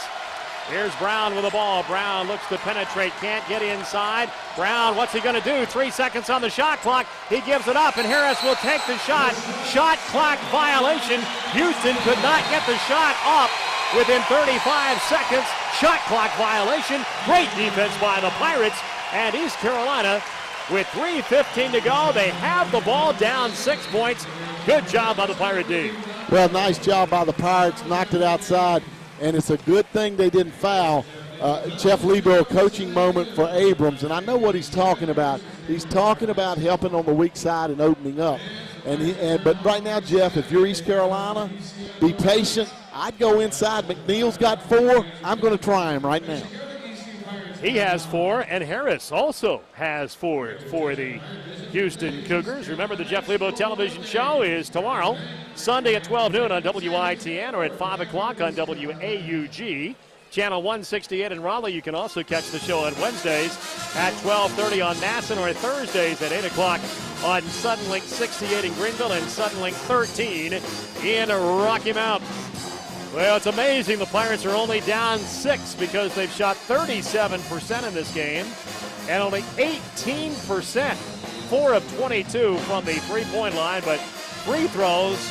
Here's Brown with the ball. Brown looks to penetrate, can't get inside. Brown, what's he going to do? 3 seconds on the shot clock. He gives it up, and Harris will take the shot. Shot clock violation. Houston could not get the shot up within 35 seconds. Shot clock violation. Great defense by the Pirates. And East Carolina, with 3:15 to go, they have the ball down 6 points. Good job by the Pirate D. Well, nice job by the Pirates. Knocked it outside. And it's a good thing they didn't foul. Jeff Lebo, coaching moment for Abrams, and I know what he's talking about. He's talking about helping on the weak side and opening up. But right now, Jeff, if you're East Carolina, be patient. I'd go inside. McNeil's got 4. I'm going to try him right now. He has 4, and Harris also has 4 for the Houston Cougars. Remember, the Jeff Lebo television show is tomorrow, Sunday at 12 noon on WITN, or at 5 o'clock on WAUG. Channel 168 in Raleigh. You can also catch the show on Wednesdays at 12:30 on Nasson, or Thursdays at 8 o'clock on Suddenlink 68 in Greenville and Suddenlink 13 in Rocky Mount. Well, it's amazing the Pirates are only down 6 because they've shot 37% in this game and only 18%, 4 of 22 from the three-point line, but free throws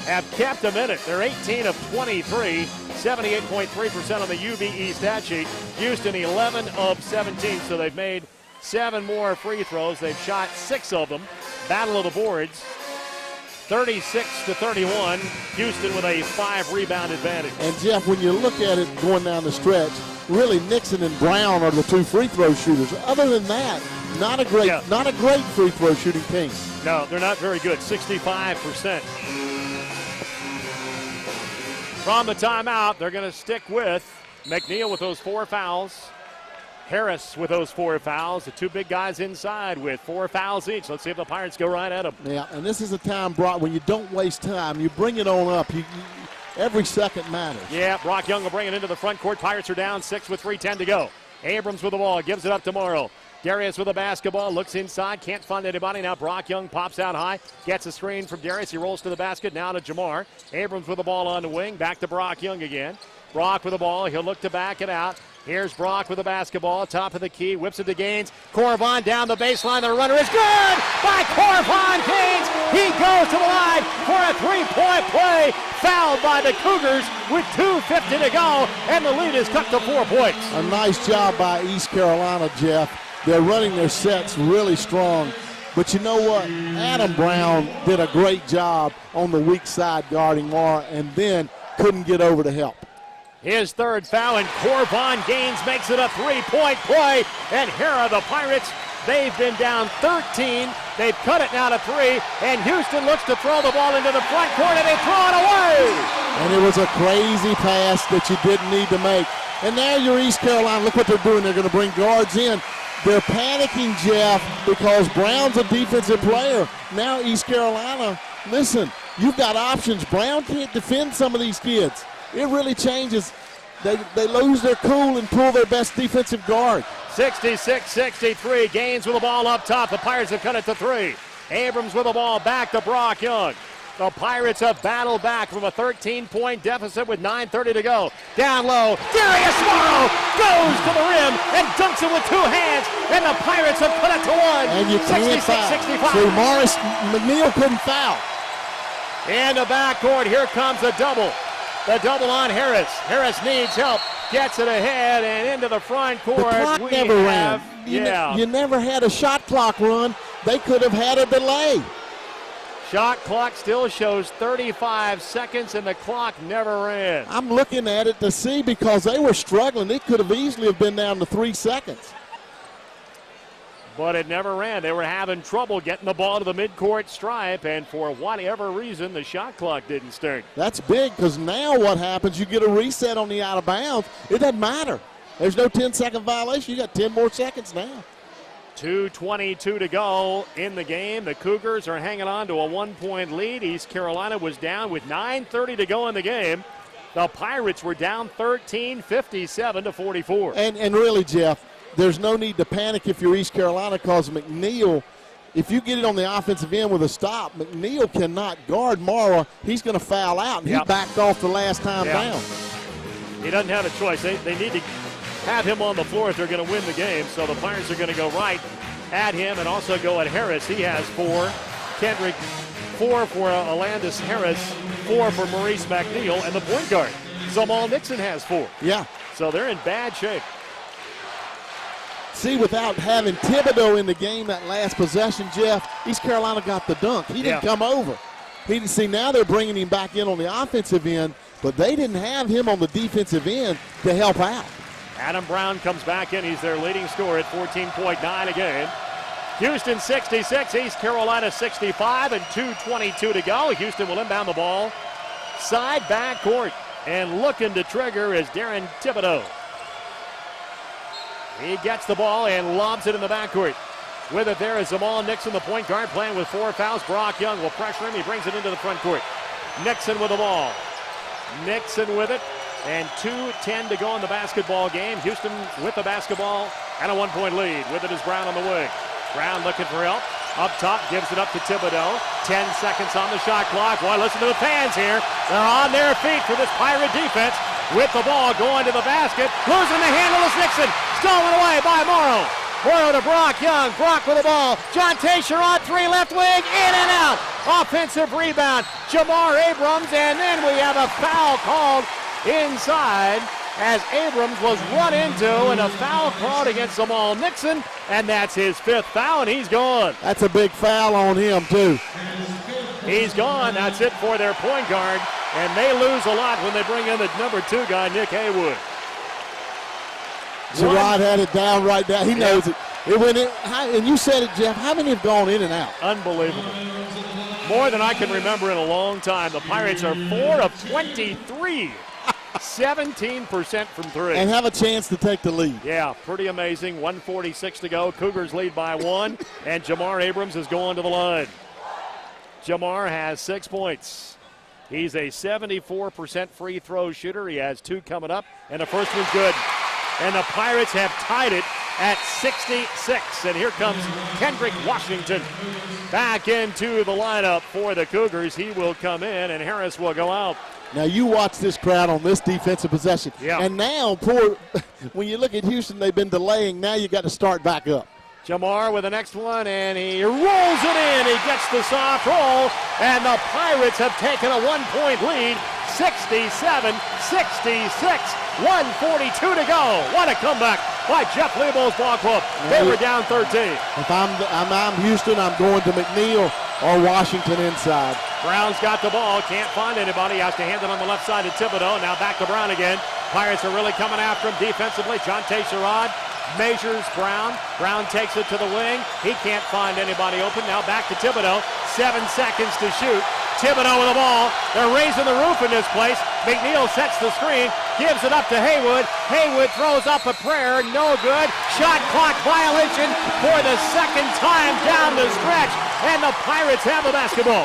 have kept them in it. They're 18 of 23, 78.3% on the UBE stat sheet. Houston 11 of 17, so they've made 7 more free throws. They've shot 6 of them. Battle of the boards. 36-31. Houston with a 5-rebound advantage. And Jeff, when you look at it going down the stretch, really Nixon and Brown are the 2 free throw shooters. Other than that, not a great free throw shooting team. No, they're not very good. 65%. From the timeout, they're going to stick with McNeil with those 4 fouls. Harris with those 4 fouls. The 2 big guys inside with 4 fouls each. Let's see if the Pirates go right at them. Yeah, and this is a time, Brock, when you don't waste time. You bring it on up. Every second matters. Yeah, Brock Young will bring it into the front court. Pirates are down 6 with 3:10 to go. Abrams with the ball, gives it up to Morrow. Darius with the basketball, looks inside, can't find anybody. Now Brock Young pops out high, gets a screen from Darius. He rolls to the basket, now to Jamar. Abrams with the ball on the wing, back to Brock Young again. Brock with the ball, he'll look to back it out. Here's Brock with the basketball, top of the key, whips it to Gaines. Corvon down the baseline, the runner is good by Corvon Gaines. He goes to the line for a 3-point play, fouled by the Cougars with 2:50 to go, and the lead is cut to 4 points. A nice job by East Carolina, Jeff. They're running their sets really strong. But you know what? Adam Brown did a great job on the weak side guarding Mara and then couldn't get over to help. His 3rd foul, and Corvon Gaines makes it a 3-point play. And here are the Pirates. They've been down 13. They've cut it now to 3. And Houston looks to throw the ball into the front court, and they throw it away. And it was a crazy pass that you didn't need to make. And now you're East Carolina. Look what they're doing. They're going to bring guards in. They're panicking, Jeff, because Brown's a defensive player. Now East Carolina, listen, you've got options. Brown can't defend some of these kids. It really changes. They lose their cool and pull their best defensive guard. 66-63. Gaines with the ball up top. The Pirates have cut it to 3. Abrams with the ball back to Brock Young. The Pirates have battled back from a 13-point deficit with 9:30 to go. Down low, Darius Morrow goes to the rim and dunks it with 2 hands, and the Pirates have cut it to 1. And you can't foul. So Morris McNeil couldn't foul. In the backcourt, here comes a double. The double on Harris. Harris needs help. Gets it ahead and into the front court. The clock never ran. You never had a shot clock run. They could have had a delay. Shot clock still shows 35 seconds, and the clock never ran. I'm looking at it to see because they were struggling. It could have easily have been down to 3 seconds. But it never ran. They were having trouble getting the ball to the midcourt stripe, and for whatever reason, the shot clock didn't start. That's big because now what happens, you get a reset on the out of bounds. It doesn't matter. There's no 10-second violation. You got 10 more seconds now. 2:22 to go in the game. The Cougars are hanging on to a 1-point lead. East Carolina was down with 9:30 to go in the game. The Pirates were down 13, 57-44. And really, Jeff, there's no need to panic if you're East Carolina because McNeil, if you get it on the offensive end with a stop, McNeil cannot guard Mara. He's going to foul out, and he backed off the last time down. He doesn't have a choice. They need to have him on the floor if they're going to win the game. So the Pirates are going to go right at him and also go at Harris. He has 4. Kendrick, 4 for Alandis Harris, 4 for Maurice McNeil, and the point guard, Zamal Nixon, has 4. Yeah. So they're in bad shape. See, without having Thibodeau in the game that last possession, Jeff, East Carolina got the dunk. He didn't come over. He didn't see. Now they're bringing him back in on the offensive end, but they didn't have him on the defensive end to help out. Adam Brown comes back in. He's their leading scorer at 14.9 a game. Houston 66, East Carolina 65, and 2:22 to go. Houston will inbound the ball. Side back court, and looking to trigger is Darren Thibodeau. He gets the ball and lobs it in the backcourt. With it there is Zamal Nixon, the point guard, playing with 4 fouls. Brock Young will pressure him. He brings it into the front court. Nixon with the ball. Nixon with it. And 2:10 to go in the basketball game. Houston with the basketball and a 1-point lead. With it is Brown on the wing. Brown looking for help. Up top, gives it up to Thibodeau. 10 seconds on the shot clock. Boy, listen to the fans here. They're on their feet for this Pirate defense. With the ball going to the basket. Losing the handle is Nixon. Stolen away by Morrow. Morrow to Brock Young. Brock with the ball. John Tasher on 3, left wing. In and out. Offensive rebound. Jamar Abrams. And then we have a foul called inside as Abrams was run into, and a foul called against Zamal Nixon, and that's his 5th foul, and he's gone. That's a big foul on him, too. He's gone. That's it for their point guard. And they lose a lot when they bring in the number 2 guy, Nick Haywood. Sherrod had it down right now. He knows it. It went in. And you said it, Jeff. How many have gone in and out? Unbelievable. More than I can remember in a long time. The Pirates are 4 of 23. 17% from 3. And have a chance to take the lead. Yeah, pretty amazing. 1:46 to go. Cougars lead by 1. And Jamar Abrams is going to the line. Jamar has 6 points. He's a 74% free throw shooter. He has 2 coming up. And the first one's good. And the Pirates have tied it at 66. And here comes Kendrick Washington back into the lineup for the Cougars. He will come in, and Harris will go out. Now you watch this crowd on this defensive possession. Yeah. And now, when you look at Houston, they've been delaying. Now you got to start back up. Jamar with the next one, and he rolls it in. He gets the soft roll, and the Pirates have taken a 1-point lead, 67-66. 1:42 to go. What a comeback by Jeff Lebo's ball club. They were down 13. If I'm Houston, I'm going to McNeil or Washington inside. Brown's got the ball, can't find anybody, has to hand it on the left side to Thibodeau. Now back to Brown again. Pirates are really coming after him defensively. Jonte Sherrod measures Brown. Brown takes it to the wing. He can't find anybody open. Now back to Thibodeau. 7 seconds to shoot. Thibodeau with the ball. They're raising the roof in this place. McNeil sets the screen, gives it up to Haywood. Haywood throws up a prayer, no good. Shot clock violation for the second time down the stretch, and the Pirates have the basketball.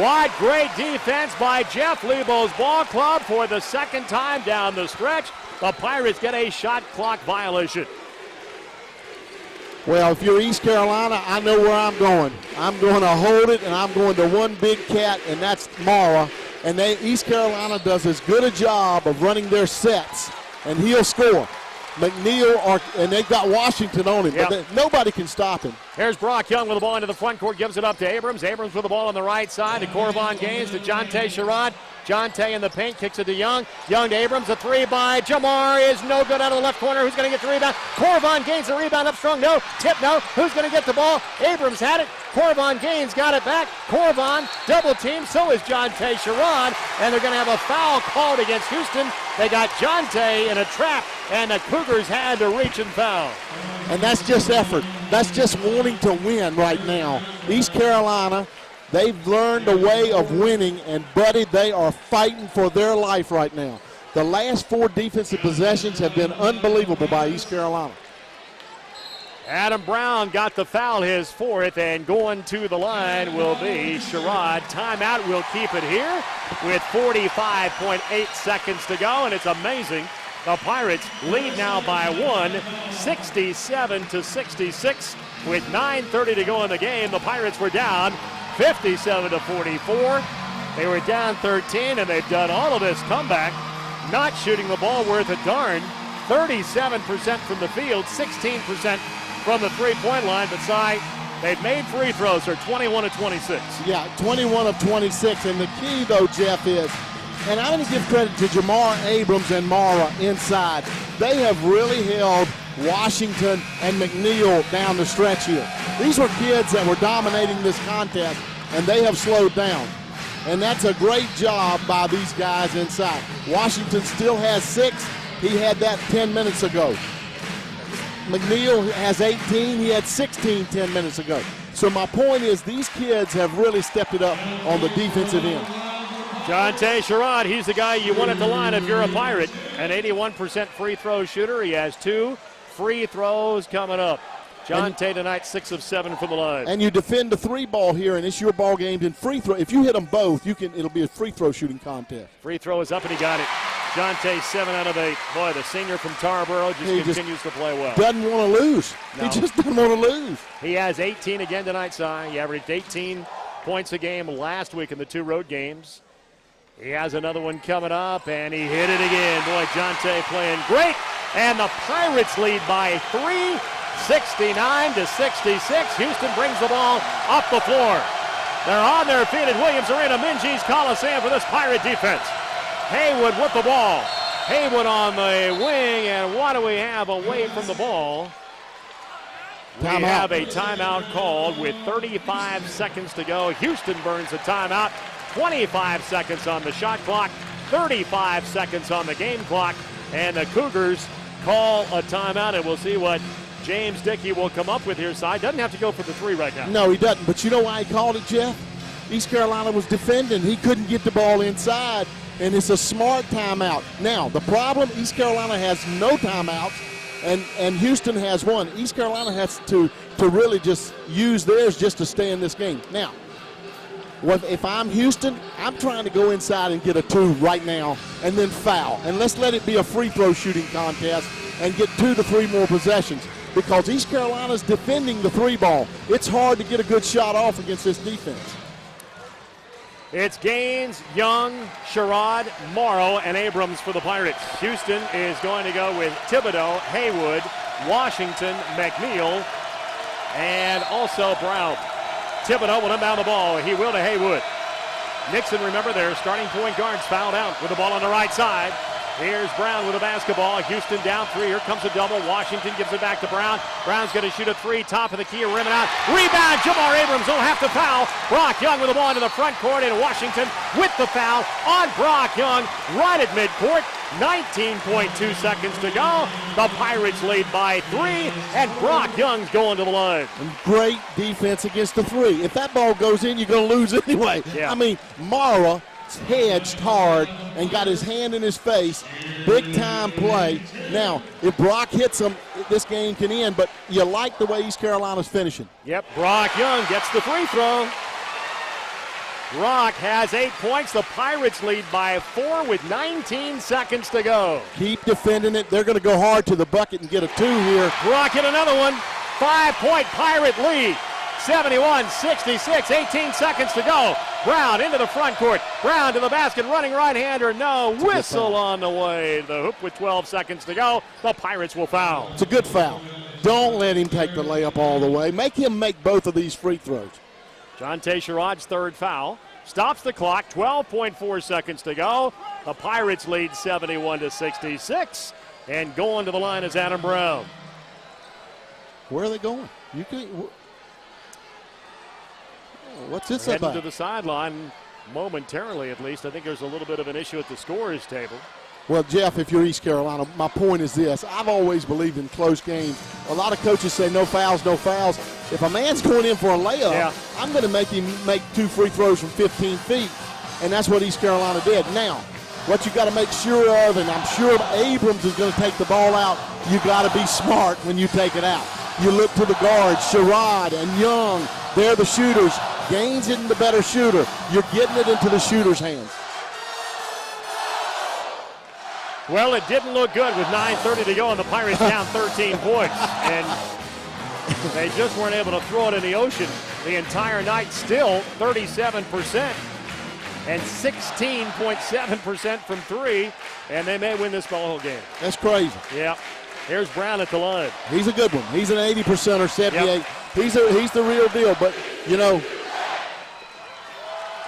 What great defense by Jeff Lebo's ball club for the second time down the stretch. The Pirates get a shot clock violation. Well, if you're East Carolina, I know where I'm going. I'm going to hold it, and I'm going to one big cat, and that's Mara. And East Carolina does as good a job of running their sets, and he'll score. McNeil, and they've got Washington on him, but nobody can stop him. Here's Brock Young with the ball into the front court, gives it up to Abrams. Abrams with the ball on the right side to Corvon Gaines, to Jonte Sherrod. Jonte in the paint, kicks it to Young. Young to Abrams, a 3 by Jamar is no good out of the left corner. Who's going to get the rebound? Corvon Gaines, the rebound up strong. No. Tip, no. Who's going to get the ball? Abrams had it. Corvon Gaines got it back. Corvon double team, so is Jonte Sherrod. And they're going to have a foul called against Houston. They got Jonte in a trap, and the Cougars had to reach and foul. And that's just effort. That's just wanting to win right now. East Carolina, they've learned a way of winning, and, buddy, they are fighting for their life right now. The last 4 defensive possessions have been unbelievable by East Carolina. Adam Brown got the foul, his 4th, and going to the line will be Sherrod. Timeout, will keep it here with 45.8 seconds to go, and it's amazing. The Pirates lead now by 1, 67-66. With 9:30 to go in the game, the Pirates were down 57-44. They were down 13, and they've done all of this comeback, not shooting the ball worth a darn. 37% from the field, 16% from the three-point line. But they've made free throws. They're 21 of 26. Yeah, 21 of 26. And the key, though, Jeff, is, and I'm going to give credit to Jamar Abrams and Mara inside. They have really held Washington and McNeil down the stretch here. These were kids that were dominating this contest, and they have slowed down. And that's a great job by these guys inside. Washington still has 6. He had that 10 minutes ago. McNeil has 18. He had 16 10 minutes ago. So my point is these kids have really stepped it up on the defensive end. Jonte Sherrod, he's the guy you want at the line if you're a Pirate. An 81% free throw shooter. He has 2 free throws coming up. Jonte tonight 6 of 7 from the line. And you defend the 3 ball here, and it's your ball game. In free throw, if you hit them both, it'll be a free throw shooting contest. Free throw is up, and he got it. Jonte 7 out of 8. Boy, the senior from Tarboro continues to play well. Doesn't want to lose. No. He just doesn't want to lose. He has 18 again tonight, Si. He averaged 18 points a game last week in the 2 road games. He has another one coming up, and he hit it again. Boy, Jonte playing great. And the Pirates lead by 3, 69-66. Houston brings the ball up the floor. They're on their feet at Williams Arena, Minji's Coliseum, for this Pirate defense. Haywood with the ball. Haywood on the wing, and what do we have away from the ball? We have a timeout called with 35 seconds to go. Houston burns a timeout. 25 seconds on the shot clock, 35 seconds on the game clock, and the Cougars call a timeout, and we'll see what James Dickey will come up with here. Side doesn't have to go for the three right now. No, he doesn't. But you know why he called it, Jeff? East Carolina was defending. He couldn't get the ball inside, and it's a smart timeout. Now, the problem, East Carolina has no timeouts, and Houston has one. East Carolina has to really just use theirs just to stay in this game. Now, if I'm Houston, I'm trying to go inside and get a 2 right now and then foul. And let's let it be a free throw shooting contest and get 2 to 3 more possessions, because East Carolina's defending the 3 ball. It's hard to get a good shot off against this defense. It's Gaines, Young, Sherrod, Morrow, and Abrams for the Pirates. Houston is going to go with Thibodeau, Haywood, Washington, McNeil, and also Brown. Thibodeau will inbound the ball. He will to Haywood. Nixon, remember, their starting point guards fouled out with the ball on the right side. Here's Brown with a basketball. Houston down 3. Here comes a double. Washington gives it back to Brown. Brown's going to shoot a 3. Top of the key, rim and out. Rebound. Jamar Abrams will have to foul. Brock Young with the ball into the front court, and Washington with the foul on Brock Young right at midcourt. 19.2 seconds to go. The Pirates lead by 3, and Brock Young's going to the line. And great defense against the 3. If that ball goes in, you're going to lose anyway. Yeah. I mean, Mara hedged hard and got his hand in his face. Big time play. Now, if Brock hits him, this game can end, but you like the way East Carolina's finishing. Yep, Brock Young gets the free throw. Brock has 8 points. The Pirates lead by 4 with 19 seconds to go. Keep defending it. They're going to go hard to the bucket and get a 2 here. Brock hit another one. 5-point Pirate lead. 71-66, 18 seconds to go. Brown into the front court. Brown to the basket, running right-hander. No, whistle on the way. The hoop with 12 seconds to go. The Pirates will foul. It's a good foul. Don't let him take the layup all the way. Make him make both of these free throws. Jonte Sherrod's third foul. Stops the clock, 12.4 seconds to go. The Pirates lead 71-66. And going to the line is Adam Brown. Where are they going? You can. What's this Heading about? to the sideline momentarily, at least. I think there's a little bit of an issue at the scorer's table. Well, Jeff, if you're East Carolina, my point is this. I've always believed in close games. A lot of coaches say no fouls, no fouls. If a man's going in for a layup, I'm going to make him make 2 free throws from 15 feet, and that's what East Carolina did. Now, what you got to make sure of, and I'm sure Abrams is going to take the ball out, you got to be smart when you take it out. You look to the guards, Sherrod and Young. They're the shooters. Gaines isn't the better shooter. You're getting it into the shooter's hands. Well, it didn't look good with 9:30 to go, and the Pirates down 13 points. And they just weren't able to throw it in the ocean the entire night. Still 37% and 16.7% from 3, and they may win this ball game. That's crazy. Yeah. Here's Brown at the line. He's a good one. He's an 80% or 78. Yep. He's the real deal. But, you know,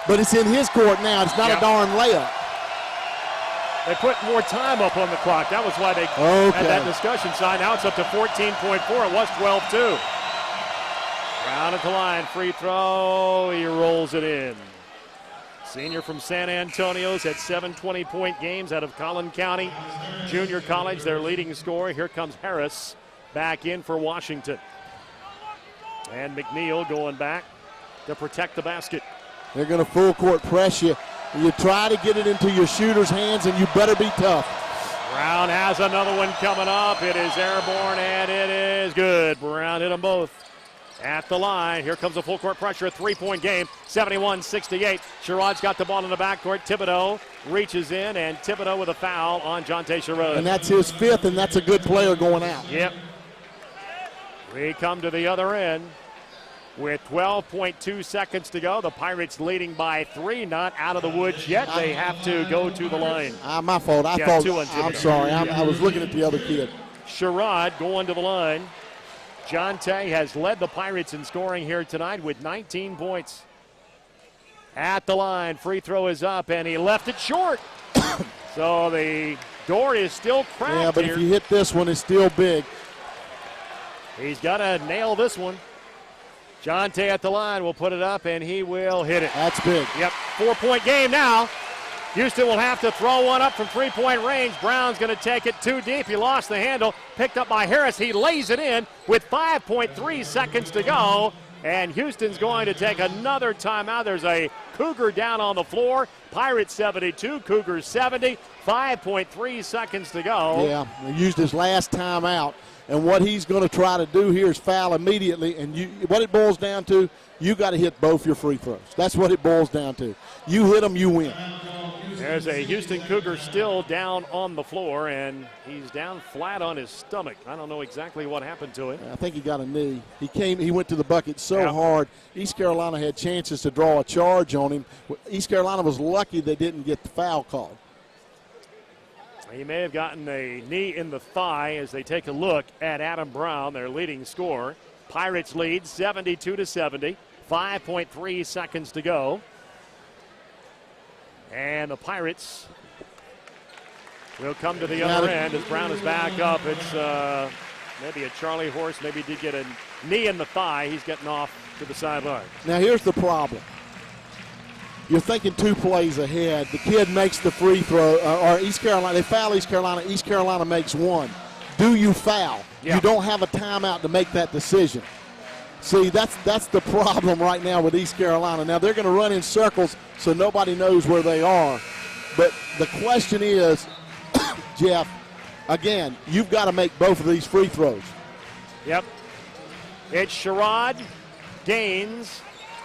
but it's in his court now. It's not a darn layup. They put more time up on the clock. That was why they had that discussion side. Now it's up to 14.4. It was 12-2. Brown at the line. Free throw. He rolls it in. Senior from San Antonio's had 7 20-point games out of Collin County Junior College, their leading scorer. Here comes Harris back in for Washington. And McNeil going back to protect the basket. They're going to full court press you. You try to get it into your shooter's hands, and you better be tough. Brown has another one coming up. It is airborne, and it is good. Brown hit them both. At the line, here comes a full court pressure, a 3-point game, 71-68. Sherrod's got the ball in the backcourt. Thibodeau reaches in, and Thibodeau with a foul on Jonte Sherrod. And that's his 5th, and that's a good player going out. Yep. We come to the other end with 12.2 seconds to go. The Pirates leading by 3, not out of the woods yet. They have to go to the line. My fault. I'm sorry. I was looking at the other kid. Sherrod going to the line. Jonte has led the Pirates in scoring here tonight with 19 points. At the line, free throw is up, and he left it short. So the door is still cracked. Yeah, but here. if you hit this one, it's still big. He's got to nail this one. Jonte at the line will put it up, and he will hit it. That's big. Yep, 4-point game now. Houston will have to throw one up from 3-point range. Brown's going to take it too deep. He lost the handle. Picked up by Harris. He lays it in with 5.3 seconds to go. And Houston's going to take another timeout. There's a Cougar down on the floor. Pirates 72, Cougars 70. 5.3 seconds to go. Yeah, he used his last timeout. And what he's going to try to do here is foul immediately. And what it boils down to, you got to hit both your free throws. That's what it boils down to. You hit them, you win. There's a Houston Cougar still down on the floor, and he's down flat on his stomach. I don't know exactly what happened to him. I think he got a knee. He went to the bucket so hard. East Carolina had chances to draw a charge on him. East Carolina was lucky they didn't get the foul called. He may have gotten a knee in the thigh as they take a look at Adam Brown, their leading scorer. Pirates lead 72-70. 5.3 seconds to go. And the Pirates will come to the other end as Brown is back up. It's maybe a Charlie horse. Maybe he did get a knee in the thigh. He's getting off to the sideline. Now here's the problem. You're thinking 2 plays ahead. The kid makes the free throw, or East Carolina, they foul East Carolina. East Carolina makes 1. Do you foul? Yeah. You don't have a timeout to make that decision. See, that's the problem right now with East Carolina. Now they're going to run in circles so nobody knows where they are. But the question is, Jeff, again, you've got to make both of these free throws. Yep. It's Sherrod, Gaines,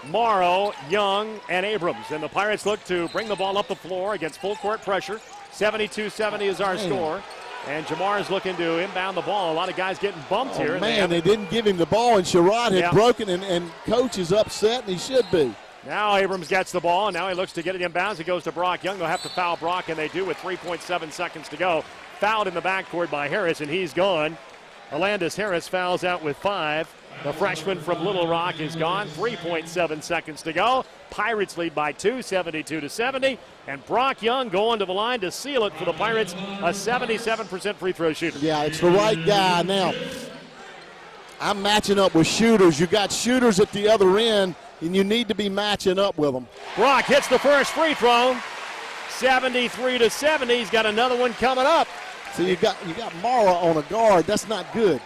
Morrow, Young, and Abrams. And the Pirates look to bring the ball up the floor against full court pressure. 72-70 is our score. And Jamar is looking to inbound the ball. A lot of guys getting bumped here. Man, they didn't give him the ball, and Sherrod had broken, and Coach is upset, and he should be. Now Abrams gets the ball, and now he looks to get it inbounds. It goes to Brock Young. They'll have to foul Brock, and they do with 3.7 seconds to go. Fouled in the backcourt by Harris, and he's gone. Alandis Harris fouls out with 5. The freshman from Little Rock is gone. 3.7 seconds to go. Pirates lead by 2, 72-70. And Brock Young going to the line to seal it for the Pirates, a 77% free throw shooter. Yeah, it's the right guy. Now, I'm matching up with shooters. You got shooters at the other end, and you need to be matching up with them. Brock hits the first free throw. 73-70. He's got another one coming up. So you got Mara on a guard. That's not good.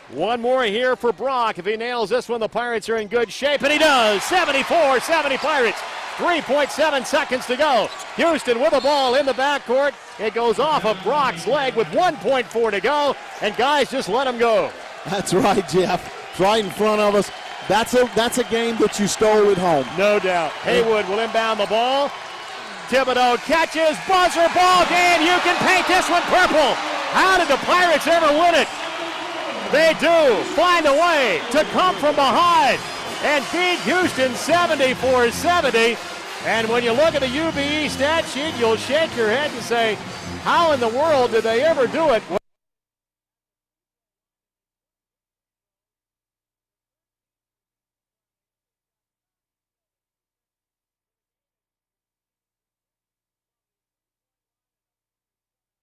One more here for Brock. If he nails this one, the Pirates are in good shape, and he does. 74-70 Pirates. 3.7 seconds to go. Houston with the ball in the backcourt. It goes off of Brock's leg with 1.4 to go, and guys just let him go. That's right, Jeff. It's right in front of us. That's a game that you stole at home. No doubt. Haywood will inbound the ball. Thibodeau catches, buzzer ball game. You can paint this one purple. How did the Pirates ever win it? They do find a way to come from behind and beat Houston 74-70. And when you look at the UBE stat sheet, you'll shake your head and say, how in the world did they ever do it?